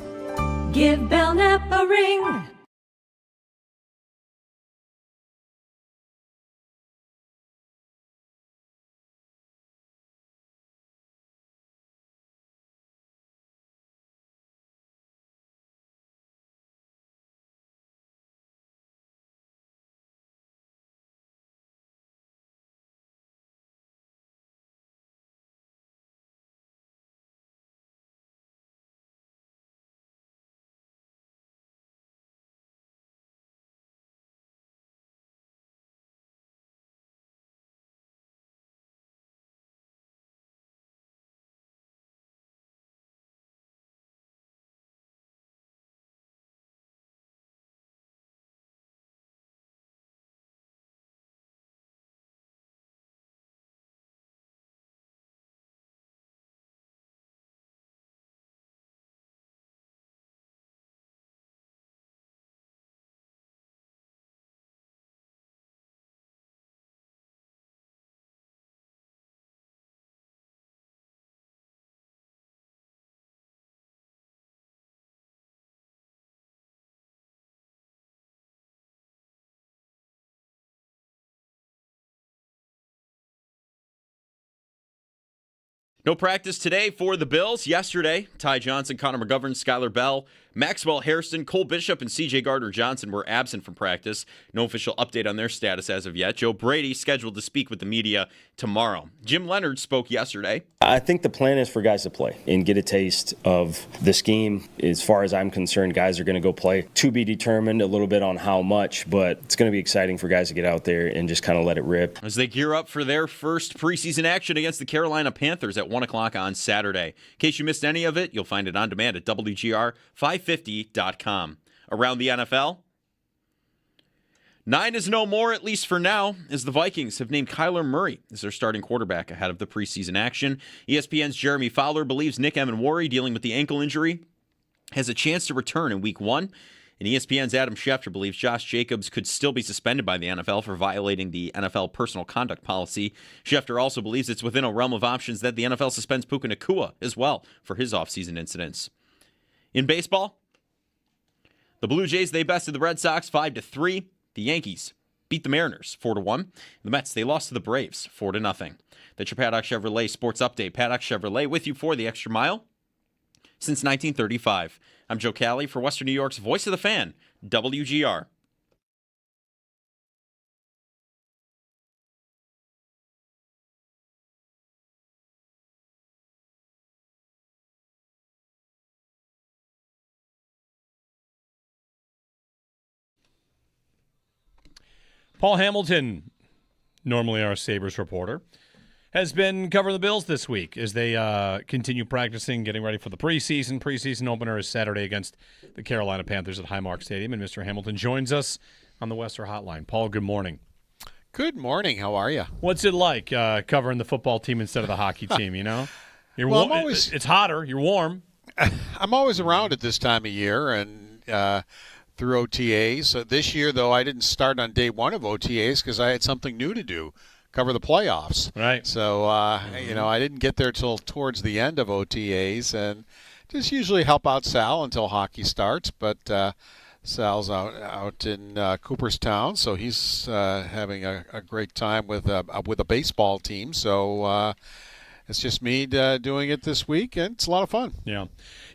give Belknap a ring. No practice today for the Bills. Yesterday, Ty Johnson, Connor McGovern, Skylar Bell, Maxwell Hairston, Cole Bishop, and C.J. Gardner-Johnson were absent from practice. No official update on their status as of yet. Joe Brady scheduled to speak with the media tomorrow. Jim Leonard spoke yesterday. I think the plan is for guys to play and get a taste of the scheme. As far as I'm concerned, guys are going to go play. To be determined a little bit on how much, but it's going to be exciting for guys to get out there and just kind of let it rip. As they gear up for their first preseason action against the Carolina Panthers at 1 o'clock on Saturday. In case you missed any of it, you'll find it on demand at WGR550.com. Around the NFL, 9 is no more, at least for now, as the Vikings have named Kyler Murray as their starting quarterback ahead of the preseason action. ESPN's Jeremy Fowler believes Nick Emenwari, dealing with the ankle injury, has a chance to return in Week 1. And ESPN's Adam Schefter believes Josh Jacobs could still be suspended by the NFL for violating the NFL personal conduct policy. Schefter also believes it's within a realm of options that the NFL suspends Puka Nacua as well for his offseason incidents. In baseball, the Blue Jays, they bested the Red Sox 5-3. The Yankees beat the Mariners 4-1. The Mets, they lost to the Braves 4-0. That's your Paddock Chevrolet Sports Update. Paddock Chevrolet with you for the extra mile since 1935. I'm Joe Cali for Western New York's Voice of the Fan, WGR. Paul Hamilton, normally our Sabres reporter, has been covering the Bills this week as they continue practicing, getting ready for the preseason. Preseason opener is Saturday against the Carolina Panthers at Highmark Stadium, and Mr. Hamilton joins us on the Western Hotline. Paul, good morning. Good morning. How are you? What's it like covering the football team instead of the hockey team, you know? You're well, it's hotter. You're warm. I'm always around at this time of year and through OTAs. This year, though, I didn't start on day one of OTAs because I had something new to do. Cover the playoffs. Right. So, I didn't get there till towards the end of OTAs and just usually help out Sal until hockey starts. But Sal's out in Cooperstown, so he's having a great time with a baseball team. So it's just me doing it this week, and it's a lot of fun. Yeah.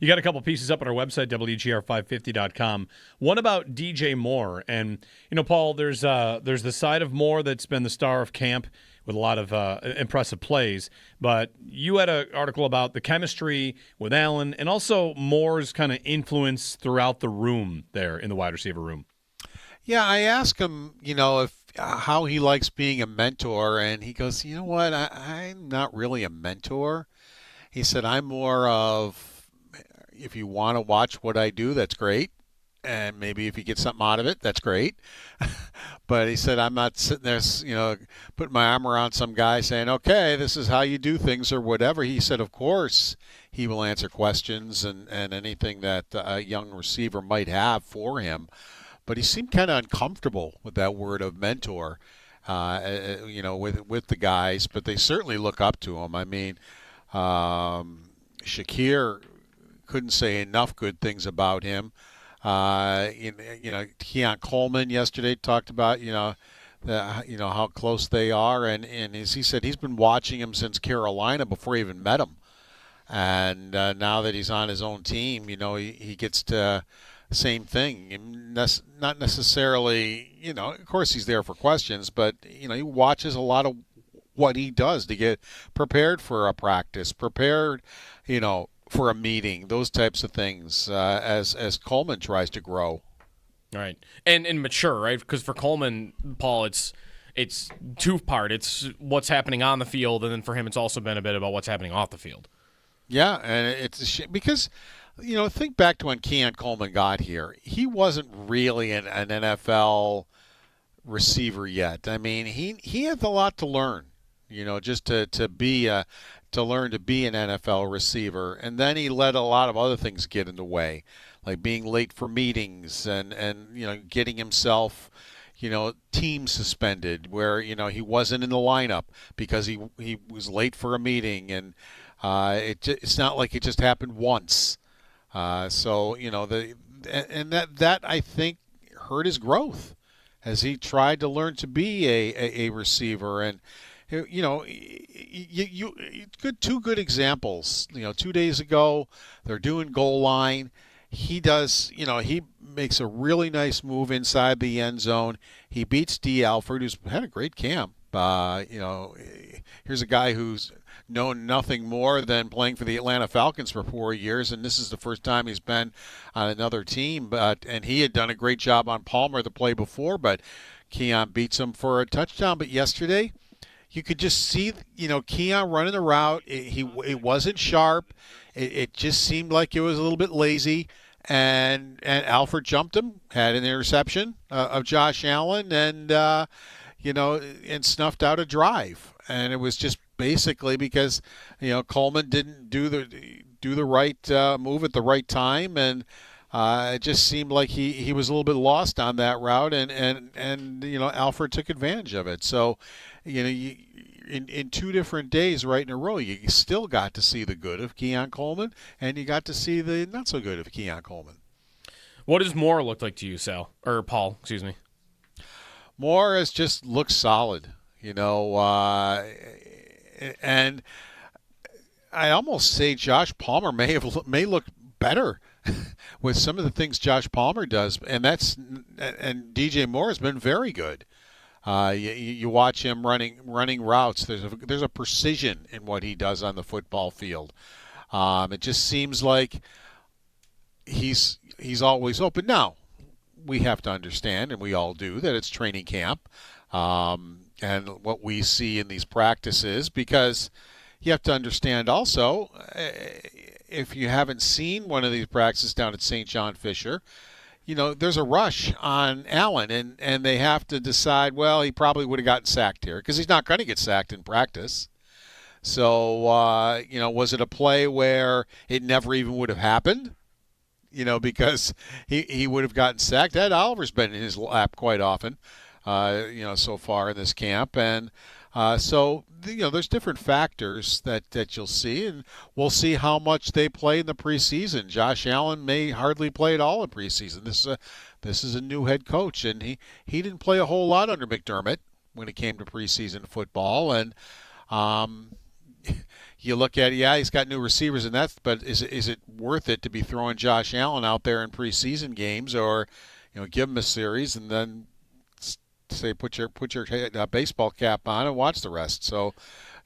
You got a couple pieces up on our website, WGR550.com. One about DJ Moore. And, Paul, there's the side of Moore that's been the star of camp with a lot of impressive plays. But you had an article about the chemistry with Allen and also Moore's kind of influence throughout the room there in the wide receiver room. Yeah, I asked him, if how he likes being a mentor, and he goes, you know what, I'm not really a mentor. He said, I'm more of, if you want to watch what I do, that's great. and maybe if you get something out of it, that's great. But he said, I'm not sitting there, putting my arm around some guy saying, okay, this is how you do things or whatever. He said, of course, he will answer questions and anything that a young receiver might have for him. But he seemed kind of uncomfortable with that word of mentor, with the guys. But they certainly look up to him. I mean, Shakir couldn't say enough good things about him. Keon Coleman yesterday talked about how close they are, and as he said, he's been watching him since Carolina before he even met him, and now that he's on his own team, he gets to same thing. Not necessarily, of course he's there for questions, but he watches a lot of what he does to get prepared for a practice, prepared, for a meeting, those types of things, as Coleman tries to grow. Right. And mature, right? Because for Coleman, Paul, it's two-part. It's what's happening on the field, and then for him it's also been a bit about what's happening off the field. Yeah, and it's a shame because, think back to when Keon Coleman got here. He wasn't really an NFL receiver yet. I mean, he had a lot to learn, just to learn to be an NFL receiver. And then he let a lot of other things get in the way, like being late for meetings and getting himself, team suspended where, he wasn't in the lineup because he was late for a meeting. And it's not like it just happened once. So that I think hurt his growth as he tried to learn to be a receiver. And two good examples. 2 days ago, they're doing goal line. He does, he makes a really nice move inside the end zone. He beats D. Alford, who's had a great camp. Here's a guy who's known nothing more than playing for the Atlanta Falcons for 4 years, and this is the first time he's been on another team. And he had done a great job on Palmer the play before, but Keon beats him for a touchdown. But yesterday, you could just see, Keon running the route. It wasn't sharp. It just seemed like it was a little bit lazy. And Alford jumped him, had an interception of Josh Allen, and and snuffed out a drive. And it was just basically because Coleman didn't do the right move at the right time, and it just seemed like he was a little bit lost on that route, and Alford took advantage of it. So in 2 different days right in a row, you still got to see the good of Keon Coleman, and you got to see the not so good of Keon Coleman. What does Moore look like to you, Sal? Or Paul, excuse me. Moore has just looked solid, and I almost say Josh Palmer may look better with some of the things Josh Palmer does, and DJ Moore has been very good. You watch him running routes. There's a precision in what he does on the football field. It just seems like he's always open. Now, we have to understand, and we all do, that it's training camp and what we see in these practices, because you have to understand also, if you haven't seen one of these practices down at St. John Fisher, there's a rush on Allen, and they have to decide, well, he probably would have gotten sacked here because he's not going to get sacked in practice. So, was it a play where it never even would have happened? Because he would have gotten sacked. Ed Oliver's been in his lap quite often, so far in this camp. And so, there's different factors that you'll see, and we'll see how much they play in the preseason. Josh Allen may hardly play at all in preseason. This is a new head coach, and he didn't play a whole lot under McDermott when it came to preseason football. And you look at it, he's got new receivers, and but is it worth it to be throwing Josh Allen out there in preseason games, or give him a series and then say put your baseball cap on and watch the rest? So,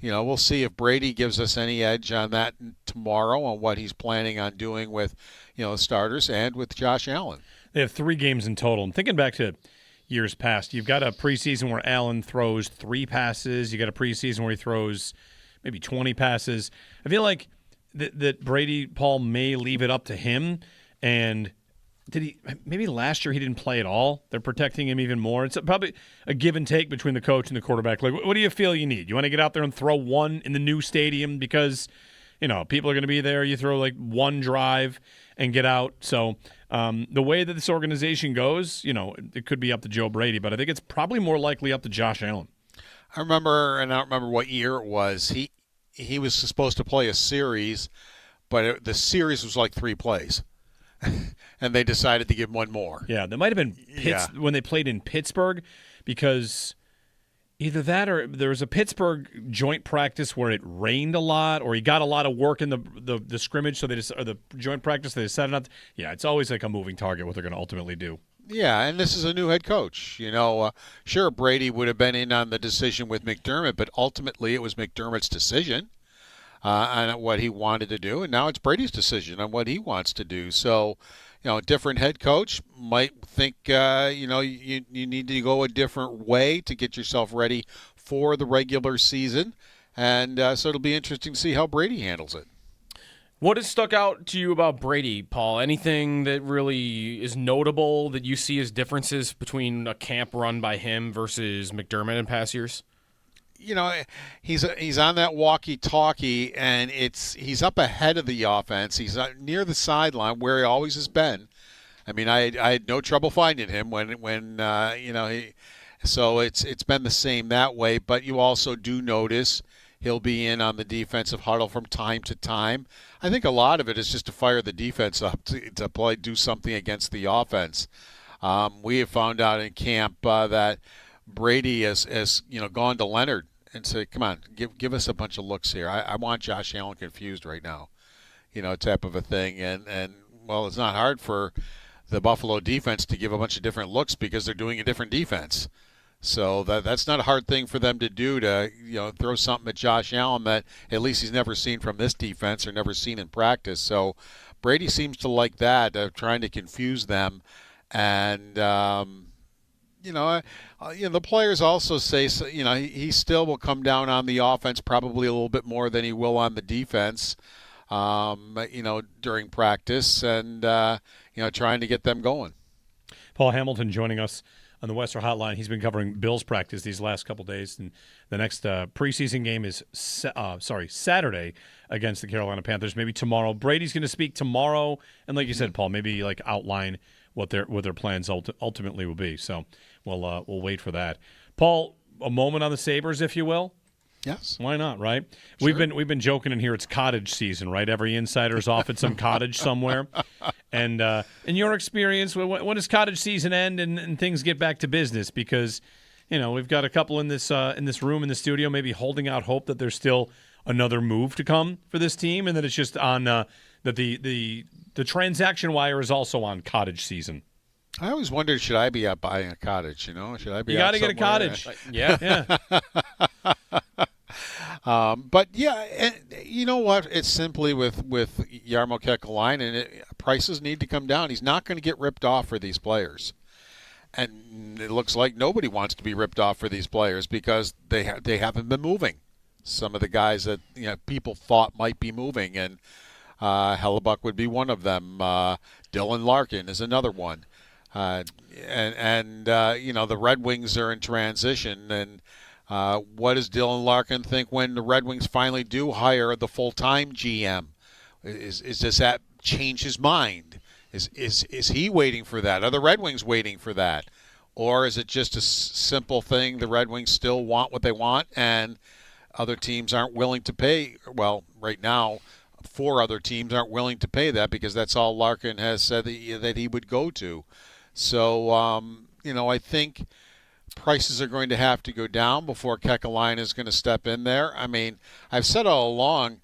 we'll see if Brady gives us any edge on that tomorrow on what he's planning on doing with starters and with Josh Allen. They have 3 games in total. And thinking back to years past, you've got a preseason where Allen throws 3 passes. You got a preseason where he throws maybe 20 passes. I feel like that Brady, Paul, may leave it up to him and maybe last year he didn't play at all. They're protecting him even more. It's probably a give and take between the coach and the quarterback. Like, what do you feel you need? You want to get out there and throw one in the new stadium because, people are going to be there. You throw like one drive and get out. So the way that this organization goes, it could be up to Joe Brady, but I think it's probably more likely up to Josh Allen. I remember, and I don't remember what year it was, he was supposed to play a series, but the series was like 3 plays. And they decided to give him one more. Yeah, that might have been when they played in Pittsburgh, because either that or there was a Pittsburgh joint practice where it rained a lot, or he got a lot of work in the scrimmage, so or the joint practice, they decided not to. Yeah, it's always like a moving target what they're going to ultimately do. Yeah, and this is a new head coach. Sure, Brady would have been in on the decision with McDermott, but ultimately it was McDermott's decision on what he wanted to do, and now it's Brady's decision on what he wants to do. So, a different head coach might think, you need to go a different way to get yourself ready for the regular season, and so it'll be interesting to see how Brady handles it. What has stuck out to you about Brady, Paul? Anything that really is notable that you see as differences between a camp run by him versus McDermott in past years? He's on that walkie-talkie, and he's up ahead of the offense. He's near the sideline where he always has been. I mean, I had no trouble finding him when so it's been the same that way. But you also do notice he'll be in on the defensive huddle from time to time. I think a lot of it is just to fire the defense up to do something against the offense. We have found out in camp that Brady has gone to Leonard and said, "Come on, give us a bunch of looks here. I want Josh Allen confused right now," type of a thing. And well, it's not hard for the Buffalo defense to give a bunch of different looks because they're doing a different defense. So that's not a hard thing for them to do, to throw something at Josh Allen that at least he's never seen from this defense or never seen in practice. So Brady seems to like that, trying to confuse them. And the players also say, he still will come down on the offense probably a little bit more than he will on the defense, during practice, and trying to get them going. Paul Hamilton joining us on the Western Hotline. He's been covering Bills practice these last couple days, and the next preseason game is Saturday against the Carolina Panthers. Maybe tomorrow. Brady's going to speak tomorrow, and like you said, Paul, maybe like outline what their plans ultimately will be. So we'll wait for that. Paul, a moment on the Sabres, if you will. Yes. Why not, right? Sure. We've been joking in here, it's cottage season, right? Every insider's off at some cottage somewhere. And in your experience, when does cottage season end and things get back to business? Because, we've got a couple in this room in the studio maybe holding out hope that there's still another move to come for this team, and that it's just on that the transaction wire is also on cottage season. I always wondered, should I be out buying a cottage? Should I be? You got to get a cottage. Yeah. But yeah, and you know what? It's simply with Jarmo Kekalainen, prices need to come down. He's not going to get ripped off for these players, and it looks like nobody wants to be ripped off for these players because they haven't been moving. Some of the guys that people thought might be moving, and Hellebuck would be one of them. Dylan Larkin is another one. The Red Wings are in transition, and what does Dylan Larkin think when the Red Wings finally do hire the full-time GM? Does that change his mind? Is he waiting for that? Are the Red Wings waiting for that? Or is it just a simple thing, the Red Wings still want what they want and other teams aren't willing to pay? Well, right now, 4 other teams aren't willing to pay that because that's all Larkin has said that he would go to. So, I think prices are going to have to go down before Kekalainen is going to step in there. I mean, I've said all along,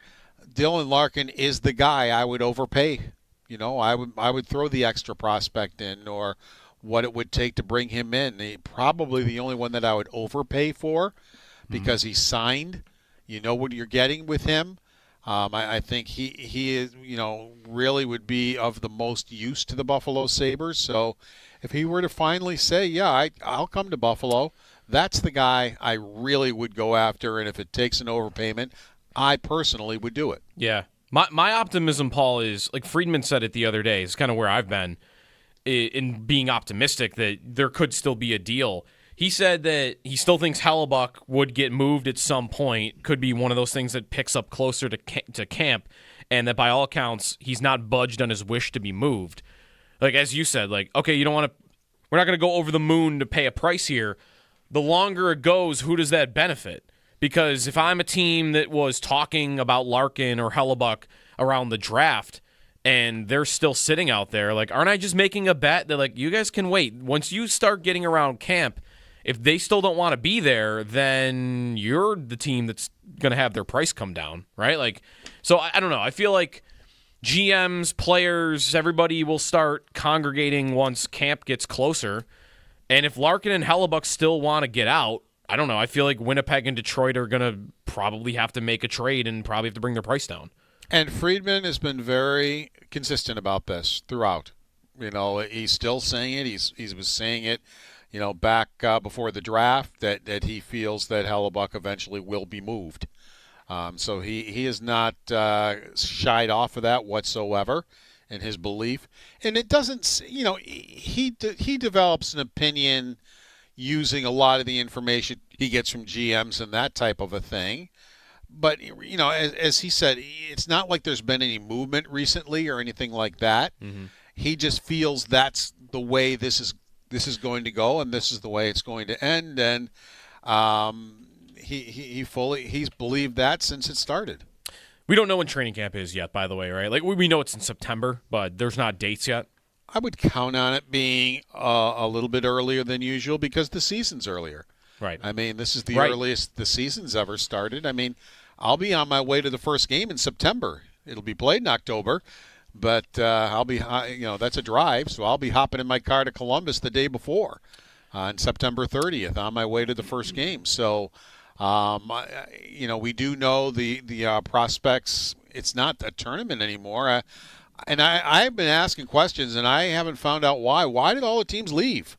Dylan Larkin is the guy I would overpay. I would throw the extra prospect in or what it would take to bring him in. Probably the only one that I would overpay for because he's signed. You know what you're getting with him. I think he is, really would be of the most use to the Buffalo Sabres. So if he were to finally say, yeah, I'll come to Buffalo, that's the guy I really would go after. And if it takes an overpayment, I personally would do it. Yeah. My optimism, Paul, is, like Friedman said it the other day, it's kind of where I've been, in being optimistic that there could still be a deal. He said that he still thinks Hellebuck would get moved at some point. Could be one of those things that picks up closer to camp, and that by all accounts, he's not budged on his wish to be moved. Like, as you said, like, okay, we're not going to go over the moon to pay a price here. The longer it goes, who does that benefit? Because if I'm a team that was talking about Larkin or Hellebuck around the draft, and they're still sitting out there, like, aren't I just making a bet that, like, you guys can wait? Once you start getting around camp, if they still don't want to be there, then you're the team that's going to have their price come down, right? Like, so I don't know. I feel like GMs, players, everybody will start congregating once camp gets closer. And if Larkin and Hellebuck still want to get out, I don't know. I feel like Winnipeg and Detroit are going to probably have to make a trade and probably have to bring their price down. And Friedman has been very consistent about this throughout. He's still saying it. He was saying it, back before the draft that he feels that Hellebuck eventually will be moved. So he has not shied off of that whatsoever in his belief. And it doesn't, he develops an opinion using a lot of the information he gets from GMs and that type of a thing. But, as he said, it's not like there's been any movement recently or anything like that. Mm-hmm. He just feels that's the way this is going to go, and this is the way it's going to end. And he's believed that since it started. We don't know when training camp is yet, by the way, right? Like, we know it's in September, but there's not dates yet. I would count on it being a little bit earlier than usual because the season's earlier. Right. I mean, this is the earliest the season's ever started. I mean, I'll be on my way to the first game in September. It'll be played in October, but I'll be, that's a drive, so I'll be hopping in my car to Columbus the day before on September 30th on my way to the first game. So, we do know the prospects. It's not a tournament anymore. And I've been asking questions, and I haven't found out why. Why did all the teams leave?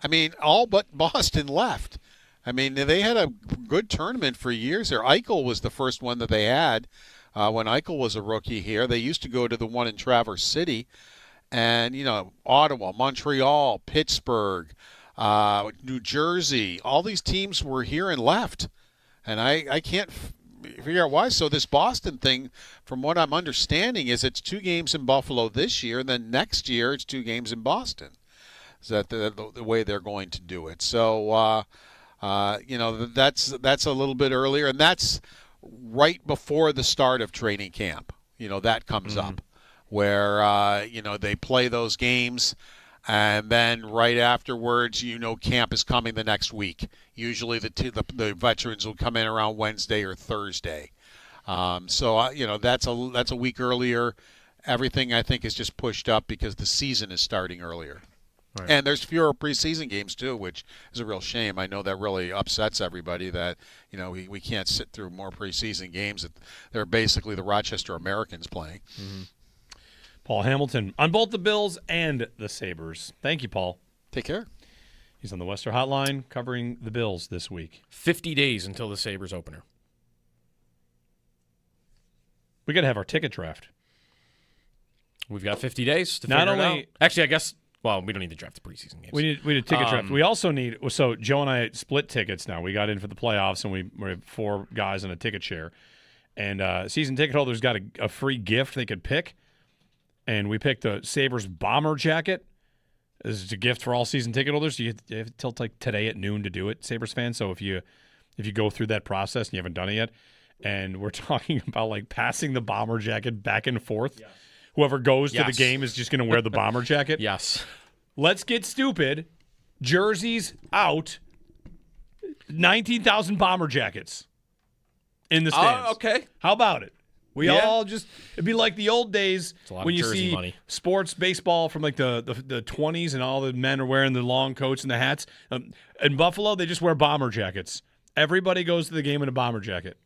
I mean, all but Boston left. I mean, they had a good tournament for years there. Eichel was the first one that they had when Eichel was a rookie here. They used to go to the one in Traverse City. And, Ottawa, Montreal, Pittsburgh, New Jersey, all these teams were here and left. And I can't figure out why. So this Boston thing, from what I'm understanding, is it's 2 games in Buffalo this year, and then next year it's 2 games in Boston. Is that the way they're going to do it? So, that's a little bit earlier, and that's right before the start of training camp. That comes up where, they play those games, and then right afterwards, camp is coming the next week. Usually the veterans will come in around Wednesday or Thursday. That's a week earlier. Everything, I think, is just pushed up because the season is starting earlier. Right. And there's fewer preseason games, too, which is a real shame. I know that really upsets everybody that, we can't sit through more preseason games. They're basically the Rochester Americans playing. Mm-hmm. Paul Hamilton on both the Bills and the Sabres. Thank you, Paul. Take care. He's on the Western Hotline covering the Bills this week. 50 days until the Sabres opener. We got to have our ticket draft. We've got 50 days to figure it out. Actually, I guess... Well, we don't need to draft the preseason games. We need a ticket draft. We also need – so Joe and I split tickets now. We got in for the playoffs, and we have 4 guys in a ticket share. And season ticket holders got a free gift they could pick. And we picked a Sabres bomber jacket. This is a gift for all season ticket holders. You have till like today at noon to do it, Sabres fans. So if you go through that process and you haven't done it yet, and we're talking about like passing the bomber jacket back and forth – yes. Whoever goes to the game is just going to wear the bomber jacket. Yes. Let's get stupid. Jerseys out. 19,000 bomber jackets in the stands. Okay. How about it? We all just – it'd be like the old days when you see money. Sports baseball from like the 20s and all the men are wearing the long coats and the hats. In Buffalo, they just wear bomber jackets. Everybody goes to the game in a bomber jacket.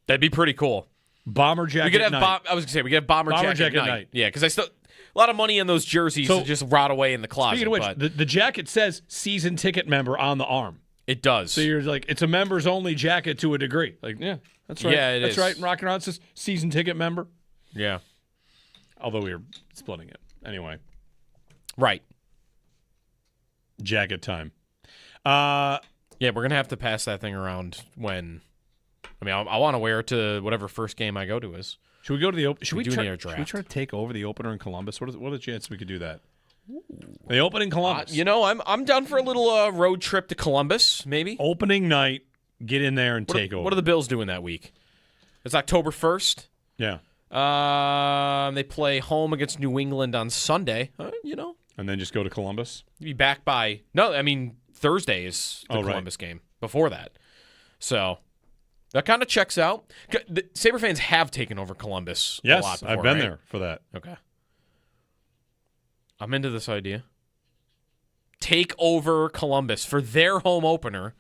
That'd be pretty cool. Bomber jacket we could have night. I was going to say, we could have bomber jacket night. Yeah, because a lot of money in those jerseys to just rot away in the closet. Speaking of which, the jacket says season ticket member on the arm. It does. So you're like, it's a members only jacket to a degree. Like, yeah, that's right. Yeah, that's right. And Rockin' Around says season ticket member. Yeah. Although we were splitting it. Anyway. Right. Jacket time. Yeah, we're going to have to pass that thing around when. I mean, I want to wear it to whatever first game I go to is. Should we go to the open? Should we try to take over the opener in Columbus? What are the chances we could do that? The open in Columbus. I'm down for a little road trip to Columbus, maybe. Opening night, get in there and take over. What are the Bills doing that week? It's October 1st. Yeah. They play home against New England on Sunday. And then just go to Columbus? Be back by... No, I mean, Thursday is the Columbus game before that. So, that kind of checks out. The Sabre fans have taken over Columbus a lot before, I've been there for that. Okay. I'm into this idea. Take over Columbus for their home opener.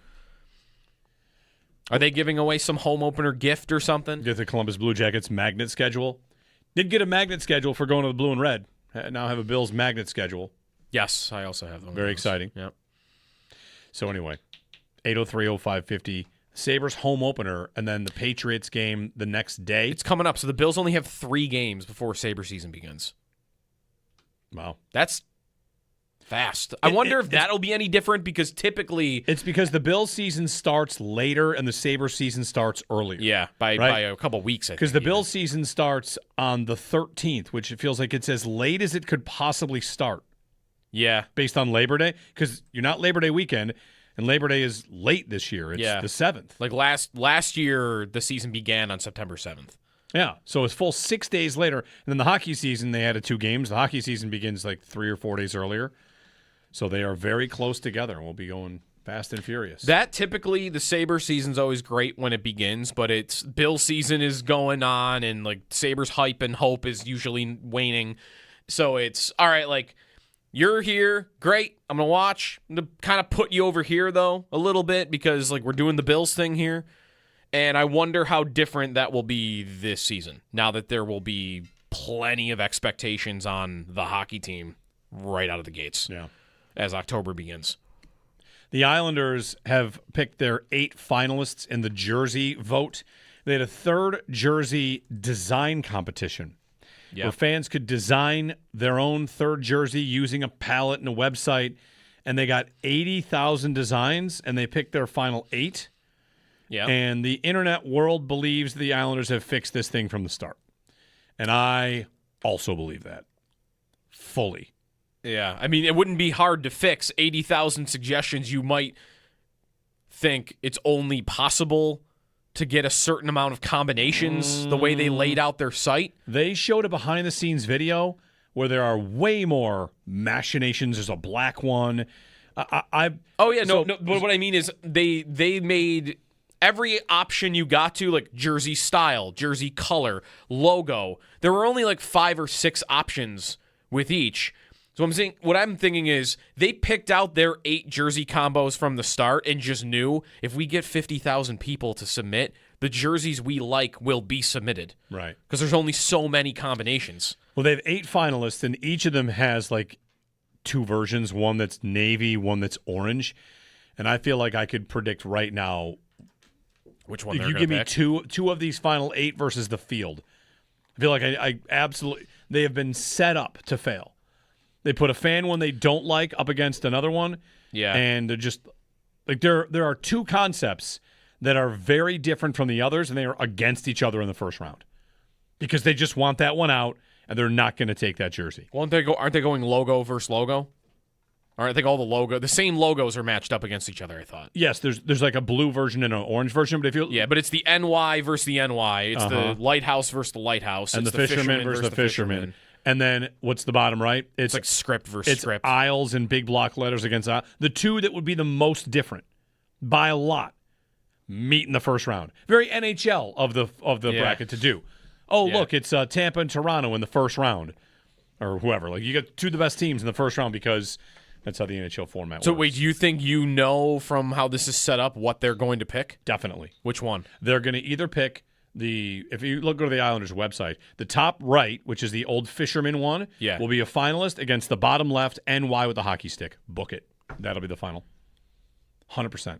Are they giving away some home opener gift or something? Get the Columbus Blue Jackets magnet schedule. Did get a magnet schedule for going to the blue and red. Now have a Bills magnet schedule. Yes, I also have them. Very exciting. Yep. So anyway, 803-0550, Sabres home opener, and then the Patriots game the next day. It's coming up. So the Bills only have 3 games before Sabre season begins. Wow. That's fast. I wonder if that'll be any different because typically... It's because the Bills season starts later and the Sabres season starts earlier. Yeah, by a couple weeks, I think. Because the Bills season starts on the 13th, which it feels like it's as late as it could possibly start. Yeah. Based on Labor Day. Because you're not Labor Day weekend, and Labor Day is late this year. It's the 7th. Like last year, the season began on September 7th. Yeah, so it's full 6 days later. And then the hockey season, they added 2 games. The hockey season begins like 3 or 4 days earlier. So they are very close together, and we'll be going fast and furious. That typically, the Sabre season's always great when it begins, but it's Bill season is going on, and like Sabres hype and hope is usually waning. So it's, all right, like, you're here, great, I'm going to watch. I'm going to kind of put you over here, though, a little bit, because like we're doing the Bills thing here. And I wonder how different that will be this season, now that there will be plenty of expectations on the hockey team right out of the gates as October begins. The Islanders have picked their 8 finalists in the jersey vote. They had a 3rd jersey design competition where fans could design their own 3rd jersey using a palette and a website, and they got 80,000 designs, and they picked their final 8. Yeah. And the internet world believes the Islanders have fixed this thing from the start. And I also believe that. Fully. Yeah. I mean, it wouldn't be hard to fix 80,000 suggestions. You might think it's only possible to get a certain amount of combinations the way they laid out their site. They showed a behind-the-scenes video where there are way more machinations. There's a black one. But what I mean is they made... Every option you got to, like jersey style, jersey color, logo, there were only like 5 or 6 options with each. So what I'm thinking is they picked out their 8 jersey combos from the start and just knew if we get 50,000 people to submit, the jerseys we like will be submitted. Right. Because there's only so many combinations. Well, they have 8 finalists, and each of them has like 2 versions, one that's navy, one that's orange. And I feel like I could predict right now which one if they're you give me pick. two of these final 8 versus the field. I feel like I absolutely – they have been set up to fail. They put a fan one they don't like up against another one. Yeah. And they're just – like there are 2 concepts that are very different from the others, and they are against each other in the first round because they just want that one out, and they're not going to take that jersey. Aren't they going logo versus logo? Or I think all the same logos are matched up against each other, I thought. Yes, there's like a blue version and an orange version, but if you but it's the NY versus the NY. It's the lighthouse versus the lighthouse. And it's the fisherman versus the fisherman. And then what's the bottom right? It's like script versus script. It's aisles and big block letters against aisle. The 2 that would be the most different by a lot meet in the first round. Very NHL of the bracket to do. Look, it's Tampa and Toronto in the first round, or whoever. Like you got 2 of the best teams in the first round because that's how the NHL format works. So wait, do you think you know from how this is set up what they're going to pick? Definitely. Which one? They're going to either pick if you go to the Islanders website, the top right, which is the old fisherman one, will be a finalist against the bottom left NY with the hockey stick. Book it. That'll be the final. 100%.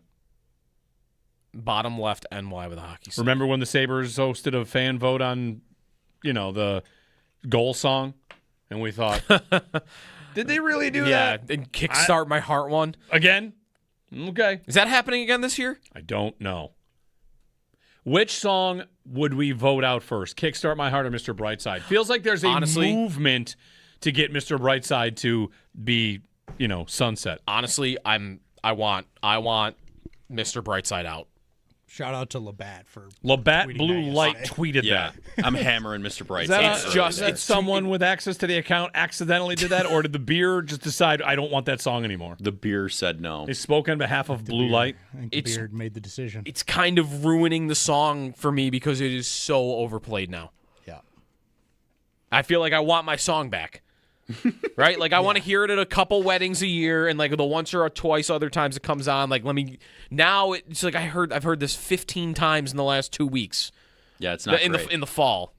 Bottom left NY with a hockey stick. Remember when the Sabres hosted a fan vote on, the goal song? And we thought... Did they really do Yeah, that? and Kickstart My Heart one. Again? Okay. Is that happening again this year? I don't know. Which song would we vote out first? Kickstart My Heart or Mr. Brightside? Feels like there's a movement to get Mr. Brightside to be, sunset. Honestly, I want Mr. Brightside out. Shout out to Labatt for Labatt tweeting Blue that Light yesterday. tweeted Yeah, that. I'm hammering Mr. Brightside. Is that someone with access to the account accidentally did that, or did the beer just decide I don't want that song anymore? The beer said no. They spoke on behalf of Blue Light. I think the Beard made the decision. It's kind of ruining the song for me because it is so overplayed now. Yeah. I feel like I want my song back. Right? Like I want to hear it at a couple weddings a year, and like the once or twice other times it comes on. Like now it's like I've heard this 15 times in the last 2 weeks. Yeah, it's not in great. the fall,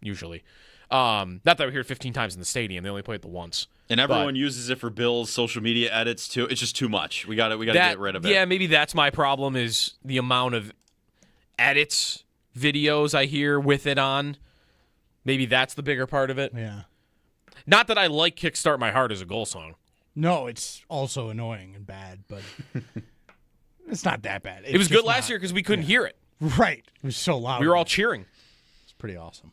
usually. Not that we hear it 15 times in the stadium. They only play it the once. And everyone uses it for Bill's social media edits too. It's just too much. We got to get rid of it. Yeah, maybe that's my problem is the amount of edits, videos I hear with it on. Maybe that's the bigger part of it. Yeah. Not that I like Kickstart My Heart as a goal song. No, it's also annoying and bad, but it's not that bad. It was good last year because we couldn't hear it. Right. It was so loud. We were all cheering. It's pretty awesome.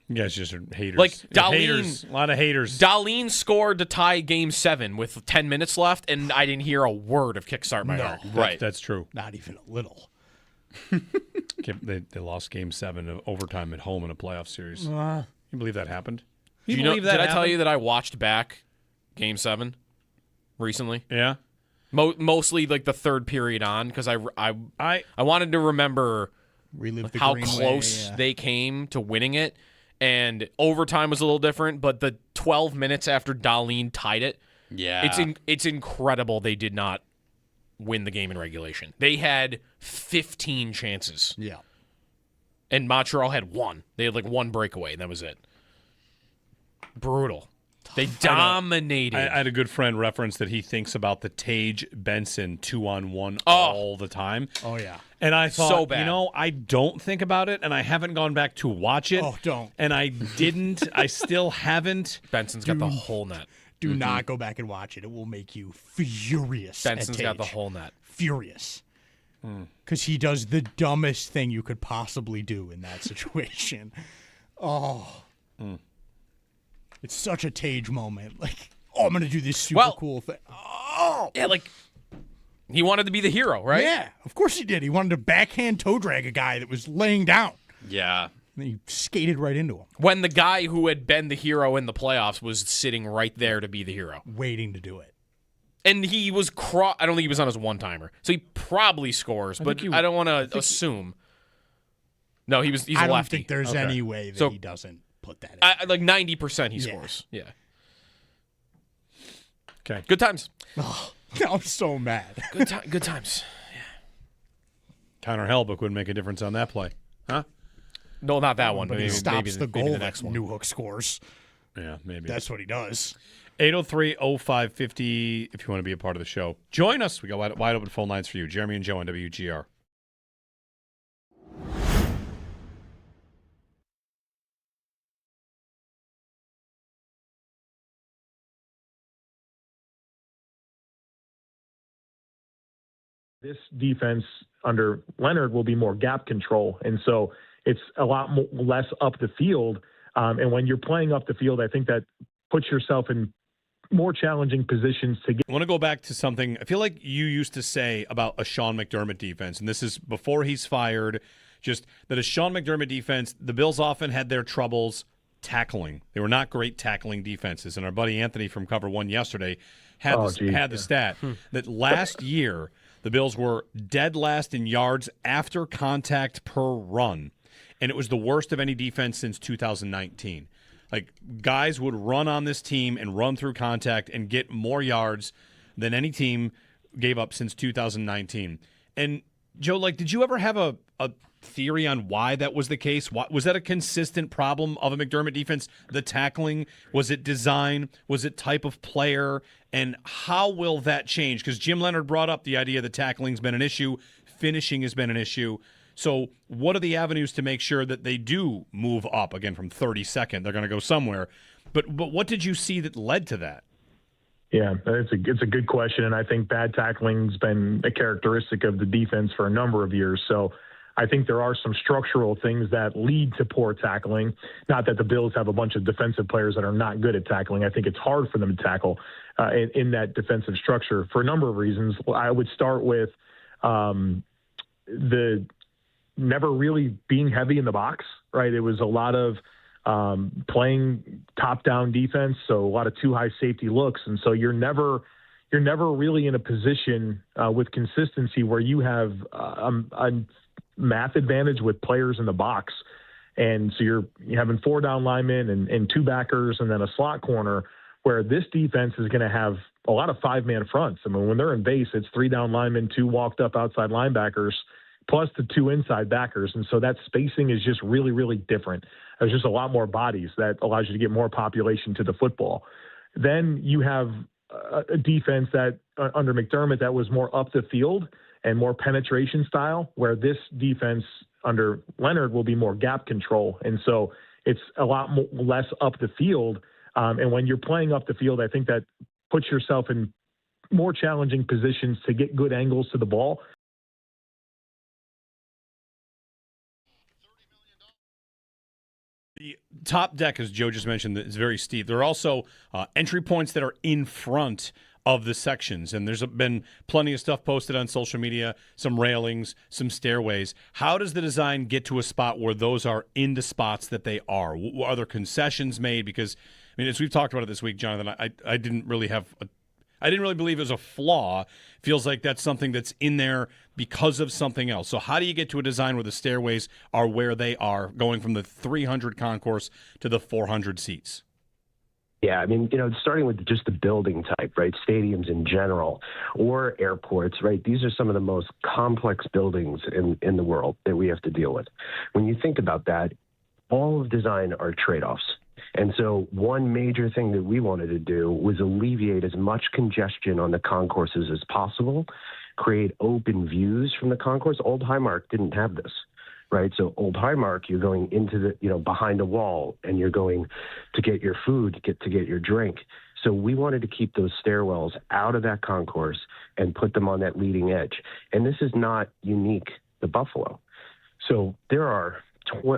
You guys just are haters. Like Haters. A lot of haters. Darlene scored to tie Game 7 with 10 minutes left, and I didn't hear a word of Kickstart My Heart. Right. That's true. Not even a little. They lost Game 7 of overtime at home in a playoff series. Uh, you believe that happened? Did I tell you that I watched back Game 7 recently? Yeah. Mostly like the third period on because I wanted to remember how close they came to winning it, and overtime was a little different, but the 12 minutes after Darlene tied it, it's incredible they did not win the game in regulation. They had 15 chances. Yeah. And Montreal had one. They had like one breakaway, and that was it. Brutal. They dominated. I had a good friend reference that he thinks about the Tage Benson 2-on-1 all the time. Oh, yeah. And I thought, so bad. I don't think about it, and I haven't gone back to watch it. Oh, don't. And I didn't. I still haven't. Benson's got the whole net. Do not go back and watch it. It will make you furious. Benson's got the whole net. Furious. Because he does the dumbest thing you could possibly do in that situation. It's such a Tage moment. Like, I'm going to do this super cool thing. Yeah, like, he wanted to be the hero, right? Yeah, of course he did. He wanted to backhand toe drag a guy that was laying down. Yeah. And he skated right into him. When the guy who had been the hero in the playoffs was sitting right there to be the hero. Waiting to do it. And he was I don't think he was on his one-timer. So he probably scores, but I don't want to assume. No, he's a lefty. I don't think there's any way that he doesn't put that in. Like 90% he scores. Yeah. Okay. Good times. Oh, I'm so mad. Good times. Connor Helbig would make a difference on that play. Huh? No, not that one. But Maybe, he stops the goal maybe that the next one. Newhook scores. Yeah, maybe. That's what he does. 803-0550 if you want to be a part of the show. Join us. We got wide open phone lines for you. Jeremy and Joe on WGR. This defense under Leonard will be more gap control. And so it's a lot less up the field. And when you're playing up the field, I think that puts yourself in more challenging positions to get. I want to go back to something I feel like you used to say about a Sean McDermott defense, and this is before he's fired, just that a Sean McDermott defense, the Bills often had their troubles tackling. They were not great tackling defenses, and our buddy Anthony from Cover One yesterday had the stat that last year the Bills were dead last in yards after contact per run, and it was the worst of any defense since 2019. Like, guys would run on this team and run through contact and get more yards than any team gave up since 2019. And, Joe, like, did you ever have a theory on why that was the case? Was that a consistent problem of a McDermott defense? The tackling? Was it design? Was it type of player? And how will that change? Because Jim Leonard brought up the idea that tackling's been an issue, finishing has been an issue. So what are the avenues to make sure that they do move up again from 32nd? They're going to go somewhere. But what did you see that led to that? Yeah, it's a good question, and I think bad tackling's been a characteristic of the defense for a number of years. So I think there are some structural things that lead to poor tackling. Not that the Bills have a bunch of defensive players that are not good at tackling. I think it's hard for them to tackle in that defensive structure for a number of reasons. I would start with the never really being heavy in the box, right? It was a lot of playing top-down defense, so a lot of too high safety looks, and so you're never really in a position with consistency where you have a math advantage with players in the box, and so you're having 4 down linemen and 2 backers and then a slot corner, where this defense is going to have a lot of 5-man fronts. I mean, when they're in base, it's 3 down linemen, 2 walked up outside linebackers, plus the 2 inside backers. And so that spacing is just really, really different. There's just a lot more bodies that allows you to get more population to the football. Then you have a defense that under McDermott that was more up the field and more penetration style, where this defense under Leonard will be more gap control. And so it's a lot less up the field. And when you're playing up the field, I think that puts yourself in more challenging positions to get good angles to the ball. The top deck, as Joe just mentioned, is very steep. There are also entry points that are in front of the sections, and there's been plenty of stuff posted on social media, some railings, some stairways. How does the design get to a spot where those are in the spots that they are? Are there concessions made? Because, I mean, as we've talked about it this week, Jonathan, I didn't really believe it was a flaw. Feels like that's something that's in there because of something else. So how do you get to a design where the stairways are where they are, going from the 300 concourse to the 400 seats? Yeah, I mean, starting with just the building type, right? Stadiums in general or airports, right? These are some of the most complex buildings in the world that we have to deal with. When you think about that, all of design are trade-offs. And so one major thing that we wanted to do was alleviate as much congestion on the concourses as possible, create open views from the concourse. Old Highmark didn't have this, right? So Old Highmark, you're going into the, behind a wall, and you're going to get your food, to get your drink. So we wanted to keep those stairwells out of that concourse and put them on that leading edge. And this is not unique to Buffalo. So there are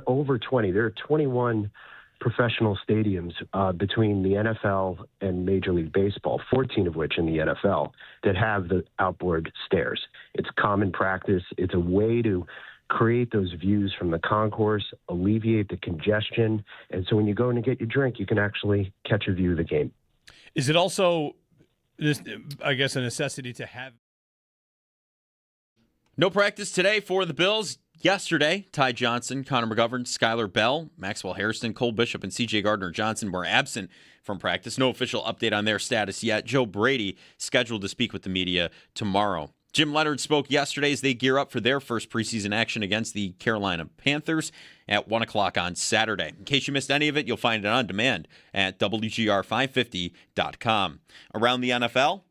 over 20, there are 21 professional stadiums between the NFL and Major League Baseball, 14 of which in the NFL, that have the outboard stairs. It's common practice. It's a way to create those views from the concourse, alleviate the congestion, and so when you go in to get your drink, you can actually catch a view of the game. Is it also, I guess, a necessity to have? No practice today for the Bills. Yesterday, Ty Johnson, Connor McGovern, Skylar Bell, Maxwell Harrison, Cole Bishop, and C.J. Gardner-Johnson were absent from practice. No official update on their status yet. Joe Brady scheduled to speak with the media tomorrow. Jim Leonard spoke yesterday as they gear up for their first preseason action against the Carolina Panthers at 1 o'clock on Saturday. In case you missed any of it, you'll find it on demand at WGR550.com. Around the NFL,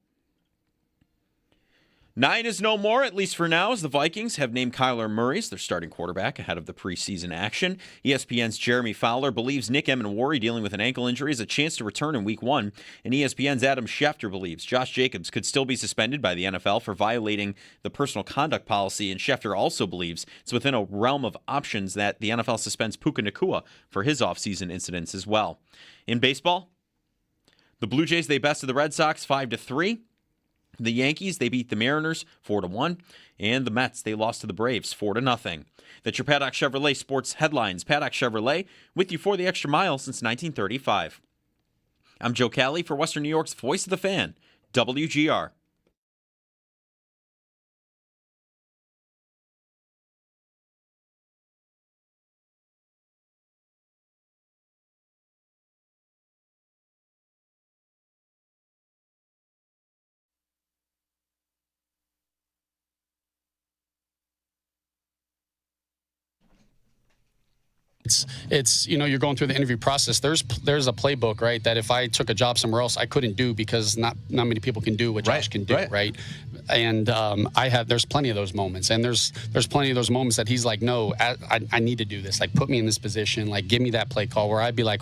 9 is no more, at least for now, as the Vikings have named Kyler Murray as their starting quarterback ahead of the preseason action. ESPN's Jeremy Fowler believes Nick Emenwari, dealing with an ankle injury, has a chance to return in Week 1. And ESPN's Adam Schefter believes Josh Jacobs could still be suspended by the NFL for violating the personal conduct policy. And Schefter also believes it's within a realm of options that the NFL suspends Puka Nacua for his offseason incidents as well. In baseball, the Blue Jays, they bested the Red Sox 5-3. The Yankees, they beat the Mariners 4-1, and the Mets, they lost to the Braves 4-0. That's your Paddock Chevrolet sports headlines. Paddock Chevrolet, with you for the extra mile since 1935. I'm Joe Cali for Western New York's Voice of the Fan, WGR. It's you're going through the interview process. There's a playbook, right, that if I took a job somewhere else I couldn't do because not many people can do what Josh can do, right? And there's plenty of those moments, and there's plenty of those moments that he's like, no, I need to do this, like put me in this position, like give me that play call, where I'd be like,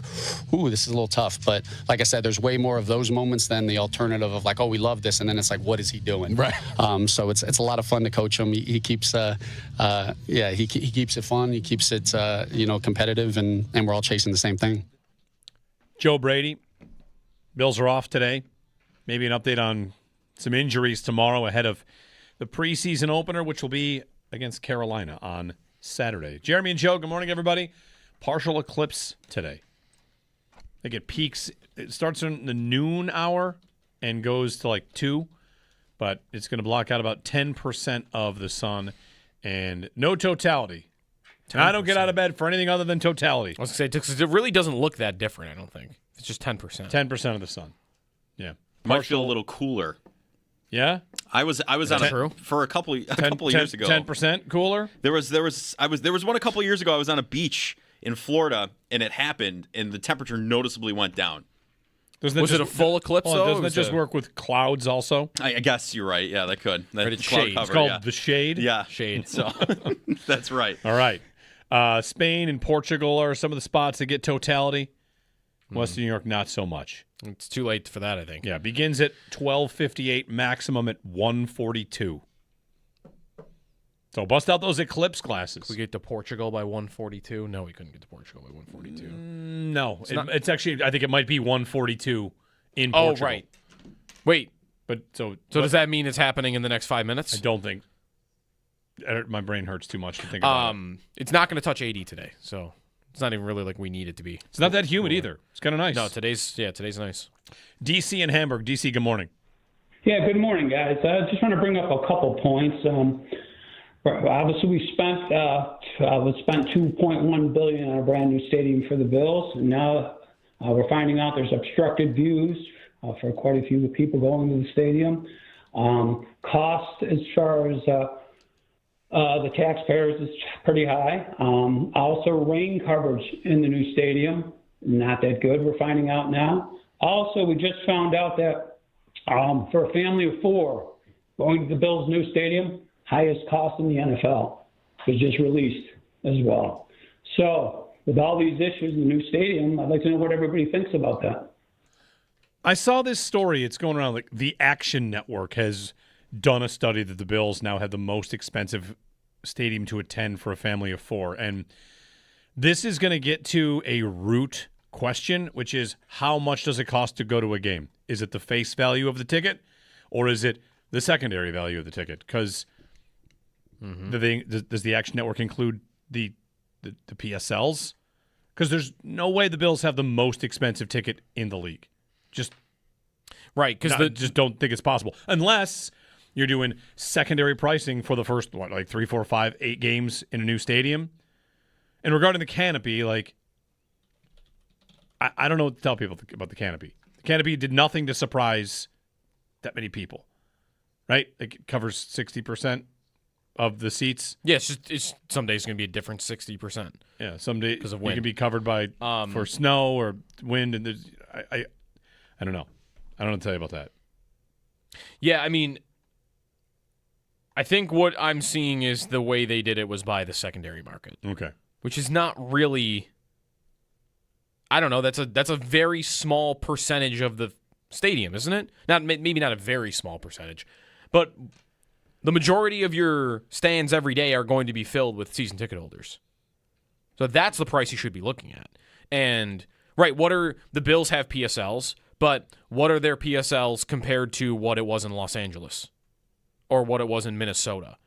ooh, this is a little tough. But like I said, there's way more of those moments than the alternative of like, oh, we love this, and then it's like, what is he doing? Right. So it's a lot of fun to coach him. He keeps he keeps it fun. He keeps it competitive, and we're all chasing the same thing. Joe Brady, Bills are off today. Maybe an update on some injuries tomorrow ahead of the preseason opener, which will be against Carolina on Saturday. Jeremy and Joe, good morning, everybody. Partial eclipse today. I think it peaks. It starts in the noon hour and goes to like 2, but it's going to block out about 10% of the sun and no totality. 10%. I don't get out of bed for anything other than totality. I was going to say, because it really doesn't look that different, I don't think. It's just 10%. 10% of the sun. Yeah. Might feel a little cooler. Yeah? I was on for a couple years ago. 10% cooler? There was one a couple years ago. I was on a beach in Florida, and it happened, and the temperature noticeably went down. Was it a full eclipse, though? Doesn't it just work with clouds also? I guess you're right. Yeah, that could. It's shade. It's called the shade? Yeah. Shade. So that's right. All right. Spain and Portugal are some of the spots that get totality. Western New York, not so much. It's too late for that, I think. Yeah, begins at 12:58, maximum at 1:42. So bust out those eclipse glasses. Could we get to Portugal by 1:42? No, we couldn't get to Portugal by 1:42. No, it's actually, I think it might be 1:42 in Portugal. Oh, right. Wait. But does that mean it's happening in the next 5 minutes? I don't think. My brain hurts too much to think about it. It's not going to touch 80 today, so it's not even really like we need it to be. It's not that humid either. It's kind of nice. No, today's nice. DC and Hamburg. DC, good morning. Yeah, good morning, guys. I just want to bring up a couple points. Obviously, we spent $2.1 billion on a brand new stadium for the Bills, and now we're finding out there's obstructed views for quite a few people going to the stadium. Cost as far as the taxpayers is pretty high. Also, rain coverage in the new stadium, not that good. We're finding out now. Also, we just found out that for a family of 4 going to the Bills' new stadium, highest cost in the NFL was just released as well. So, with all these issues in the new stadium, I'd like to know what everybody thinks about that. I saw this story. It's going around like the Action Network has done a study that the Bills now have the most expensive stadium to attend for a family of 4. And this is going to get to a root question, which is how much does it cost to go to a game? Is it the face value of the ticket, or is it the secondary value of the ticket? Because does the Action Network include the PSLs? Because there's no way the Bills have the most expensive ticket in the league. Just right, because just don't think it's possible unless you're doing secondary pricing for the first 3, 4, 5, 8 games in a new stadium. And regarding the canopy, I don't know what to tell people about the canopy. The canopy did nothing to surprise that many people, right? It covers 60% of the seats. Yeah, it's some days going to be a different 60%. Yeah, some days because of wind. You can be covered by for snow or wind, and I don't know. I don't know what to tell you about that. Yeah, I mean, I think what I'm seeing is the way they did it was by the secondary market. Okay. Which is not really, I don't know, that's a very small percentage of the stadium, isn't it? Maybe not a very small percentage, but the majority of your stands every day are going to be filled with season ticket holders. So that's the price you should be looking at. And, right, the Bills have PSLs, but what are their PSLs compared to what it was in Los Angeles or what it was in Minnesota,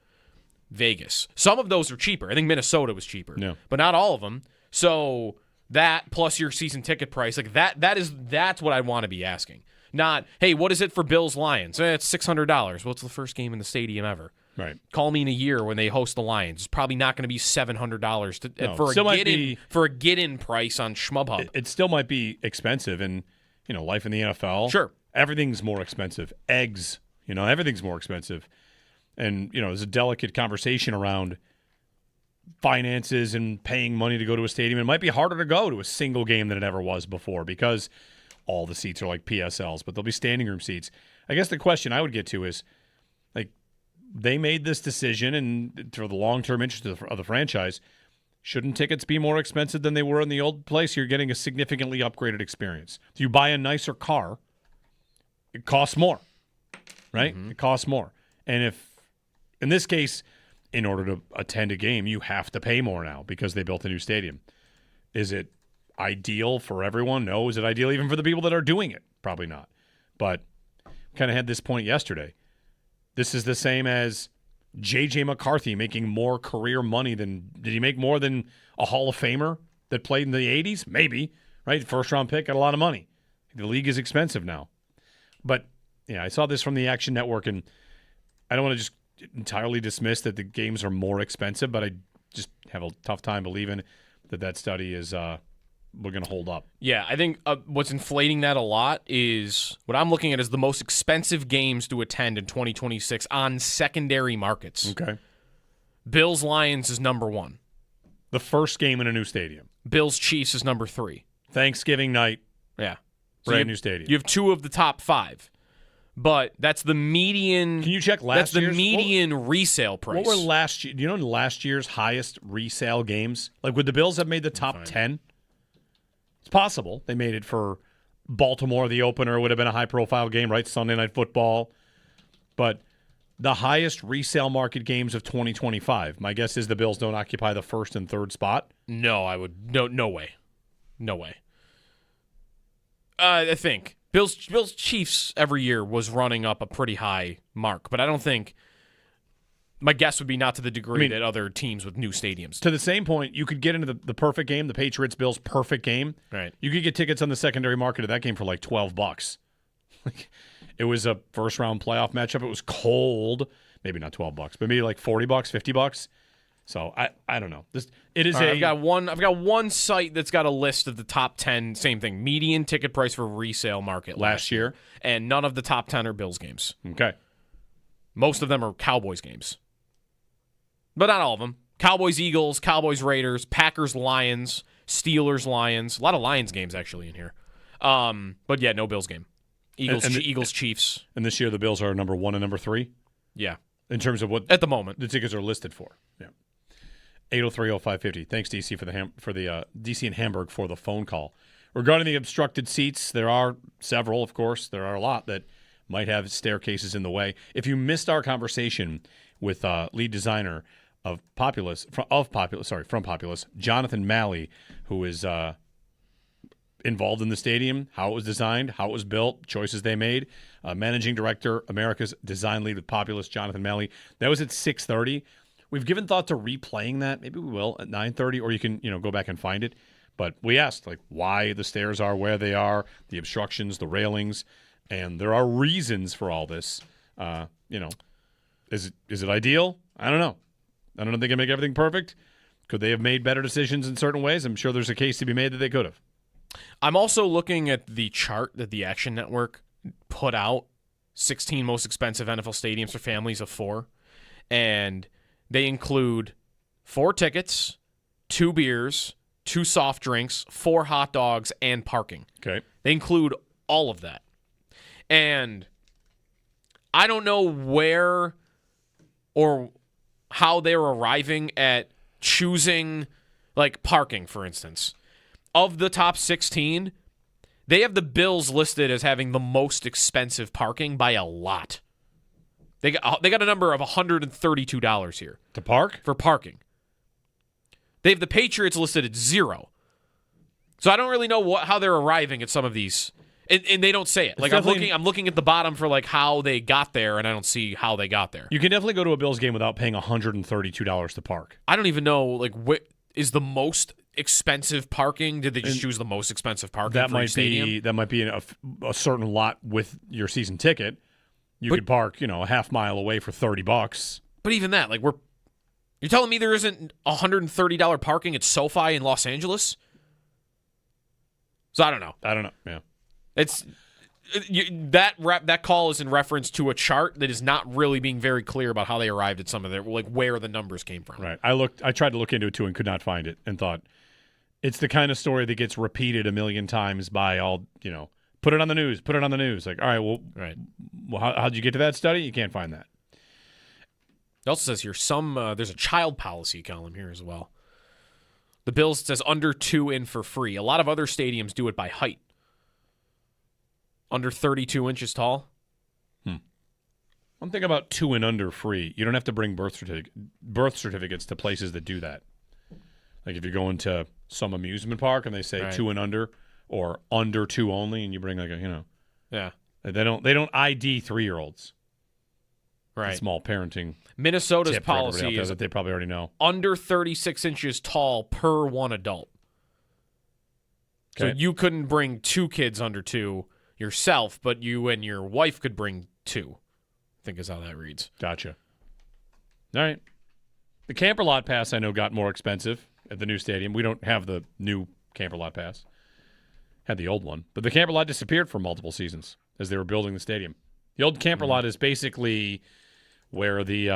Vegas? Some of those are cheaper. I think Minnesota was cheaper, but not all of them. So that plus your season ticket price, that's what I want to be asking. Not, hey, what is it for Bills Lions? It's $600. Well, it's the first game in the stadium ever. Right. Call me in a year when they host the Lions. It's probably not going to be $700 for a get-in price on SchmubHub. It still might be expensive, and life in the NFL. Sure, everything's more expensive. Eggs, everything's more expensive, and there's a delicate conversation around finances and paying money to go to a stadium. It might be harder to go to a single game than it ever was before because all the seats are like PSLs, but there'll be standing room seats. I guess the question I would get to is, like, they made this decision, and for the long-term interest of the franchise, shouldn't tickets be more expensive than they were in the old place? You're getting a significantly upgraded experience. If you buy a nicer car, it costs more, right? It costs more. And if, in this case, in order to attend a game, you have to pay more now because they built a new stadium. Is it ideal for everyone? No. Is it ideal even for the people that are doing it? Probably not. But kind of had this point yesterday. This is the same as J.J. McCarthy making more career money than – did he make more than a Hall of Famer that played in the 80s? Maybe, right? First-round pick, got a lot of money. The league is expensive now. But, yeah, I saw this from the Action Network, and I don't want to just entirely dismiss that the games are more expensive, but I just have a tough time believing that study is we're going to hold up. Yeah, I think what's inflating that a lot is what I'm looking at is the most expensive games to attend in 2026 on secondary markets. Okay. Bills-Lions is number 1. The first game in a new stadium. Bills-Chiefs is number 3. Thanksgiving night. Yeah. Brand new stadium. You have 2 of the top 5. But that's the median. Can you check last year's? That's the median resale price. What were last year? Do you know last year's highest resale games? Like, would the Bills have made the top 10? It's possible. They made it for Baltimore. The opener would have been a high-profile game, right? Sunday Night Football. But the highest resale market games of 2025, my guess is the Bills don't occupy the first and third spot. No, I would. No way. No way. I think Bills Chiefs every year was running up a pretty high mark, but I don't think. My guess would be not to the degree that other teams with new stadiums. To the same point, you could get into the perfect game, the Patriots-Bills perfect game. Right. You could get tickets on the secondary market of that game for like $12. It was a first-round playoff matchup. It was cold. Maybe not $12, but maybe like $40, $50. So I don't know. I've got one site that's got a list of the top 10. Same thing. Median ticket price for resale market last year, and none of the top 10 are Bills games. Okay. Most of them are Cowboys games. But not all of them. Cowboys, Eagles, Cowboys, Raiders, Packers, Lions, Steelers, Lions. A lot of Lions games actually in here. But yeah, no Bills game. Eagles, Chiefs. And this year the Bills are number 1 and number 3? Yeah. In terms of what at the moment the tickets are listed for. Yeah. 803-0550. Thanks, DC, for the DC and Hamburg for the phone call. Regarding the obstructed seats, there are several, of course. There are a lot that might have staircases in the way. If you missed our conversation with lead designer from Populous, Jonathan Malley, who is involved in the stadium, how it was designed, how it was built, choices they made. Managing Director, America's Design Lead with Populous, Jonathan Malley. That was at 6:30. We've given thought to replaying that. Maybe we will at 9:30, or you can go back and find it. But we asked why the stairs are where they are, the obstructions, the railings, and there are reasons for all this. Is it ideal? I don't know. I don't know if they can make everything perfect. Could they have made better decisions in certain ways? I'm sure there's a case to be made that they could have. I'm also looking at the chart that the Action Network put out, 16 most expensive NFL stadiums for families of 4, and they include 4 tickets, 2 beers, 2 soft drinks, 4 hot dogs, and parking. Okay. They include all of that. And I don't know where or how they're arriving at choosing, parking, for instance. Of the top 16, they have the Bills listed as having the most expensive parking by a lot. They got a number of $132 here. To park? For parking. They have the Patriots listed at 0. So I don't really know how they're arriving at some of these. And they don't say it. I'm looking at the bottom for how they got there, and I don't see how they got there. You can definitely go to a Bills game without paying $132 to park. I don't even know what is the most expensive parking. Did they just choose the most expensive parking for each stadium? That might be in a certain lot with your season ticket. You could park, a half mile away for $30. But even that, you're telling me there isn't $130 parking at SoFi in Los Angeles? So I don't know. Yeah. that call is in reference to a chart that is not really being very clear about how they arrived at some of their, like, where the numbers came from. Right. I tried to look into it too and could not find it, and thought it's the kind of story that gets repeated a million times by all, put it on the news. Like, all right, well, how'd you get to that study? You can't find that. It also says here there's a child policy column here as well. The Bills says under 2 in for free. A lot of other stadiums do it by height. Under 32 inches tall. One thing about 2 and under free, you don't have to bring birth certificates to places that do that. Like if you're going to some amusement park and they say 2 and under or under 2 only, and you bring yeah, they don't ID 3-year-olds. Right. Small parenting. Minnesota's policy is that they probably already know. Under 36 inches tall per one adult. Okay. So you couldn't bring 2 kids under 2 yourself, but you and your wife could bring 2. I think is how that reads. Gotcha. All right. The camper lot pass I know got more expensive at the new stadium. We don't have the new camper lot pass. Had the old one. But the camper lot disappeared for multiple seasons as they were building the stadium. The old camper lot is basically where the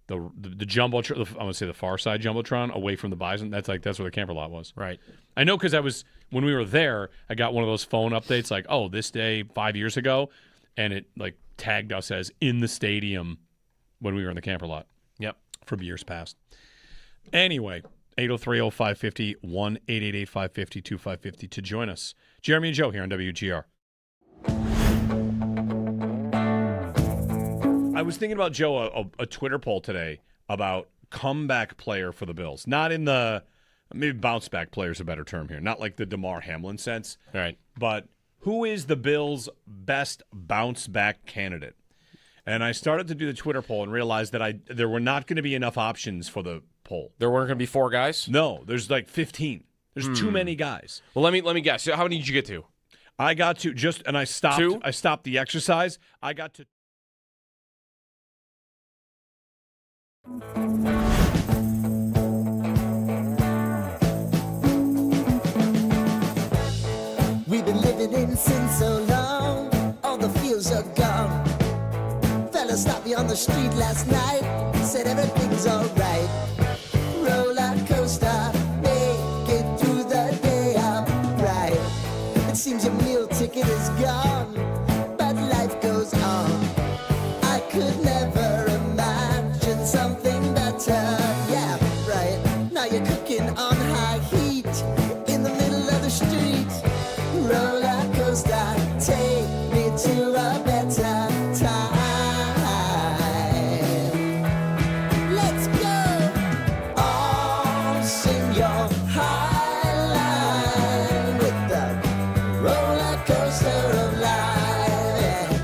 jumbotron, I want to say the far side jumbotron, away from the Bison. That's where the camper lot was. Right. I know because when we were there, I got one of those phone updates like, oh, this day 5 years ago, and it like tagged us as in the stadium when we were in the camper lot. Yep. From years past. Anyway, 803-0550, 1-888-550-2550 to join us. Jeremy and Joe here on WGR. I was thinking about, Joe, a Twitter poll today about comeback player for the Bills. Not in the maybe bounce back player is a better term here. Not like the DeMar Hamlin sense. All right. But who is the Bills' best bounce back candidate? And I started to do the Twitter poll and realized that there were not going to be enough options for the poll. There weren't going to be 4 guys? No, there's like 15. There's too many guys. Well, let me guess. How many did you get to? I got to and I stopped. 2? I stopped the exercise. I got to. We've been living in sin so long, all the fields are gone. Fella stopped me on the street last night, said everything's alright. Roller coaster, make it through the day alright. It seems your meal ticket is gone, but life goes on. I could never imagine something better. Yeah, right. Now you're cooking on high heat in the middle of the street. Roller coaster, take me to a better time. Let's go. All sing your high line with the roller coaster of life.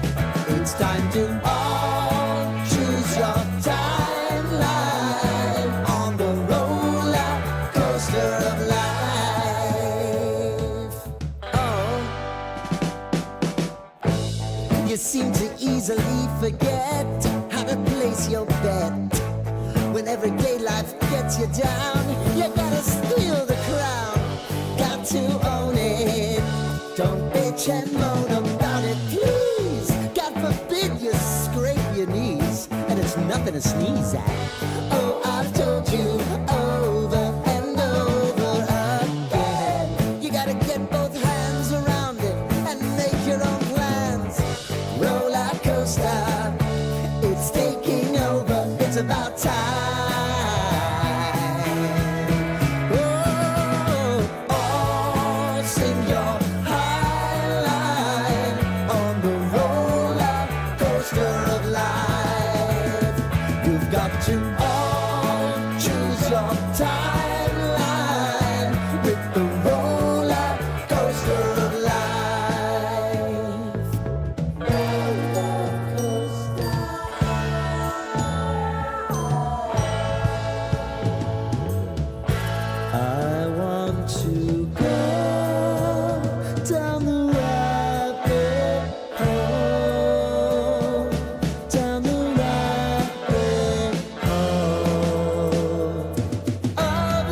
It's time to all choose your timeline on the roller coaster of life. You seem to easily forget how to place your bet. When everyday life gets you down, you gotta steal the crown. Got to own it. Don't bitch and moan about it, please. God forbid you scrape your knees, and it's nothing to sneeze at. Oh, I've told you over and over again. You gotta get both hands around it and make your own plans. Roller coaster, it's taking over. It's about time. Oh, all sing your high line on the roller coaster of life. You've got to all choose your timeline with the roller coaster of life. I want to go down the rabbit hole, down the rabbit hole of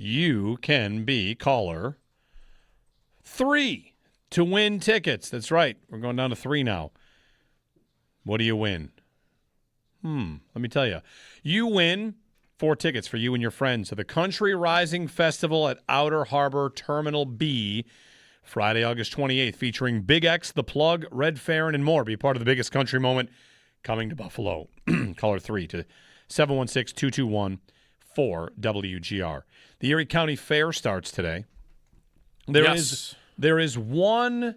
you can be caller 3 to win tickets. That's right. We're going down to 3 now. What do you win? Let me tell you. You win 4 tickets for you and your friends to the Country Rising Festival at Outer Harbor Terminal B, Friday, August 28th, featuring Big X, The Plug, Red Farron, and more. Be part of the biggest country moment coming to Buffalo. Caller 3 to 716-221-4WGR. The Erie County Fair starts today. There is one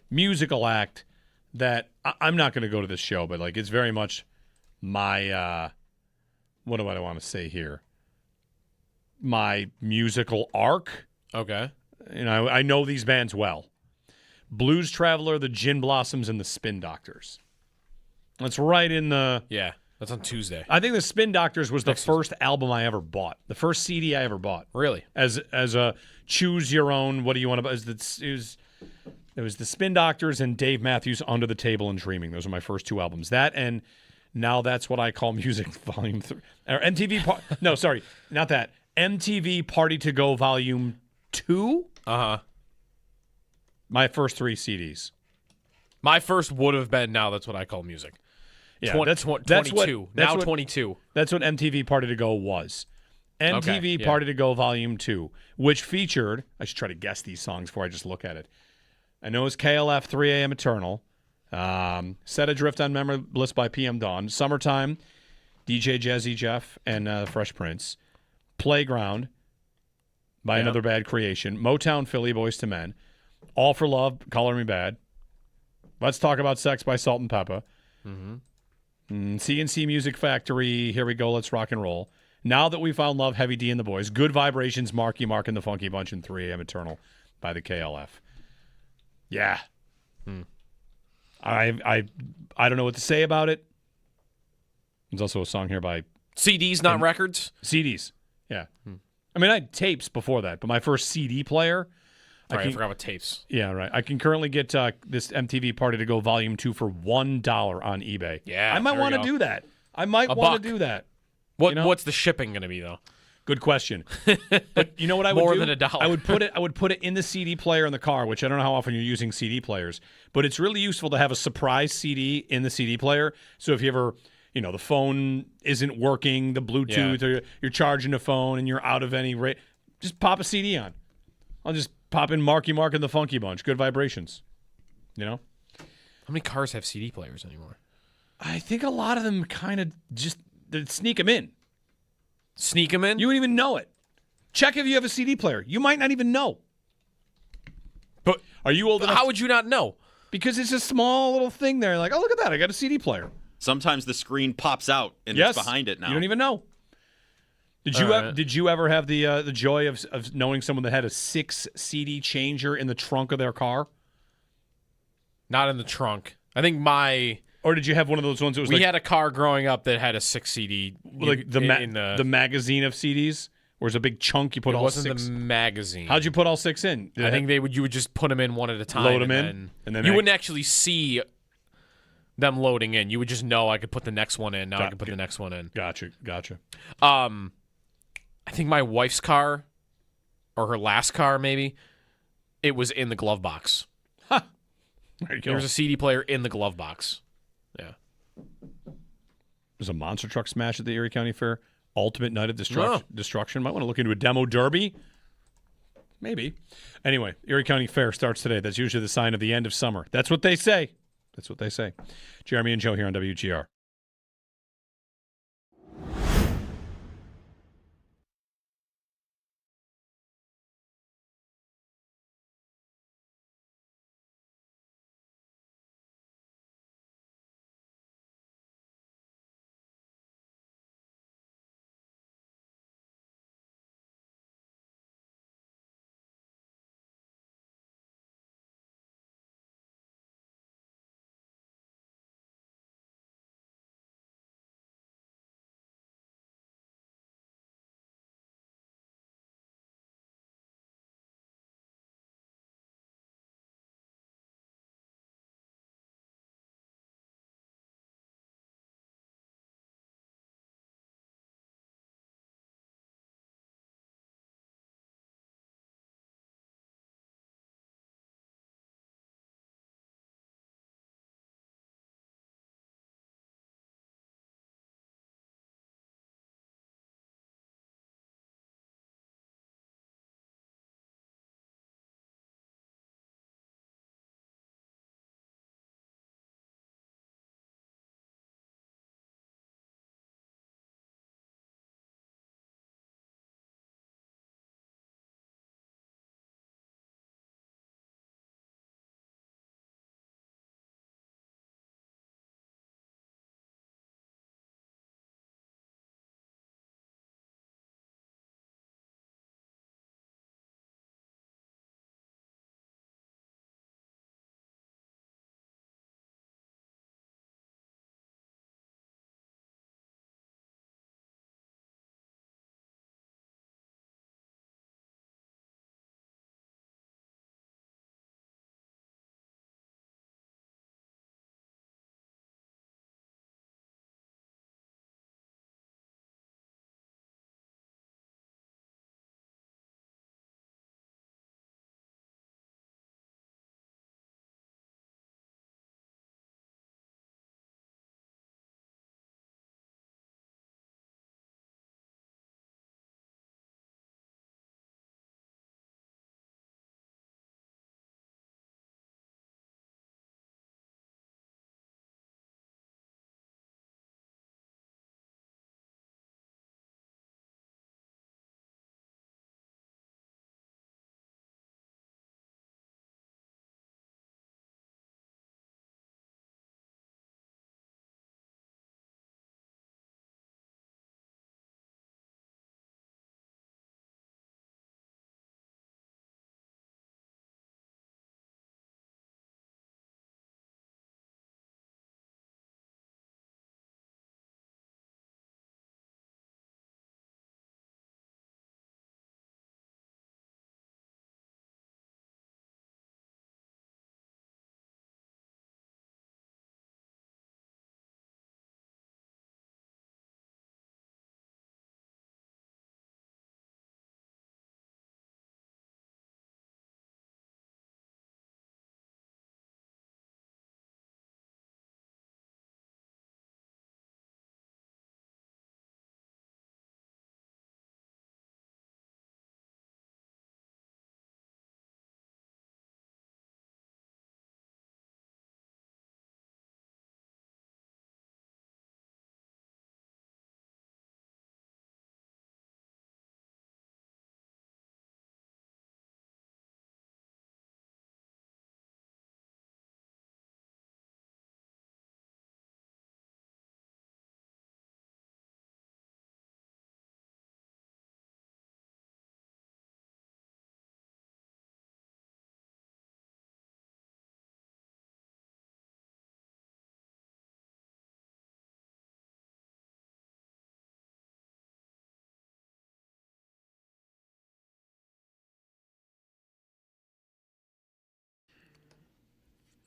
musical act that I'm not going to go to this show, but like it's very much my what do I want to say here? My musical arc. Okay. You know, I know these bands well. Blues Traveler, the Gin Blossoms, and the Spin Doctors. That's right in the... Yeah, that's on Tuesday. I think the Spin Doctors was the first album I ever bought. The first CD I ever bought. Really? As a choose your own, what do you want to buy? It was the Spin Doctors and Dave Matthews' Under the Table and Dreaming. Those are my first 2 albums. That and Now That's What I Call Music Volume 3. Or MTV... no, sorry. Not that. MTV Party to Go Volume 2? Uh-huh. My first 3 CDs. My first would have been Now That's What I Call Music. Yeah, 22. That's what 22. That's what MTV Party to Go was. MTV yeah. Party to Go Volume 2, which featured... I should try to guess these songs before I just look at it. I know it's KLF, 3 a.m. Eternal. Set Adrift on Memory Bliss by PM Dawn. Summertime, DJ Jazzy Jeff and Fresh Prince. Playground by Another Bad Creation. Motown Philly, Boys to Men. All for Love, Color Me Bad. Let's Talk About Sex by Salt and Peppa. CNC Music Factory, Here We Go, Let's Rock and Roll. Now That We Found Love, Heavy D and the Boys. Good Vibrations, Marky Mark and the Funky Bunch, and 3 a.m. Eternal by the KLF. Yeah. I don't know what to say about it. There's also a song here by... CDs, not records? CDs, yeah. I mean, I had tapes before that, but my first CD player... I forgot about tapes. Yeah, right. I can currently get this MTV Party to Go Volume 2 for $1 on eBay. Yeah, I might want to do that. I might want to do that. What's the shipping going to be, though? Good question. But you know what I would do? More than $1. I would put it in the CD player in the car, which I don't know how often you're using CD players, but it's really useful to have a surprise CD in the CD player. So if you ever, the phone isn't working, the Bluetooth, or you're charging the phone and you're out of any rate, just pop a CD on. I'll just pop in Marky Mark and the Funky Bunch. Good Vibrations. How many cars have CD players anymore? I think a lot of them kind of just sneak them in. Sneak them in? You wouldn't even know it. Check if you have a CD player. You might not even know. But are you old enough? How would you not know? Because it's a small little thing there. Like, oh, look at that. I got a CD player. Sometimes the screen pops out and it's behind it now. You don't even know. Did you ever have the joy of knowing someone that had a 6 CD changer in the trunk of their car? Not in the trunk. I think Or did you have one of those ones that was we had a car growing up that had a 6 CD like the magazine of CDs, where it's a big chunk you put all 6. It wasn't the magazine. How'd you put all 6 in? I think you would just put them in one at a time. Load them in, and then you wouldn't actually see them loading in. You would just know I could put the next one in. Now I can put the next one in. Gotcha. I think my wife's car, or her last car maybe, it was in the glove box. Huh. There you go. There was a CD player in the glove box. Yeah. There's a monster truck smash at the Erie County Fair. Ultimate Night of Destruction. Might want to look into a demo derby. Maybe. Anyway, Erie County Fair starts today. That's usually the sign of the end of summer. That's what they say. Jeremy and Joe here on WGR.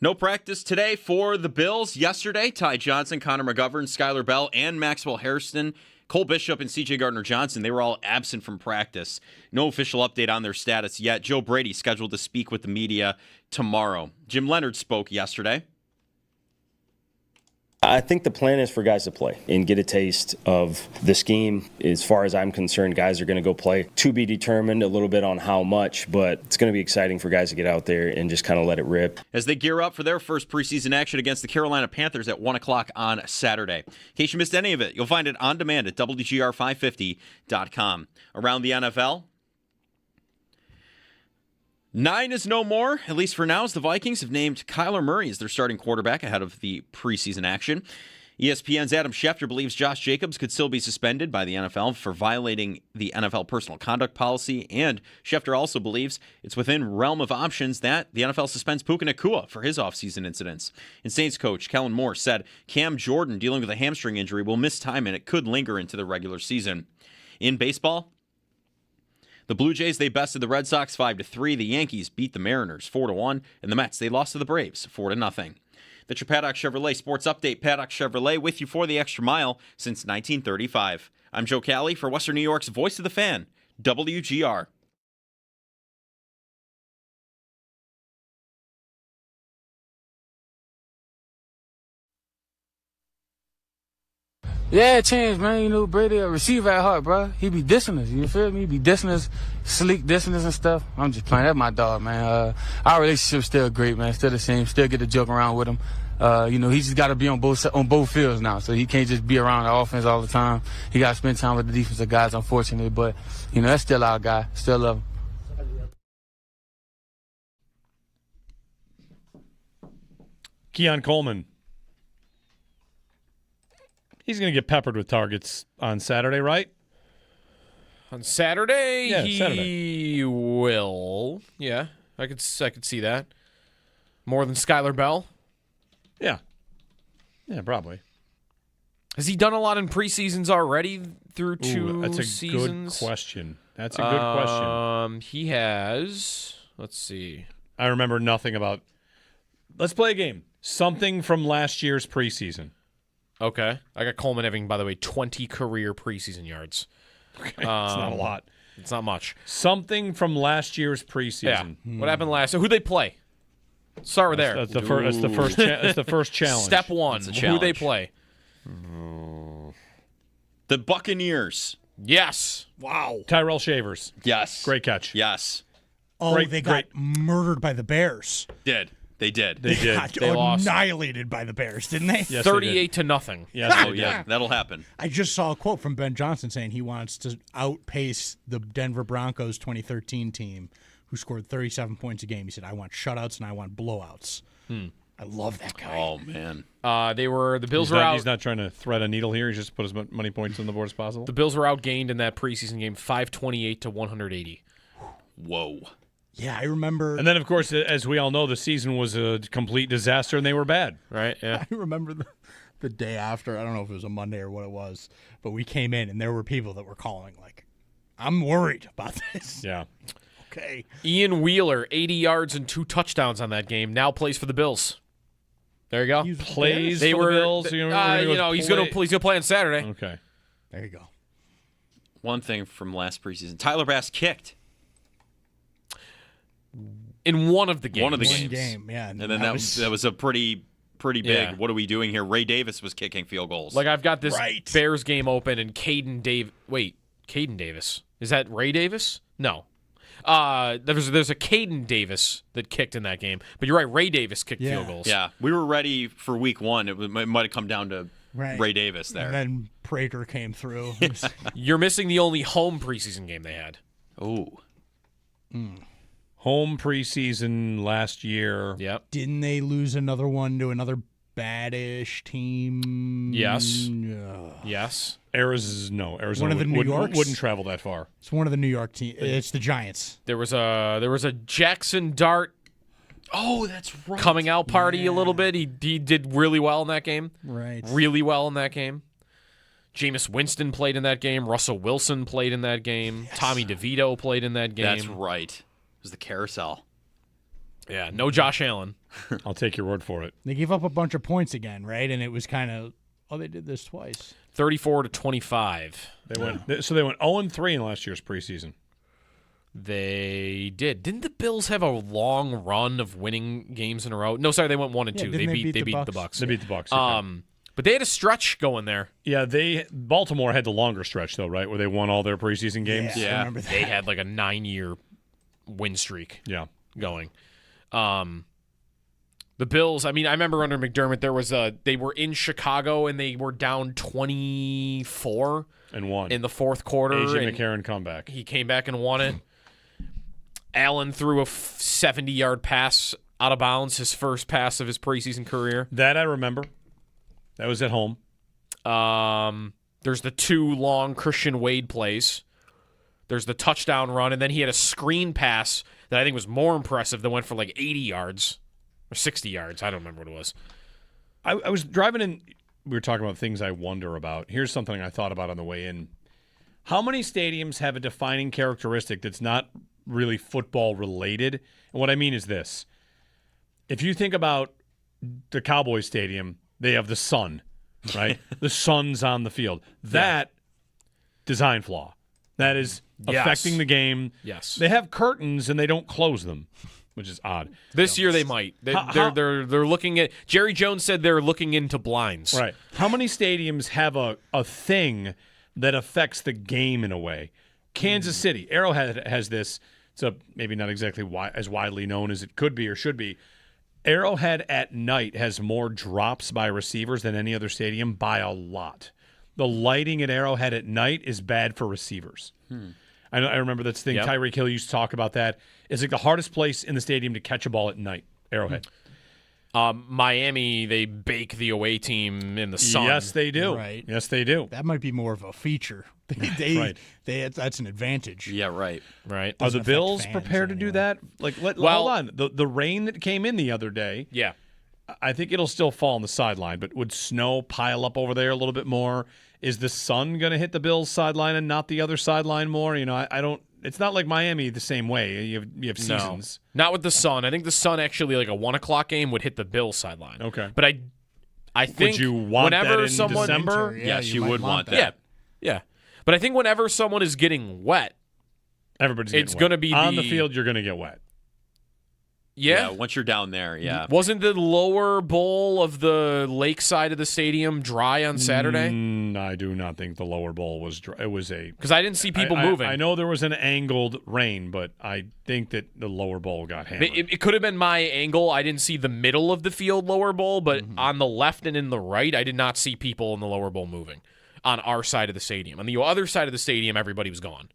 No practice today for the Bills. Yesterday, Ty Johnson, Connor McGovern, Skylar Bell, and Maxwell Hairston, Cole Bishop, and C.J. Gardner-Johnson, they were all absent from practice. No official update on their status yet. Joe Brady scheduled to speak with the media tomorrow. Jim Leonard spoke yesterday. I think the plan is for guys to play and get a taste of the scheme. As far as I'm concerned, guys are going to go play. To be determined a little bit on how much, but it's going to be exciting for guys to get out there and just kind of let it rip. As they gear up for their first preseason action against the Carolina Panthers at 1 o'clock on Saturday. In case you missed any of it, you'll find it on demand at WGR550.com. Around the NFL, 9 is no more, at least for now, as the Vikings have named Kyler Murray as their starting quarterback ahead of the preseason action. ESPN's Adam Schefter believes Josh Jacobs could still be suspended by the NFL for violating the NFL personal conduct policy, and Schefter also believes it's within realm of options that the NFL suspends Puka Nacua for his offseason incidents. And Saints coach Kellen Moore said Cam Jordan, dealing with a hamstring injury, will miss time and it could linger into the regular season. In baseball, the Blue Jays, they bested the Red Sox 5-3. The Yankees beat the Mariners 4-1. And the Mets, they lost to the Braves 4-0. That's your Paddock Chevrolet Sports Update. Paddock Chevrolet with you for the extra mile since 1935. I'm Joe Cali for Western New York's Voice of the Fan, WGR. Yeah, it changed, man. You know, Brady, a receiver at heart, bro. He be dissing us, you feel me? He be dissing us, sleek dissing us and stuff. I'm just playing. That's my dog, man. Our relationship's still great, man. Still the same. Still get to joke around with him. You know, he just got to be on both fields now, so he can't just be around the offense all the time. He got to spend time with the defensive guys, unfortunately. But, you know, that's still our guy. Still love him. Keon Coleman. He's going to get peppered with targets on Saturday, right? On Saturday, Yeah, he Saturday. will. Yeah, I could see that. More than Skylar Bell? Yeah. Yeah, probably. Has he done a lot in preseasons already through two that's a seasons? good question. That's a good question. He has. Let's see. I remember nothing about. Let's play a game. Something from last year's preseason. Okay. I got Coleman having, by the way, 20 career preseason yards. Okay. It's not a lot. It's not much. Something from last year's preseason. Yeah. What happened last? So who'd they play? Start with there. That's the first. That's the first challenge. Step one. Who'd they play? The Buccaneers. Yes. Wow. Tyrell Shavers. Yes. Great catch. Yes. Oh, Great- they got murdered by the Bears. They did. They did. Got They lost. annihilated by the Bears, didn't they? Yes, 38-0. Yes, Oh, yeah. That'll happen. I just saw a quote from Ben Johnson saying he wants to outpace the Denver Broncos 2013 team, who scored 37 points a game. He said, I want shutouts and I want blowouts. I love that guy. Oh, man. The Bills were out. He's not trying to thread a needle here. He's just put as many points on the board as possible. The Bills were outgained in that preseason game 528-180. Whoa. Yeah, I remember. And then, of course, as we all know, the season was a complete disaster, and they were bad. Right? Yeah. I remember the day after. I don't know if it was a Monday or what it was, but we came in and there were people that were calling like, I'm worried about this. Yeah. Okay. Ian Wheeler, 80 yards and 2 touchdowns on that game. Now plays for the Bills. There you go. Plays They for were. the Bills. He's going to play on Saturday. Okay. There you go. One thing from last preseason. Tyler Bass kicked. In one of the games. One of the One games. game, yeah. And then that was a pretty big, Yeah. what are we doing here? Ray Davis was kicking field goals. Like, I've got this Right. Bears game open, and Caden Davis. Is that Ray Davis? No. There's a Caden Davis that kicked in that game. But you're right, Ray Davis kicked field goals. Yeah, we were ready for week one. It might have come down to Ray Davis there. And then Prater came through. You're missing the only home preseason game they had. Oh. Home preseason last year. Yep. Didn't they lose another one to another bad-ish team? Yes. Ugh. Yes. Arizona One of the New Yorks? wouldn't travel that far. It's one of the New York teams. It's the Giants. There was a Jackson Dart Oh, that's right. coming out party a little bit. He did really well in that game. Right. Really well in that game. Jameis Winston played in that game. Russell Wilson played in that game. Tommy DeVito played in that game. That's right. It was the carousel. Yeah, no Josh Allen. I'll take your word for it. They gave up a bunch of points again, right? And it was kind of, they did this twice. 34-25. They went 0-3 in last year's preseason. They did. Didn't the Bills have a long run of winning games in a row? No, sorry, they went 1-2. They beat the the Bucks. They beat the Bucks. Okay. But they had a stretch going there. Yeah, Baltimore had the longer stretch though, right? Where they won all their preseason games. Yeah, I remember that. They had like a 9-year win streak. Yeah, going. The Bills, I remember under McDermott they were in Chicago and they were down 24 and won in the fourth quarter. A.J. McCarron comeback. He came back and won it. Allen threw a 70-yard pass out of bounds, his first pass of his preseason career. That I remember. That was at home. There's the 2 long Christian Wade plays. There's the touchdown run, and then he had a screen pass that I think was more impressive that went for like 80 yards or 60 yards. I don't remember what it was. I was driving in. We were talking about things I wonder about. Here's something I thought about on the way in. How many stadiums have a defining characteristic that's not really football related? And what I mean is this. If you think about the Cowboys Stadium, they have the sun, right? The sun's on the field. That design flaw. That is affecting the game. Yes. They have curtains and they don't close them, which is odd. This year they might. They're looking at. Jerry Jones said they're looking into blinds. Right. How many stadiums have a thing that affects the game in a way? Kansas City, Arrowhead has this. It's maybe not exactly as widely known as it could be or should be. Arrowhead at night has more drops by receivers than any other stadium by a lot. The lighting at Arrowhead at night is bad for receivers. I remember that thing. Yep. Tyreek Hill used to talk about that. It's like the hardest place in the stadium to catch a ball at night, Arrowhead. Miami, they bake the away team in the sun. Yes, they do. Right. Yes, they do. That might be more of a feature. That's an advantage. Yeah, right. Right. Are the Bills prepared to do that? Hold on. The rain that came in the other day. Yeah. I think it'll still fall on the sideline, but would snow pile up over there a little bit more? Is the sun going to hit the Bills' sideline and not the other sideline more? I don't. It's not like Miami the same way. You have seasons. No, not with the sun. I think the sun actually, like a 1:00 game, would hit the Bills' sideline. Okay, but I think would you want whenever that in someone December? Yes, you would want that. Yeah. But I think whenever someone is getting wet, everybody's it's going to be on the field. You're going to get wet. Yeah, once you're down there, yeah. Wasn't the lower bowl of the lake side of the stadium dry on Saturday? I do not think the lower bowl was dry. It was because I didn't see people moving. I know there was an angled rain, but I think that the lower bowl got hammered. It could have been my angle. I didn't see the middle of the field lower bowl, but on the left and in the right, I did not see people in the lower bowl moving on our side of the stadium. On the other side of the stadium, everybody was gone.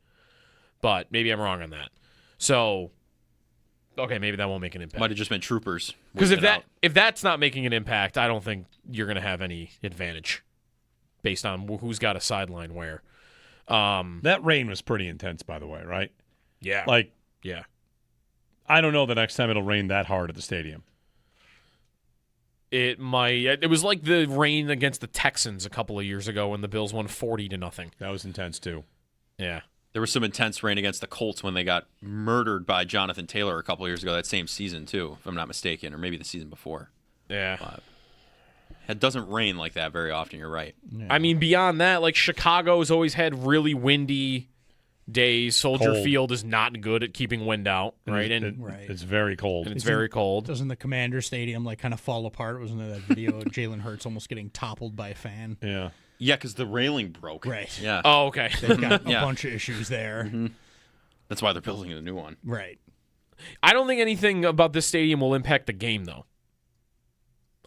But maybe I'm wrong on that. So... okay, maybe that won't make an impact. Might have just been troopers. Because if that's not making an impact, I don't think you're going to have any advantage based on who's got a sideline where. That rain was pretty intense, by the way, right? Yeah. Yeah. I don't know the next time it'll rain that hard at the stadium. It might. It was like the rain against the Texans a couple of years ago when the Bills won 40-0. That was intense too. Yeah. There was some intense rain against the Colts when they got murdered by Jonathan Taylor a couple of years ago, that same season, too, if I'm not mistaken, or maybe the season before. Yeah. It doesn't rain like that very often, you're right. Yeah. I mean, beyond that, like Chicago's always had really windy days. Soldier Field is not good at keeping wind out, right? It's very cold. And it's very cold. Doesn't the Commander Stadium kind of fall apart? Wasn't there that video of Jalen Hurts almost getting toppled by a fan? Yeah. Yeah, because the railing broke. Right. Yeah. Oh, okay. They've got a bunch of issues there. Mm-hmm. That's why they're building a new one. Right. I don't think anything about this stadium will impact the game, though.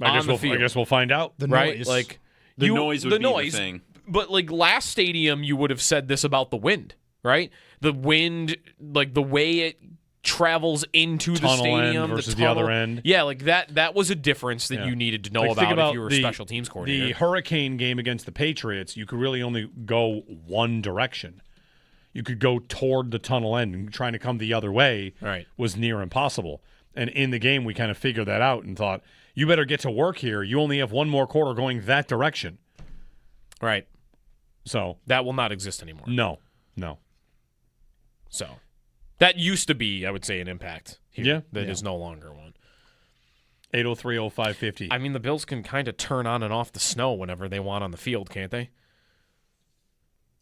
I guess we'll find out. The right? noise. Like the noise would be the thing. But like last stadium, you would have said this about the wind, right? The wind, like the way it travels into the stadium end versus the tunnel, other end. Yeah, like that was a difference that you needed to know about if you were a special teams coordinator. The Hurricane game against the Patriots, you could really only go one direction. You could go toward the tunnel end, and trying to come the other way was near impossible. And in the game, we kind of figured that out and thought, you better get to work here. You only have one more quarter going that direction. Right. So that will not exist anymore. No. So that used to be, I would say, an impact. here that is no longer one. 803-0550. I mean, the Bills can kind of turn on and off the snow whenever they want on the field, can't they?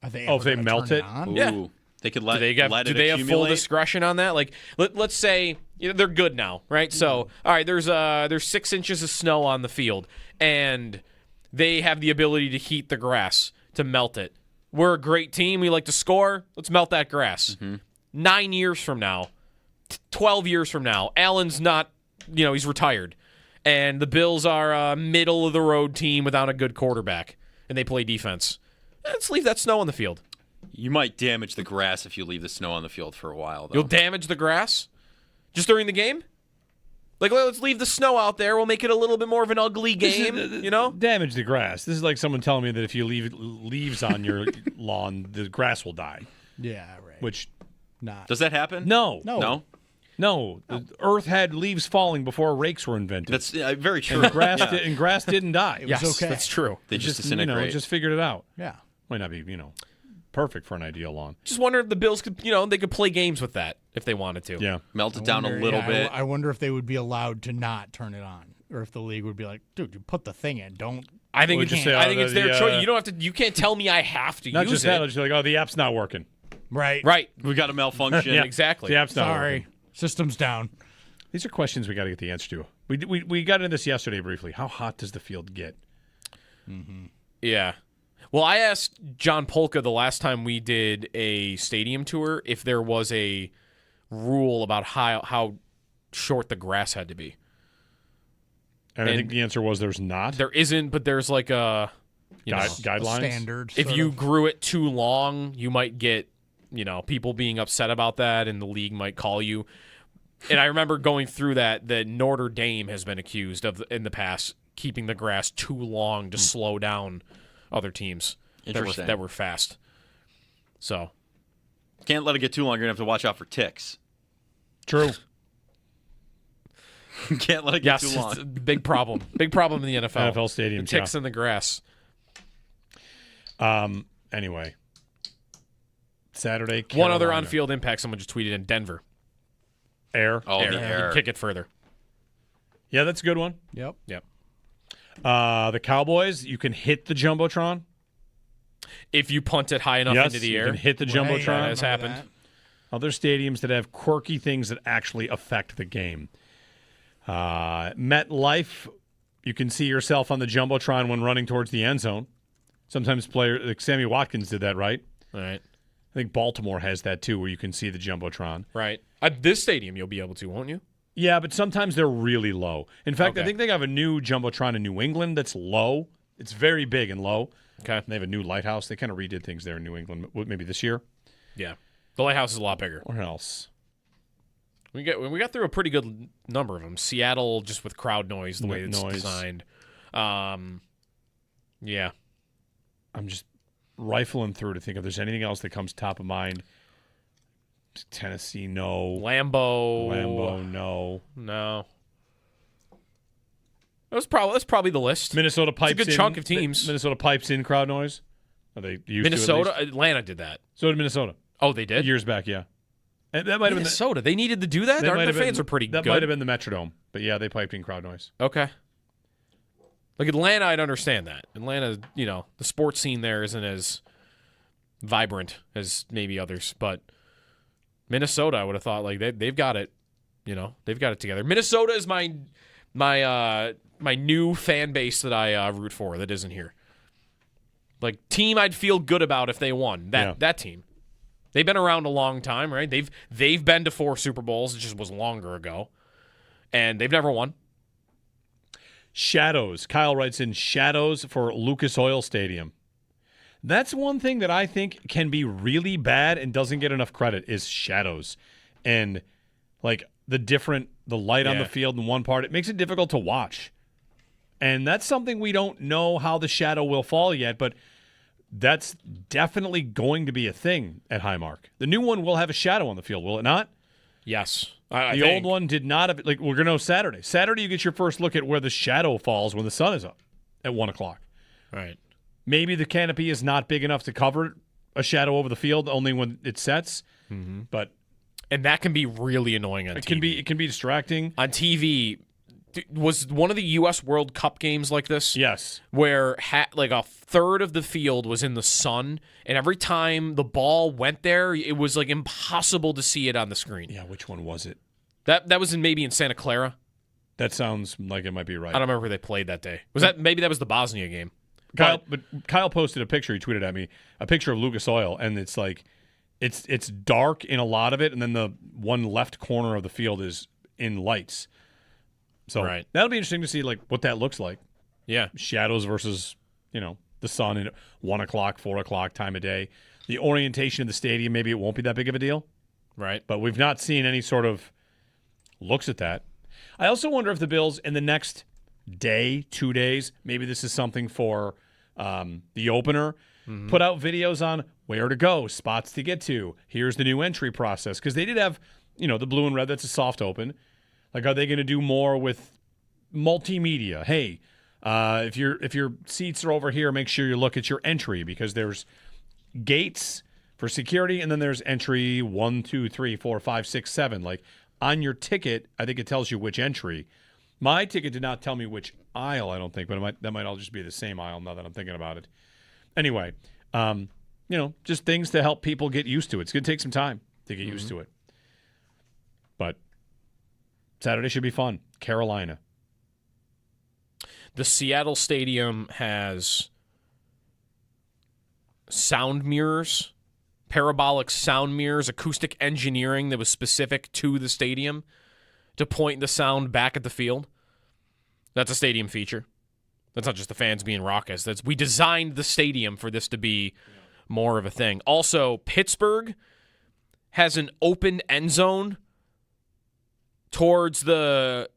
Are they if they melt it? Yeah. They could let do they have full discretion on that? Like, let's say they're good now, right? So, all right, there's 6 inches of snow on the field, and they have the ability to heat the grass, to melt it. We're a great team. We like to score. Let's melt that grass. 9 years from now, 12 years from now, Allen's not, he's retired, and the Bills are a middle-of-the-road team without a good quarterback, and they play defense. Let's leave that snow on the field. You might damage the grass if you leave the snow on the field for a while, though. You'll damage the grass? Just during the game? Like, let's leave the snow out there. We'll make it a little bit more of an ugly game, Damage the grass. This is like someone telling me that if you leave leaves on your lawn, the grass will die. Yeah, right. Which, does that happen? No. No? No. The Earth had leaves falling before rakes were invented. That's very true. And grass didn't die. It was okay. That's true. They just disintegrate. Just figured it out. Yeah. Might not be, perfect for an ideal lawn. Just wonder if the Bills could, they could play games with that if they wanted to. Yeah. Melt it down a little bit. I wonder if they would be allowed to not turn it on, or if the league would be like, dude, you put the thing in, don't. I think it's their choice. You don't have to. You can't tell me I have to not use just it. That, just like, the app's not working. Right. We got a malfunction. Yeah, exactly. The app's not working. System's down. These are questions we got to get the answer to. We got into this yesterday briefly. How hot does the field get? Yeah. Well, I asked John Polka the last time we did a stadium tour if there was a rule about how short the grass had to be. And I think the answer was there's not. There isn't, but there's like a guidelines. Standard. If you grew it too long, you might get, people being upset about that, and the league might call you. And I remember going through that Notre Dame has been accused of in the past keeping the grass too long to slow down other teams that were fast. So can't let it get too long. You're gonna have to watch out for ticks. True. Can't let it get too long. It's a big problem. Big problem in the NFL. NFL stadiums. The ticks in the grass. Anyway, Saturday. One other on-field impact. Someone just tweeted in Denver. Air. Oh, air. The air. Kick it further. Yeah, that's a good one. Yep. The Cowboys, you can hit the Jumbotron. If you punt it high enough into the air. You can hit the Jumbotron. That has happened. Other stadiums that have quirky things that actually affect the game. MetLife, you can see yourself on the Jumbotron when running towards the end zone. Sometimes players, like Sammy Watkins did that, right? Right. I think Baltimore has that too, where you can see the Jumbotron. Right. At this stadium, you'll be able to, won't you? Yeah, but sometimes they're really low. In fact, I think they have a new Jumbotron in New England that's low. It's very big and low. Okay. And they have a new lighthouse. They kind of redid things there in New England, maybe this year. Yeah. The lighthouse is a lot bigger. What else? We got through a pretty good number of them. Seattle, just with crowd noise, the way it's designed. Yeah. I'm just rifling through to think if there's anything else that comes top of mind. Tennessee, no. Lambeau, no. That's probably the list. Minnesota pipes in. It's a good chunk of teams. Minnesota pipes in crowd noise. Are they used Minnesota, to Atlanta did that. So did Minnesota. Oh, they did? Years back, yeah. And that might have Minnesota. They needed to do that? Their fans are pretty good. That might have been the Metrodome. But yeah, they piped in crowd noise. Okay. Like Atlanta, I'd understand that. Atlanta, the sports scene there isn't as vibrant as maybe others, but Minnesota, I would have thought they've got it. They've got it together. Minnesota is my new fan base that I root for that isn't here. Like team I'd feel good about if they won. That team. They've been around a long time, right? They've been to 4 Super Bowls. It just was longer ago. And they've never won. Shadows. Kyle writes in shadows for Lucas Oil Stadium. That's one thing that I think can be really bad and doesn't get enough credit is shadows. And like the light on the field in one part, it makes it difficult to watch. And that's something we don't know how the shadow will fall yet, but that's definitely going to be a thing at Highmark. The new one will have a shadow on the field, will it not? Yes. The old one did not have, we're going to know Saturday. Saturday, you get your first look at where the shadow falls when the sun is up at 1 o'clock. Right. Maybe the canopy is not big enough to cover a shadow over the field, only when it sets. Mm-hmm. But And that can be really annoying on TV. It can be distracting. On TV, was one of the U.S. World Cup games like this? Yes. Where like a third of the field was in the sun, and every time the ball went there, it was like impossible to see it on the screen. Yeah, which one was it? That was maybe in Santa Clara. That sounds like it might be right. I don't remember who they played that day. Maybe that was the Bosnia game? Kyle posted a picture. He tweeted at me a picture of Lucas Oil, and it's like it's dark in a lot of it, and then the one left corner of the field is in lights. So that'll be interesting to see like what that looks like. Yeah, shadows versus the sun at 1 o'clock, 4 o'clock time of day. The orientation of the stadium, maybe it won't be that big of a deal, right? But we've not seen any sort of looks at that. I also wonder if the Bills in the next day, 2 days, maybe this is something for the opener, put out videos on where to go, spots to get to. Here's the new entry process. Because they did have, the blue and red, that's a soft open. Like, are they going to do more with multimedia? Hey, if your seats are over here, make sure you look at your entry because there's gates for security, and then there's entry 1, 2, 3, 4, 5, 6, 7. Like, on your ticket, I think it tells you which entry. My ticket did not tell me which aisle, I don't think, but that might all just be the same aisle now that I'm thinking about it. Anyway, just things to help people get used to it. It's going to take some time to get used to it. But Saturday should be fun. Carolina. The Seattle Stadium has sound mirrors, parabolic sound mirrors, acoustic engineering that was specific to the stadium to point the sound back at the field. That's a stadium feature. That's not just the fans being raucous. We designed the stadium for this to be more of a thing. Also, Pittsburgh has an open end zone towards the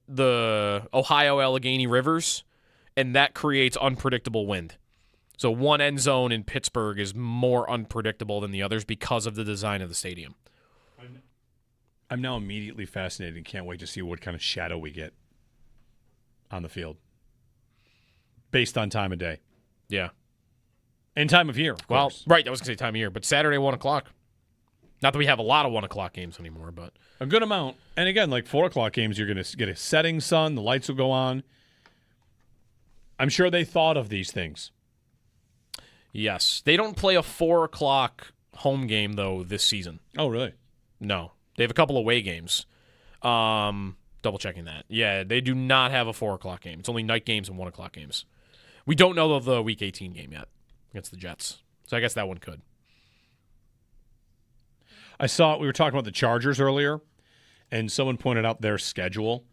Ohio Allegheny Rivers, and that creates unpredictable wind. So one end zone in Pittsburgh is more unpredictable than the others because of the design of the stadium. I'm now immediately fascinated and can't wait to see what kind of shadow we get on the field based on time of day. Yeah. And time of year, of course. Right, I was going to say time of year, but Saturday, 1 o'clock. Not that we have a lot of 1 o'clock games anymore, but a good amount. And again, like 4 o'clock games, you're going to get a setting sun, the lights will go on. I'm sure they thought of these things. Yes. They don't play a 4 o'clock home game, though, this season. Oh, really? No. They have a couple away games. Double checking that. Yeah, they do not have a 4 o'clock game. It's only night games and 1 o'clock games. We don't know the Week 18 game yet against the Jets. So I guess that one could. We were talking about the Chargers earlier, and someone pointed out their schedule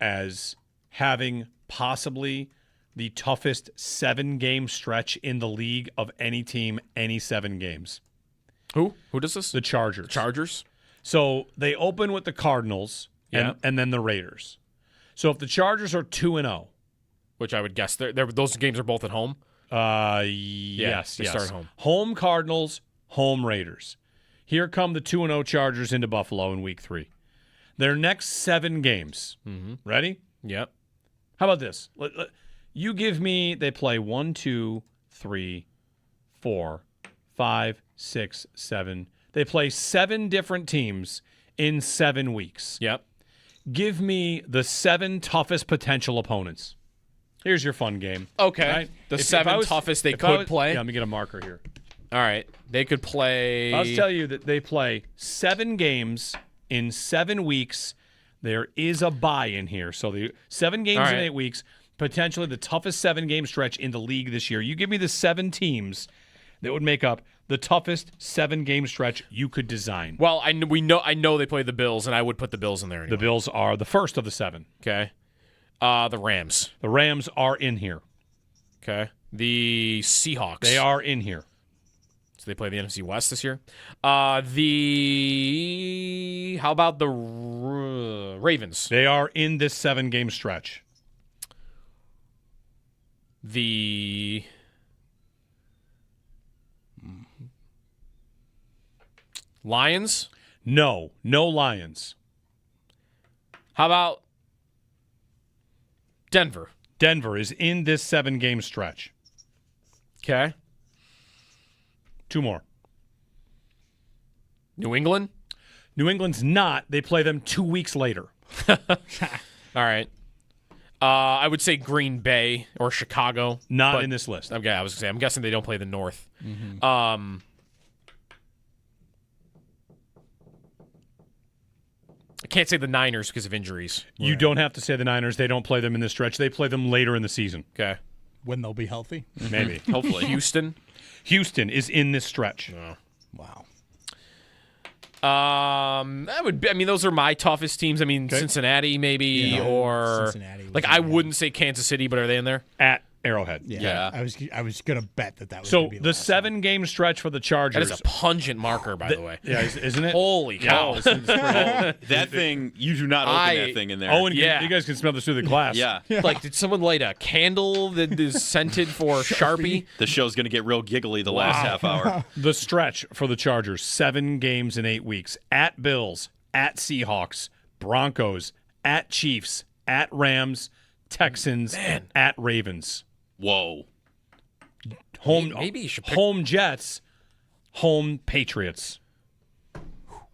as having possibly the toughest 7-game stretch in the league of any team, any 7 games. Who? Who does this? The Chargers. Chargers? So they open with the Cardinals and then the Raiders. So if the Chargers are 2-0, which I would guess those games are both at home. Yes. They start at home. Home Cardinals, home Raiders. Here come the 2-0 Chargers into Buffalo in Week 3. Their next 7 games. Ready? Yep. How about this? You give me. They play 1, 2, 3, 4, 5, 6, 7. They play 7 different teams in 7 weeks. Yep. Give me the 7 toughest potential opponents. Here's your fun game. Okay. Right? The 7 toughest they could play. Yeah, let me get a marker here. All right. They could play. I'll tell you that they play 7 games in 7 weeks. There is a bye in here. So the 7 games in 8 weeks, potentially the toughest 7-game stretch in the league this year. You give me the 7 teams that would make up the toughest 7-game stretch you could design. Well, I know they play the Bills, and I would put the Bills in there anyway. The Bills are the first of the 7. Okay. The Rams. The Rams are in here. Okay. The Seahawks. They are in here. So they play the NFC West this year. How about the Ravens? They are in this 7-game stretch. The Lions? No Lions. How about Denver? Denver is in this 7-game stretch. Okay. 2 more. New England? New England's not. They play them 2 weeks later. All right. I would say Green Bay or Chicago. Not in this list. Okay, I was going to say, I'm guessing they don't play the North. Mm-hmm. I can't say the Niners because of injuries. You don't have to say the Niners. They don't play them in this stretch. They play them later in the season. Okay. When they'll be healthy. Maybe. Hopefully. Houston. Houston is in this stretch. Oh. Wow. That would be, I mean, those are my toughest teams. I mean, Cincinnati maybe, or Cincinnati like I wouldn't say Kansas City, but are they in there? At Arrowhead. Yeah. I was gonna bet that was So gonna be the 7-game stretch for the Chargers. That is a pungent marker, by the way. Yeah, isn't it? Holy cow. That thing, you do not open that thing in there. Oh, and you guys can smell this through the glass. Yeah. Like, did someone light a candle that is scented for Sharpie? The show's going to get real giggly the last half hour. The stretch for the Chargers, 7 games in 8 weeks. At Bills, at Seahawks, Broncos, at Chiefs, at Rams, Texans, at Ravens. Whoa. Maybe you should pick... Home Jets, home Patriots.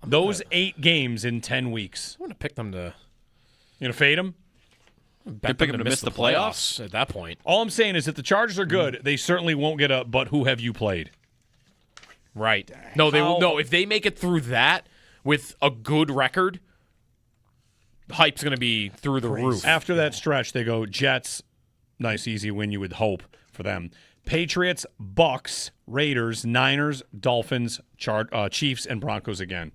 Those 8 games in 10 weeks. I want to pick them to... You going to fade them? You're picking them to miss the playoffs at that point. All I'm saying is if the Chargers are good, they certainly won't get a but who have you played? Right. No, they will. No, if they make it through that with a good record, the hype's going to be through the roof. After that stretch, they go Jets, nice easy win you would hope for them. Patriots, Bucks, Raiders, Niners, Dolphins, Chiefs, and Broncos again.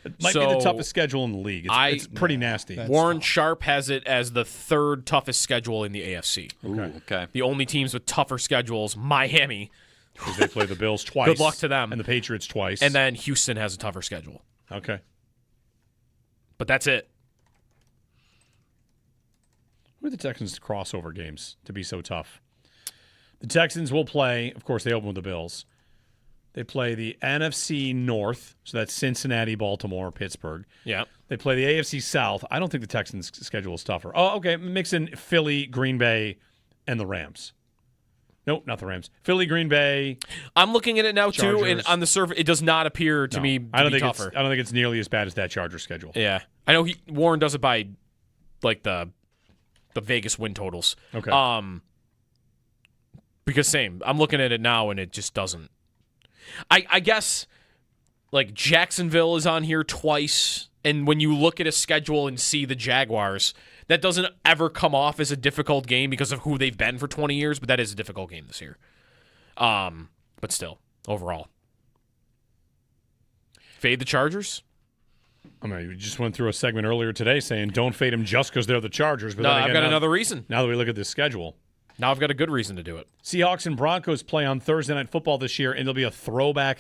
It might be the toughest schedule in the league. It's pretty nasty. Warren Sharp has it as the 3rd toughest schedule in the AFC. Okay. The only teams with tougher schedules, Miami. Because they play the Bills twice. Good luck to them. And the Patriots twice. And then Houston has a tougher schedule. Okay. But that's it. Who are the Texans' crossover games to be so tough? The Texans will play, of course, they open with the Bills. They play the NFC North, so that's Cincinnati, Baltimore, Pittsburgh. Yeah. They play the AFC South. I don't think the Texans' schedule is tougher. Oh, okay. Mix in Philly, Green Bay, and the Rams. Nope, not the Rams. Philly, Green Bay. I'm looking at it now, Chargers. too, and on the surface, it does not appear to me to be tougher. I don't think it's nearly as bad as that Chargers schedule. Yeah. I know Warren does it by, like, the Vegas win totals. Okay. Because same, I'm looking at it now, and it just doesn't. I guess, like, Jacksonville is on here twice, and when you look at a schedule and see the Jaguars, that doesn't ever come off as a difficult game because of who they've been for 20 years, but that is a difficult game this year. But still, overall. Fade the Chargers? I mean, we just went through a segment earlier today saying don't fade them just because they're the Chargers. But No, then I've again, got another reason. Now that we look at this schedule. Now I've got a good reason to do it. Seahawks and Broncos play on Thursday Night Football this year, and it'll be a throwback.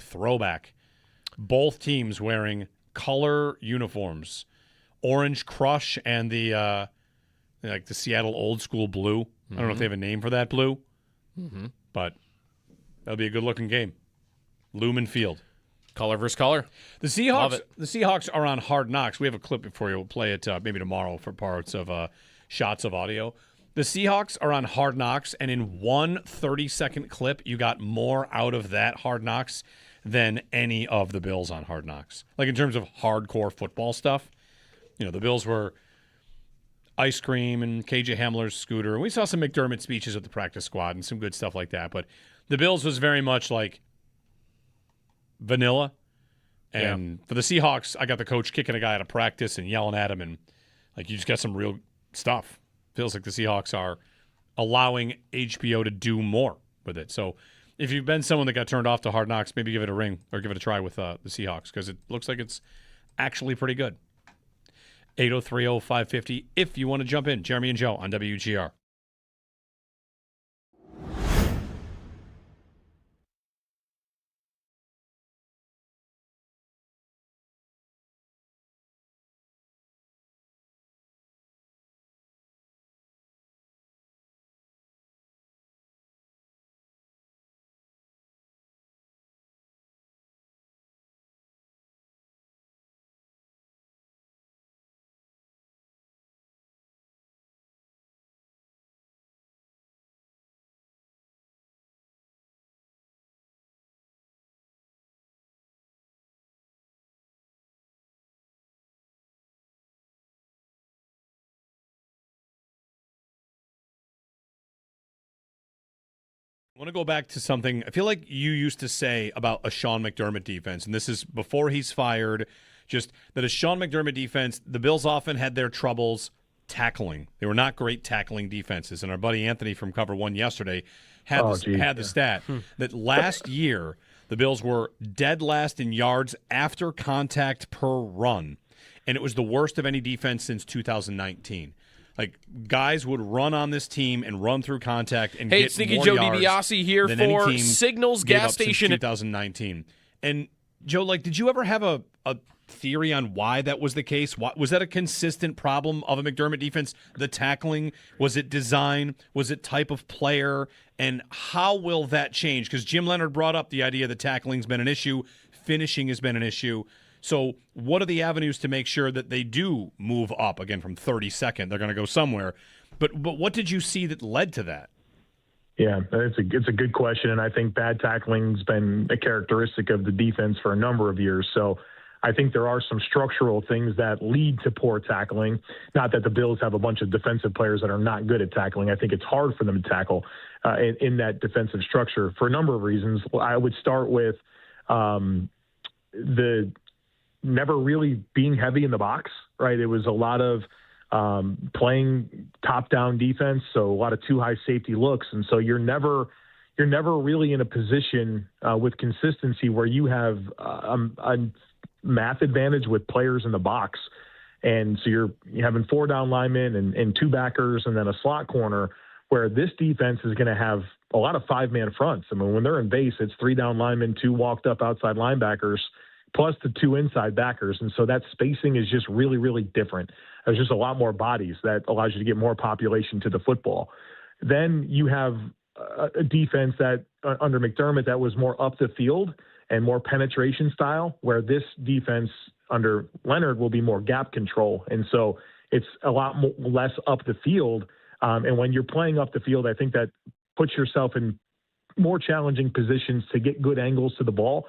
Both teams wearing color uniforms. Orange Crush and the Seattle old school blue. I don't know if they have a name for that blue, but that'll be a good-looking game. Lumen Field. Color versus color. The Seahawks are on Hard Knocks. We have a clip for you. We'll play it maybe tomorrow for parts of shots of audio. The Seahawks are on Hard Knocks, and in one 30-second clip, you got more out of that Hard Knocks than any of the Bills on Hard Knocks. Like in terms of hardcore football stuff, you know, the Bills were ice cream and KJ Hamler's scooter. We saw some McDermott speeches with the practice squad and some good stuff like that. But the Bills was very much like vanilla. And for the Seahawks, I got the coach kicking a guy out of practice and yelling at him. And like you just got some real stuff. Feels like the Seahawks are allowing HBO to do more with it. So if you've been someone that got turned off to Hard Knocks, maybe give it a ring or give it a try with the Seahawks because it looks like it's actually pretty good. 803-0550 if you want to jump in. Jeremy and Joe on WGR. want to go back to something I feel like you used to say about a Sean McDermott defense, and this is before he's fired, just that a Sean McDermott defense, the Bills often had their troubles tackling. They were not great tackling defenses, and our buddy Anthony from Cover One yesterday had the stat that last year the Bills were dead last in yards after contact per run, and it was the worst of any defense since 2019. Like, guys would run on this team and run through contact and get Sneaky more Joe yards DiBiase here than any for team Signals gave Gas up since Station. 2019. And, Joe, like, did you ever have a theory on why that was the case? Was that a consistent problem of a McDermott defense? The tackling? Was it design? Was it type of player? And how will that change? Because Jim Leonard brought up the idea that tackling's been an issue, finishing has been an issue. So what are the avenues to make sure that they do move up again from 32nd? They're going to go somewhere. But what did you see that led to that? Yeah, it's a good question, and I think bad tackling's been a characteristic of the defense for a number of years. So I think there are some structural things that lead to poor tackling. Not that the Bills have a bunch of defensive players that are not good at tackling. I think it's hard for them to tackle in that defensive structure for a number of reasons. I would start with the never really being heavy in the box, right? It was a lot of playing top-down defense, so a lot of too high safety looks, and so you're never really in a position with consistency where you have a math advantage with players in the box, and so you're having 4 down linemen and 2 backers and then a slot corner, where this defense is going to have a lot of 5-man fronts. I mean, when they're in base, it's 3 down linemen, 2 walked up outside linebackers, plus the 2 inside backers. And so that spacing is just really, really different. There's just a lot more bodies that allows you to get more population to the football. Then you have a defense that under McDermott that was more up the field and more penetration style, where this defense under Leonard will be more gap control. And so it's a lot less up the field. And when you're playing up the field, I think that puts yourself in more challenging positions to get good angles to the ball.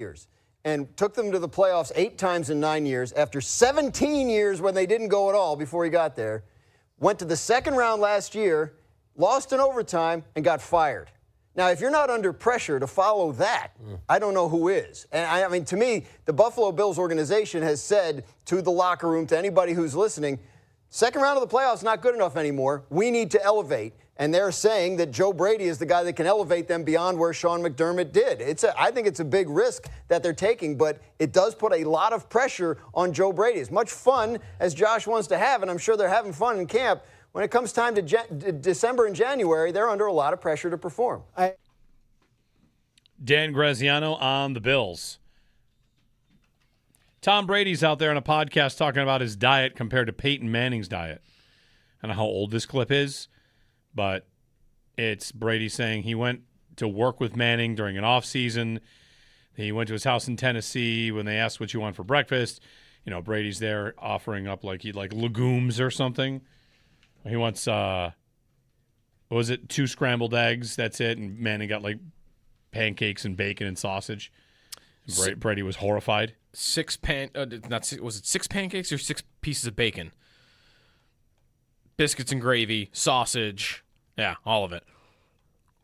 years and took them to the playoffs 8 times in 9 years after 17 years when they didn't go at all before he got there. Went to the second round last year, lost in overtime, and got fired. Now, if you're not under pressure to follow that, I don't know who is. And I mean, to me, the Buffalo Bills organization has said to the locker room, to anybody who's listening, second round of the playoffs not good enough anymore. We need to elevate. And they're saying that Joe Brady is the guy that can elevate them beyond where Sean McDermott did. I think it's a big risk that they're taking, but it does put a lot of pressure on Joe Brady. As much fun as Josh wants to have, and I'm sure they're having fun in camp, when it comes time to December and January, they're under a lot of pressure to perform. Dan Graziano on the Bills. Tom Brady's out there on a podcast talking about his diet compared to Peyton Manning's diet. I don't know how old this clip is, but it's Brady saying he went to work with Manning during an offseason. He went to his house in Tennessee when they asked what you want for breakfast. You know, Brady's there offering up like he'd like legumes or something. He wants, what was it, 2 scrambled eggs, that's it, and Manning got like pancakes and bacon and sausage. Brady was horrified. Was it 6 pancakes or 6 pieces of bacon? Biscuits and gravy, sausage, yeah, all of it.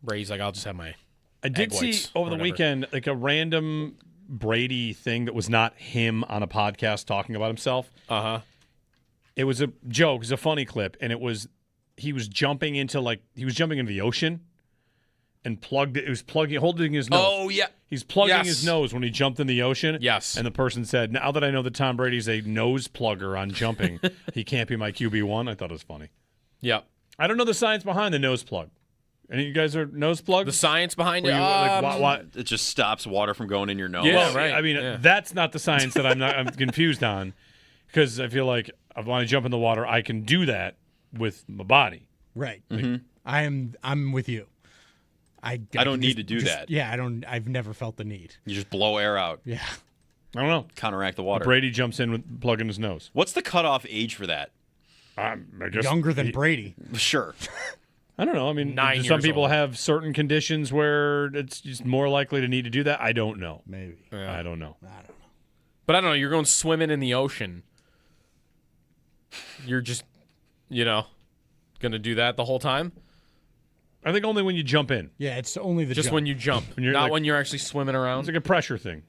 Brady's like, I'll just have my I did see over the weekend like a random Brady thing that was not him on a podcast talking about himself. It was a joke, it was a funny clip, and he was jumping into the ocean and holding his nose. Oh, yeah. He's plugging his nose when he jumped in the ocean. Yes. And the person said, now that I know that Tom Brady's a nose plugger on jumping, he can't be my QB1. I thought it was funny. Yep. I don't know the science behind the nose plug. Any of you guys are nose plugs? The science behind it? It just stops water from going in your nose. Yeah, well, right. I mean, that's not the science that I'm confused on, because I feel like when I jump in the water, I can do that with my body. Right. Mm-hmm. I'm with you. I don't need to do that. Yeah, I've never felt the need. You just blow air out. Yeah. I don't know. Counteract the water. Brady jumps in with plugging his nose. What's the cutoff age for that? I guess younger than Brady. Sure. I don't know. I mean, 9 some years people old. have certain conditions where it's just more likely to need to do that. I don't know. Maybe. Yeah. I don't know. But I don't know. You're going swimming in the ocean. You're just, going to do that the whole time? I think only when you jump in. Yeah, it's only the just jump. when you jump, not when you're actually swimming around. It's like a pressure thing.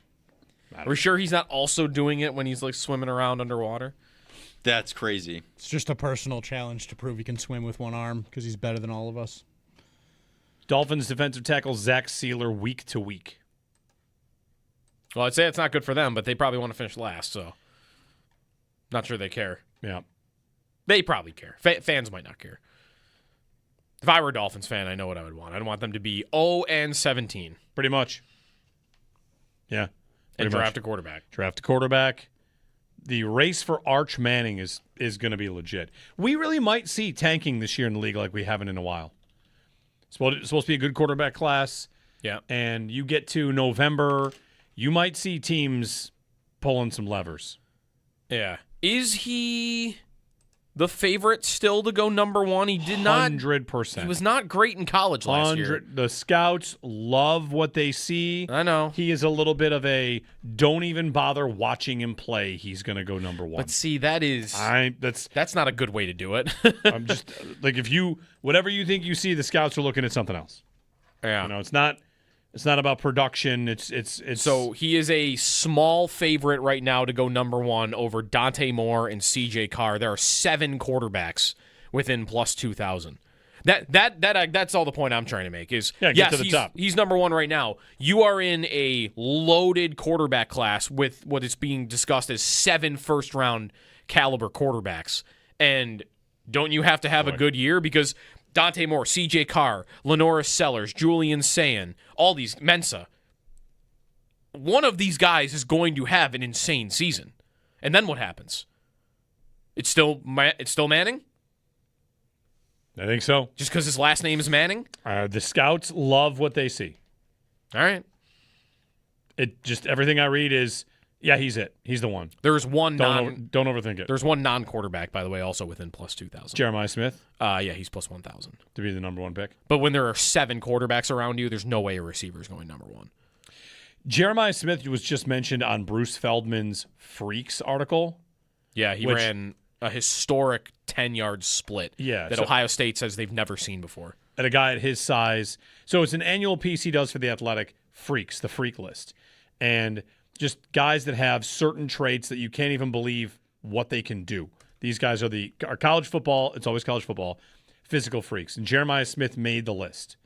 Are we sure he's not also doing it when he's like swimming around underwater? That's crazy. It's just a personal challenge to prove he can swim with one arm because he's better than all of us. Dolphins defensive tackle Zach Sealer week to week. Well, I'd say it's not good for them, but they probably want to finish last, so not sure they care. Yeah. They probably care. Fans might not care. If I were a Dolphins fan, I know what I would want. I'd want them to be 0-17. Pretty much. Yeah. And draft a quarterback. Draft a quarterback. The race for Arch Manning is going to be legit. We really might see tanking this year in the league like we haven't in a while. It's supposed to be a good quarterback class. Yeah. And you get to November, you might see teams pulling some levers. Yeah. Is he the favorite still to go number one? He did not. 100%. He was not great in college last year. The scouts love what they see. I know. He is a little bit of a don't even bother watching him play. He's going to go number one. But see, that's not a good way to do it. I'm just like, whatever you think you see, the scouts are looking at something else. Yeah. It's not about production. It's So he is a small favorite right now to go number one over Dante Moore and CJ Carr. There are 7 quarterbacks within plus 2,000. That's all the point I'm trying to make is get to the top. He's number one right now. You are in a loaded quarterback class with what is being discussed as 7 first-round caliber quarterbacks. And don't you have to have a good year? Because Dante Moore, C.J. Carr, Lenoris Sellers, Julian Sayin, all these, Mensa. One of these guys is going to have an insane season. And then what happens? It's still Manning? I think so. Just because his last name is Manning? The scouts love what they see. All right. Everything I read is, yeah, he's it. He's the one. There's one don't overthink it. There's one non-quarterback, by the way, also within plus 2,000. Jeremiah Smith? Yeah, he's plus 1,000. To be the number one pick. But when there are 7 quarterbacks around you, there's no way a receiver is going number one. Jeremiah Smith was just mentioned on Bruce Feldman's Freaks article. Yeah, he ran a historic 10-yard split that Ohio State says they've never seen before. At a guy at his size. So it's an annual piece he does for The Athletic, Freaks, the Freak List. And just guys that have certain traits that you can't even believe what they can do. These guys are college football, it's always college football, physical freaks. And Jeremiah Smith made the list.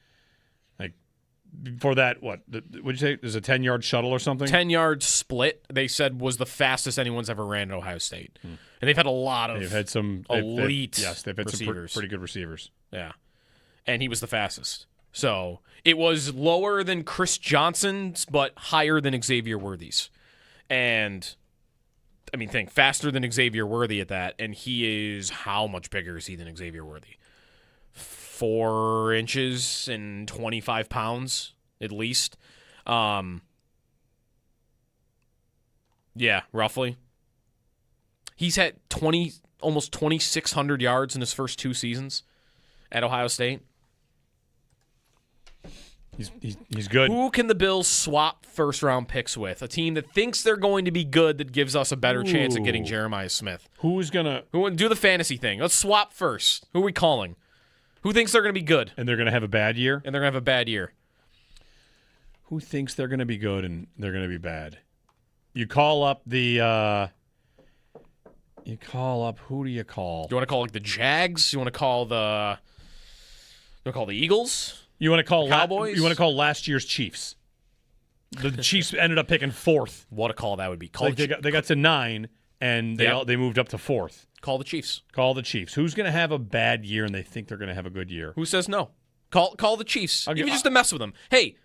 For that, what did you say? There's a 10-yard shuttle or something? 10-yard split, they said, was the fastest anyone's ever ran at Ohio State. And they've had a lot of they've had some elite they've had receivers. Some pretty good receivers. Yeah. And he was the fastest. So it was lower than Chris Johnson's, but higher than Xavier Worthy's. And, I mean, think faster than Xavier Worthy at that. And he is, how much bigger is he than Xavier Worthy? 4 inches and 25 pounds at least. Yeah, roughly. He's had almost 2,600 yards in his first 2 seasons at Ohio State. He's good. Who can the Bills swap first-round picks with? A team that thinks they're going to be good that gives us a better chance at getting Jeremiah Smith. Who do the fantasy thing? Let's swap first. Who are we calling? Who thinks they're going to be good? And they're going to have a bad year? And they're going to have a bad year. Who thinks they're going to be good and they're going to be bad? You call up the who do you call? Do you want to call the Jags? You want to call the Eagles? You want to call Cowboys? You want to call last year's Chiefs? The Chiefs ended up picking 4th. What a call that would be. They got to 9 and they moved up to 4th. Call the Chiefs. Call the Chiefs. Who's going to have a bad year and they think they're going to have a good year? Who says no? Call the Chiefs. Even just to mess with them. Hey,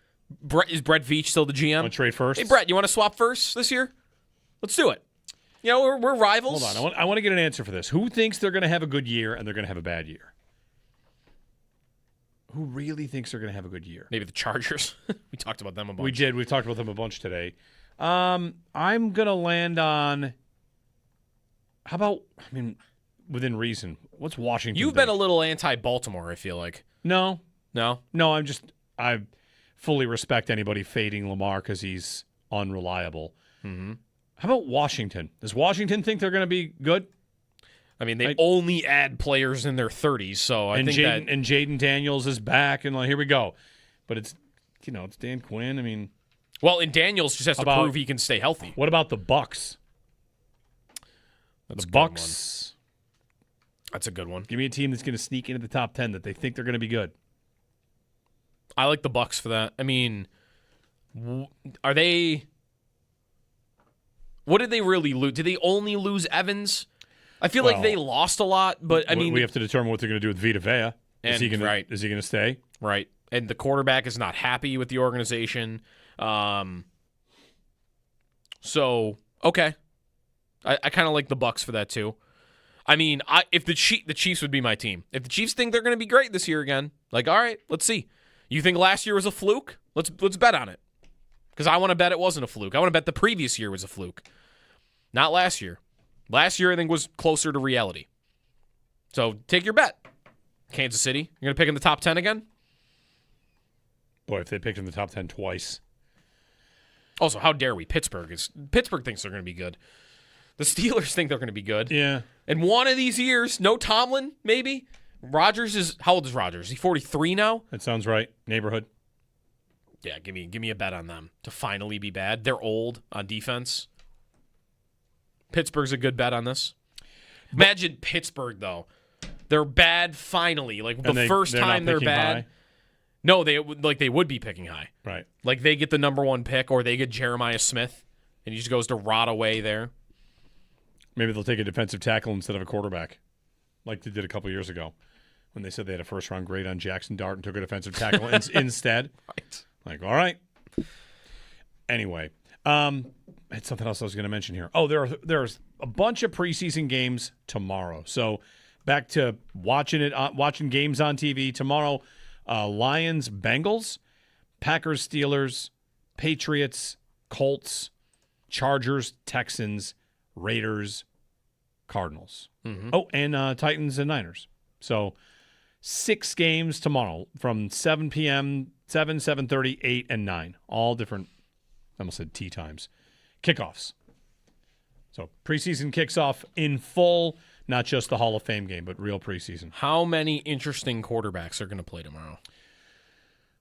is Brett Veach still the GM? Want to trade first? Hey, Brett, you want to swap first this year? Let's do it. You know, we're rivals. Hold on. I want to get an answer for this. Who thinks they're going to have a good year and they're going to have a bad year? Who really thinks they're going to have a good year? Maybe the Chargers. We talked about them a bunch. We did. We've talked about them a bunch today. I'm going to land on, how about, within reason, what's Washington You've been a little anti-Baltimore, I feel like. No. No? No, I fully respect anybody fading Lamar because he's unreliable. Mm-hmm. How about Washington? Does Washington think they're going to be good? I mean, they only add players in their 30s, so I think and Jaden Daniels is back, and here we go. But it's Dan Quinn. Well, and Daniels just has to prove he can stay healthy. What about the Bucks? That's the Bucks. That's a good one. Give me a team that's going to sneak into the top 10 that they think they're going to be good. I like the Bucks for that. Are they? What did they really lose? Did they only lose Evans? I feel like they lost a lot, but we have to determine what they're going to do with Vita Vea. Is he going to stay? Right. And the quarterback is not happy with the organization. So okay, I kind of like the Bucks for that too. If the Chiefs would be my team. If the Chiefs think they're going to be great this year again, all right, let's see. You think last year was a fluke? Let's bet on it. Because I want to bet it wasn't a fluke. I want to bet the previous year was a fluke. Not last year. Last year, I think, was closer to reality. So take your bet. Kansas City, you're going to pick in the top 10 again? Boy, if they picked in the top 10 twice. Also, how dare we? Pittsburgh thinks they're going to be good. The Steelers think they're going to be good. Yeah. And one of these years, no Tomlin, maybe? How old is Rodgers? Is he 43 now? That sounds right. Neighborhood. Yeah, give me a bet on them to finally be bad. They're old on defense. Pittsburgh's a good bet on this. Imagine Pittsburgh, though. They're bad finally. First time they're bad. High? No, they would be picking high. Right. Like they get the number 1 pick or they get Jeremiah Smith and he just goes to rot away there. Maybe they'll take a defensive tackle instead of a quarterback like they did a couple years ago when they said they had a first-round grade on Jackson Dart and took a defensive tackle instead. Right. All right. Anyway, I had something else I was going to mention here. Oh, there's a bunch of preseason games tomorrow. So back to watching games on TV tomorrow. Lions, Bengals, Packers, Steelers, Patriots, Colts, Chargers, Texans, Raiders, Cardinals. Mm-hmm. Oh, and Titans and Niners. So 6 games tomorrow from 7 p.m., 7, 7:30, 8, and 9. All different I almost said tee times. Kickoffs. So preseason kicks off in full, not just the Hall of Fame game, but real preseason. How many interesting quarterbacks are going to play tomorrow?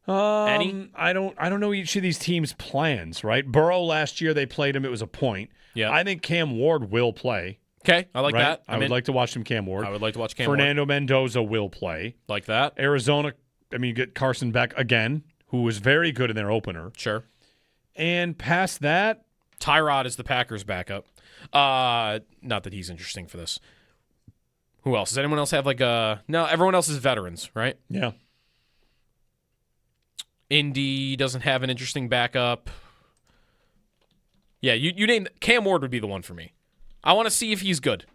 Any? I don't know each of these teams' plans, right? Burrow last year, they played him. It was a point. Yeah. I think Cam Ward will play. Okay, I like right? that. I would like to watch some Cam Ward. I would like to watch Cam Fernando Mendoza will play. Like that. Arizona, you get Carson Beck again, who was very good in their opener. Sure. And past that, Tyrod is the Packers' backup. Not that he's interesting for this. Who else? Does anyone else have no, everyone else is veterans, right? Yeah. Indy doesn't have an interesting backup. Yeah, you named Cam Ward would be the one for me. I want to see if he's good.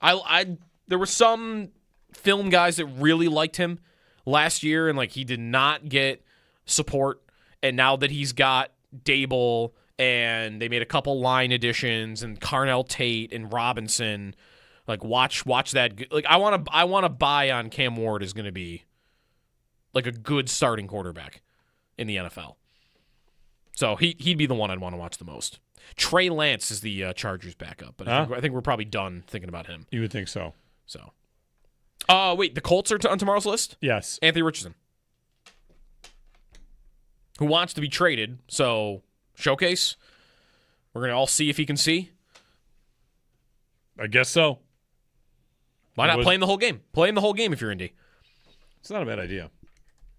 There were some film guys that really liked him last year, and he did not get support. And now that he's got Dable, and they made a couple line additions, and Carnell Tate and Robinson, watch that. I want to buy on Cam Ward is going to be a good starting quarterback in the NFL. So he'd be the one I'd want to watch the most. Trey Lance is the Chargers backup, but I think we're probably done thinking about him. You would think so. So, wait, the Colts are on tomorrow's list? Yes. Anthony Richardson, who wants to be traded. So, showcase. We're going to all see if he can see. I guess so. Why not play in the whole game? Play in the whole game if you're Indy. It's not a bad idea.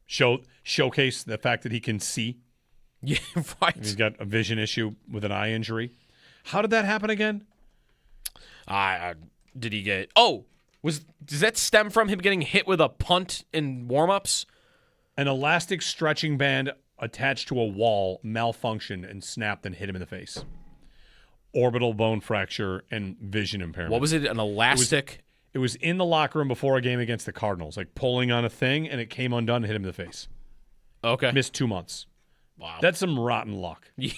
Showcase the fact that he can see. Yeah, right. He's got a vision issue with an eye injury. How did that happen again? Did he get... does that stem from him getting hit with a punt in warm-ups? An elastic stretching band attached to a wall malfunctioned and snapped and hit him in the face. Orbital bone fracture and vision impairment. What was it? An elastic? It was in the locker room before a game against the Cardinals, pulling on a thing, and it came undone and hit him in the face. Okay. Missed 2 months. Wow. That's some rotten luck. Yeah.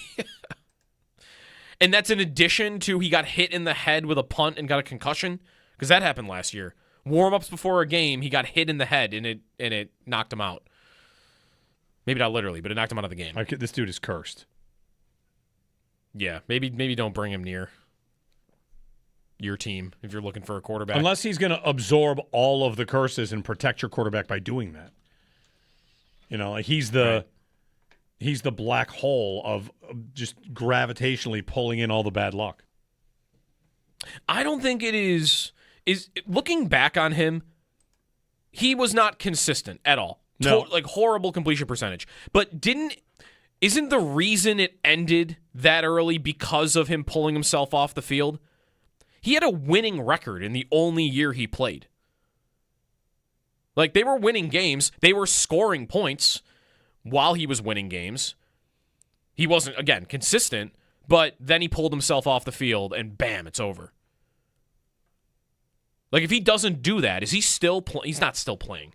And that's in addition to he got hit in the head with a punt and got a concussion? Because that happened last year. Warm-ups before a game, he got hit in the head, and it knocked him out. Maybe not literally, but it knocked him out of the game. This dude is cursed. Yeah, maybe don't bring him near your team if you're looking for a quarterback. Unless he's going to absorb all of the curses and protect your quarterback by doing that. He's the black hole of just gravitationally pulling in all the bad luck. I don't think it is looking back on him, he was not consistent at all. No. Horrible completion percentage. But isn't the reason it ended that early because of him pulling himself off the field? He had a winning record in the only year he played. They were winning games. They were scoring points while he was winning games. He wasn't, again, consistent, but then he pulled himself off the field and bam, it's over. If he doesn't do that, is he still playing? He's not still playing,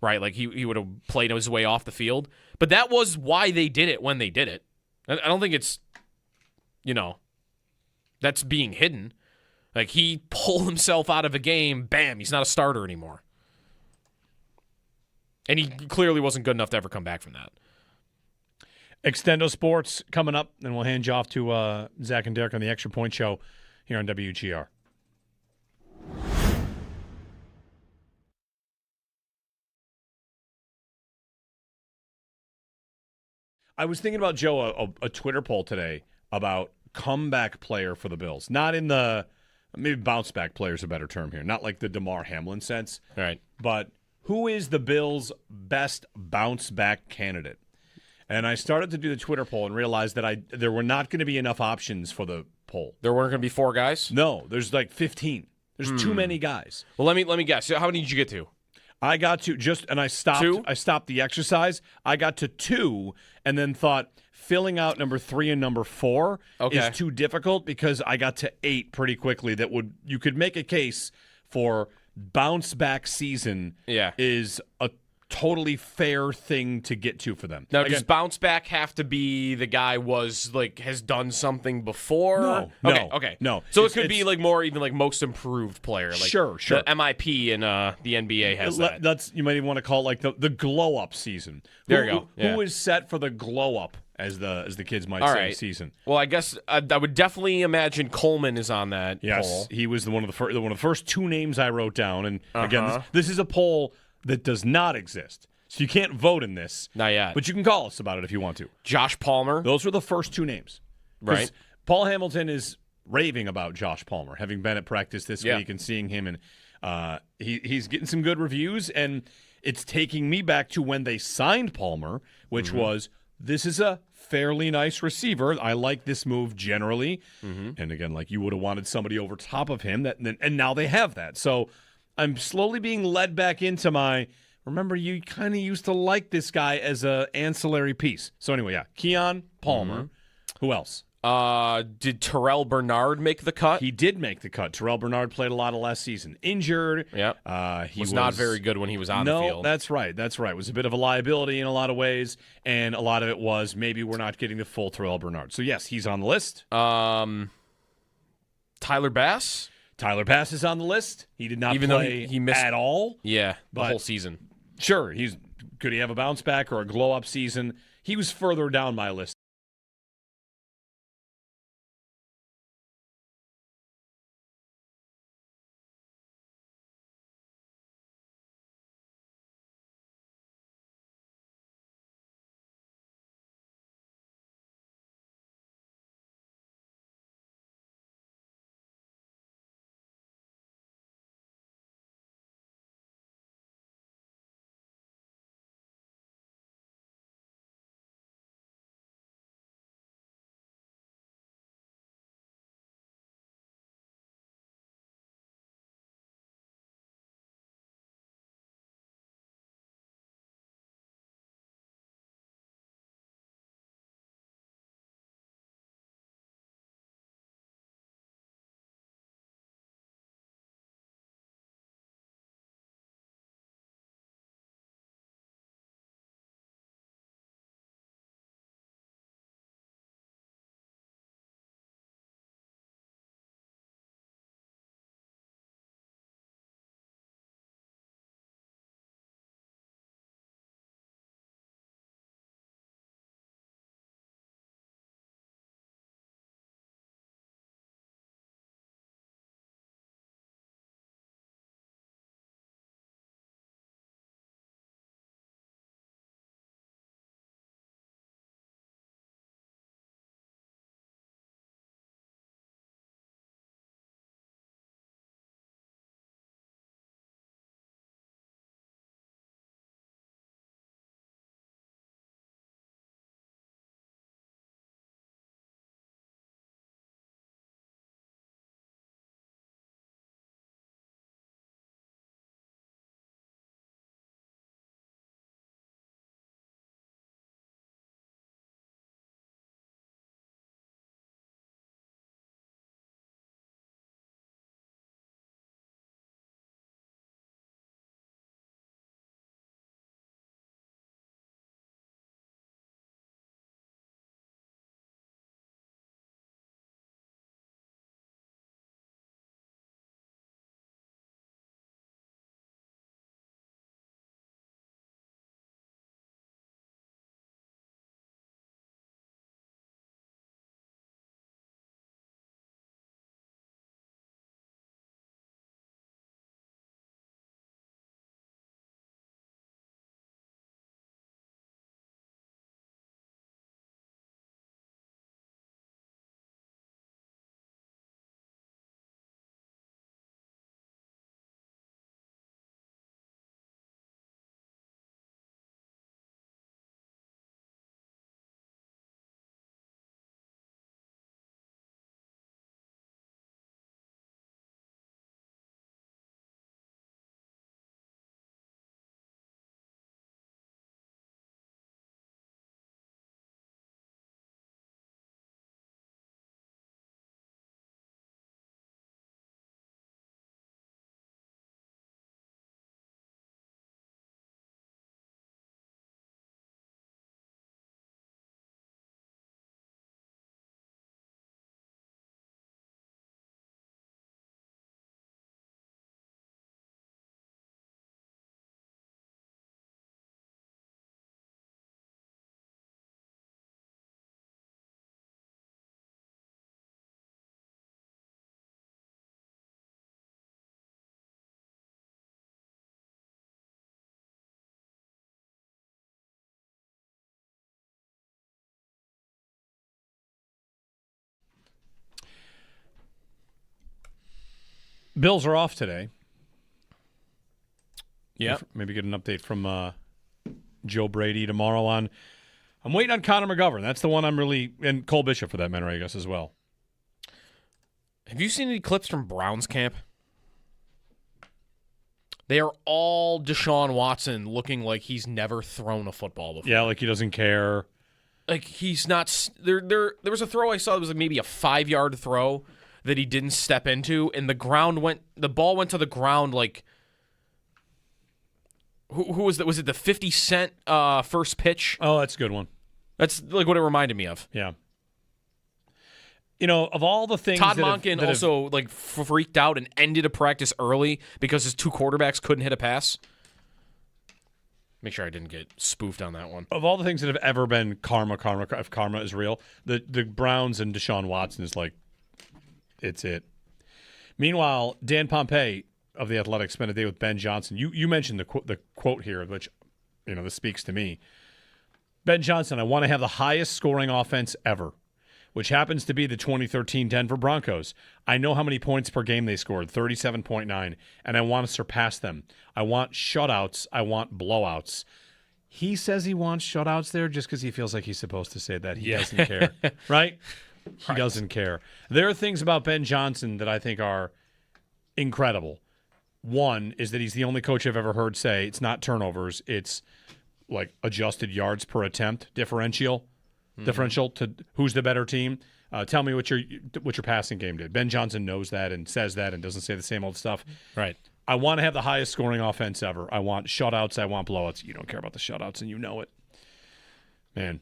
right? He would have played his way off the field. But that was why they did it when they did it. I don't think it's, that's being hidden. He pulled himself out of a game, bam, he's not a starter anymore. And he clearly wasn't good enough to ever come back from that. Extendo Sports coming up, and we'll hand you off to Zach and Derek on the Extra Point Show here on WGR. I was thinking about, Joe, a Twitter poll today about comeback player for the Bills. Not in the, maybe bounce back player is a better term here. Not like the DeMar Hamlin sense. Right. But who is the Bills' best bounce back candidate? And I started to do the Twitter poll and realized that there were not going to be enough options for the poll. There weren't going to be 4 guys? No, there's 15. There's too many guys. Well, let me guess. How many did you get to? I got to I stopped. 2? I stopped the exercise. I got to 2, and then thought filling out number 3 and number 4 is too difficult because I got to 8 pretty quickly. You could make a case for bounce back season. Is a totally fair thing to get to for them. Now, does bounce back have to be the guy has done something before? No. Okay. No. So it could be more even most improved player. Sure. The MIP in the NBA has that. You might even want to call it the glow up season. There you go. Who is set for the glow up as the kids might All say, right. season. Well, I guess I would definitely imagine Coleman is on that Yes, poll. he was one of the first two names I wrote down. And again, this is a poll that does not exist. So you can't vote in this. Not yet. But you can call us about it if you want to. Josh Palmer. Those were the first two names. Right. Paul Hamilton is raving about Josh Palmer, having been at practice this week and seeing him. And he's getting some good reviews. And it's taking me back to when they signed Palmer, which was, this is a fairly nice receiver. I like this move generally. And again, like you would have wanted somebody over top of him, and now they have that. So I'm slowly being led back into my, remember, you kind of used to like this guy as a ancillary piece. So anyway, Keon Palmer. Who else? Did Terrell Bernard make the cut? He did make the cut. Terrell Bernard played a lot of last season. Injured. Yep. He was not very good when he was on the field. No, that's right. That's right. It was a bit of a liability in a lot of ways, and a lot of it was maybe we're not getting the full Terrell Bernard. So, yes, he's on the list. Tyler Bass? Tyler Bass is on the list. He did not Even play though he missed at all. Yeah, the whole season. Sure. Could he have a bounce back or a glow-up season? He was further down my list. Bills are off today. Yeah. Maybe get an update from Joe Brady tomorrow on. I'm waiting on Connor McGovern. That's the one I'm really, and Cole Bishop for that matter, I guess, as well. Have you seen any clips from Browns camp? They are all Deshaun Watson looking like he's never thrown a football before. Yeah, like he doesn't care. Like he's not. There was a throw I saw that was like maybe a 5-yard throw that he didn't step into, and the ball went to the ground like. Who was that? Was it the 50 Cent first pitch? Oh, that's a good one. That's like what it reminded me of. Yeah. You know, of all the things Todd Monken also like freaked out and ended a practice early because his two quarterbacks couldn't hit a pass. Make sure I didn't get spoofed on that one. Of all the things that have ever been karma, if karma is real, the Browns and Deshaun Watson is like, it's it. Meanwhile, Dan Pompei of The Athletic spent a day with Ben Johnson. You mentioned the quote here, which, you know, this speaks to me. Ben Johnson, I want to have the highest scoring offense ever, which happens to be the 2013 Denver Broncos. I know how many points per game they scored, 37.9, and I want to surpass them. I want shutouts. I want blowouts. He says he wants shutouts there just because he feels like he's supposed to say that. He doesn't care, right? He doesn't care. There are things about Ben Johnson that I think are incredible. One is that he's the only coach I've ever heard say it's not turnovers, it's like adjusted yards per attempt differential to who's the better team. Tell me what your passing game did. Ben Johnson knows that and says that and doesn't say the same old stuff. Right. I want to have the highest scoring offense ever. I want shutouts. I want blowouts. You don't care about the shutouts, and you know it. Man,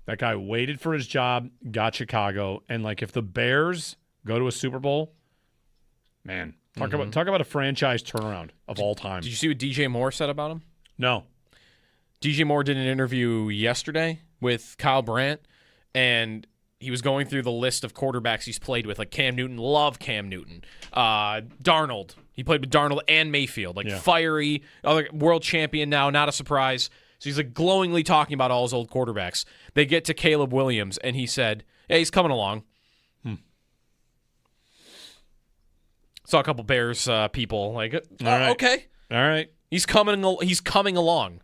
that guy waited for his job, got Chicago, and like if the Bears go to a Super Bowl, man. Talk about a franchise turnaround of all time. Did you see what DJ Moore said about him? No. DJ Moore did an interview yesterday with Kyle Brandt, and he was going through the list of quarterbacks he's played with, like Cam Newton. Love Cam Newton. Darnold. He played with Darnold and Mayfield. Fiery, other world champion now, not a surprise. So he's like glowingly talking about all his old quarterbacks. They get to Caleb Williams, and he said, "Hey, he's coming along." Saw a couple Bears people like, okay, all right, he's coming along.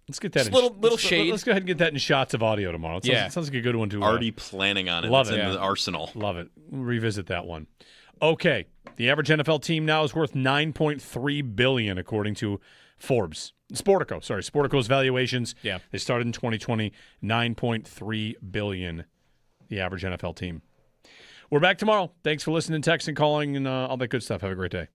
Let's get that. Little shade. Let's go ahead and get that in shots of audio tomorrow. It sounds like a good one to already planning on it. Love it's it. in the arsenal. Love it. We'll revisit that one. Okay, the average NFL team now is worth $9.3 billion according to Forbes. Sportico's valuations. Yeah, they started in 2020. $9.3 billion. The average NFL team. We're back tomorrow. Thanks for listening, texting, calling, and all that good stuff. Have a great day.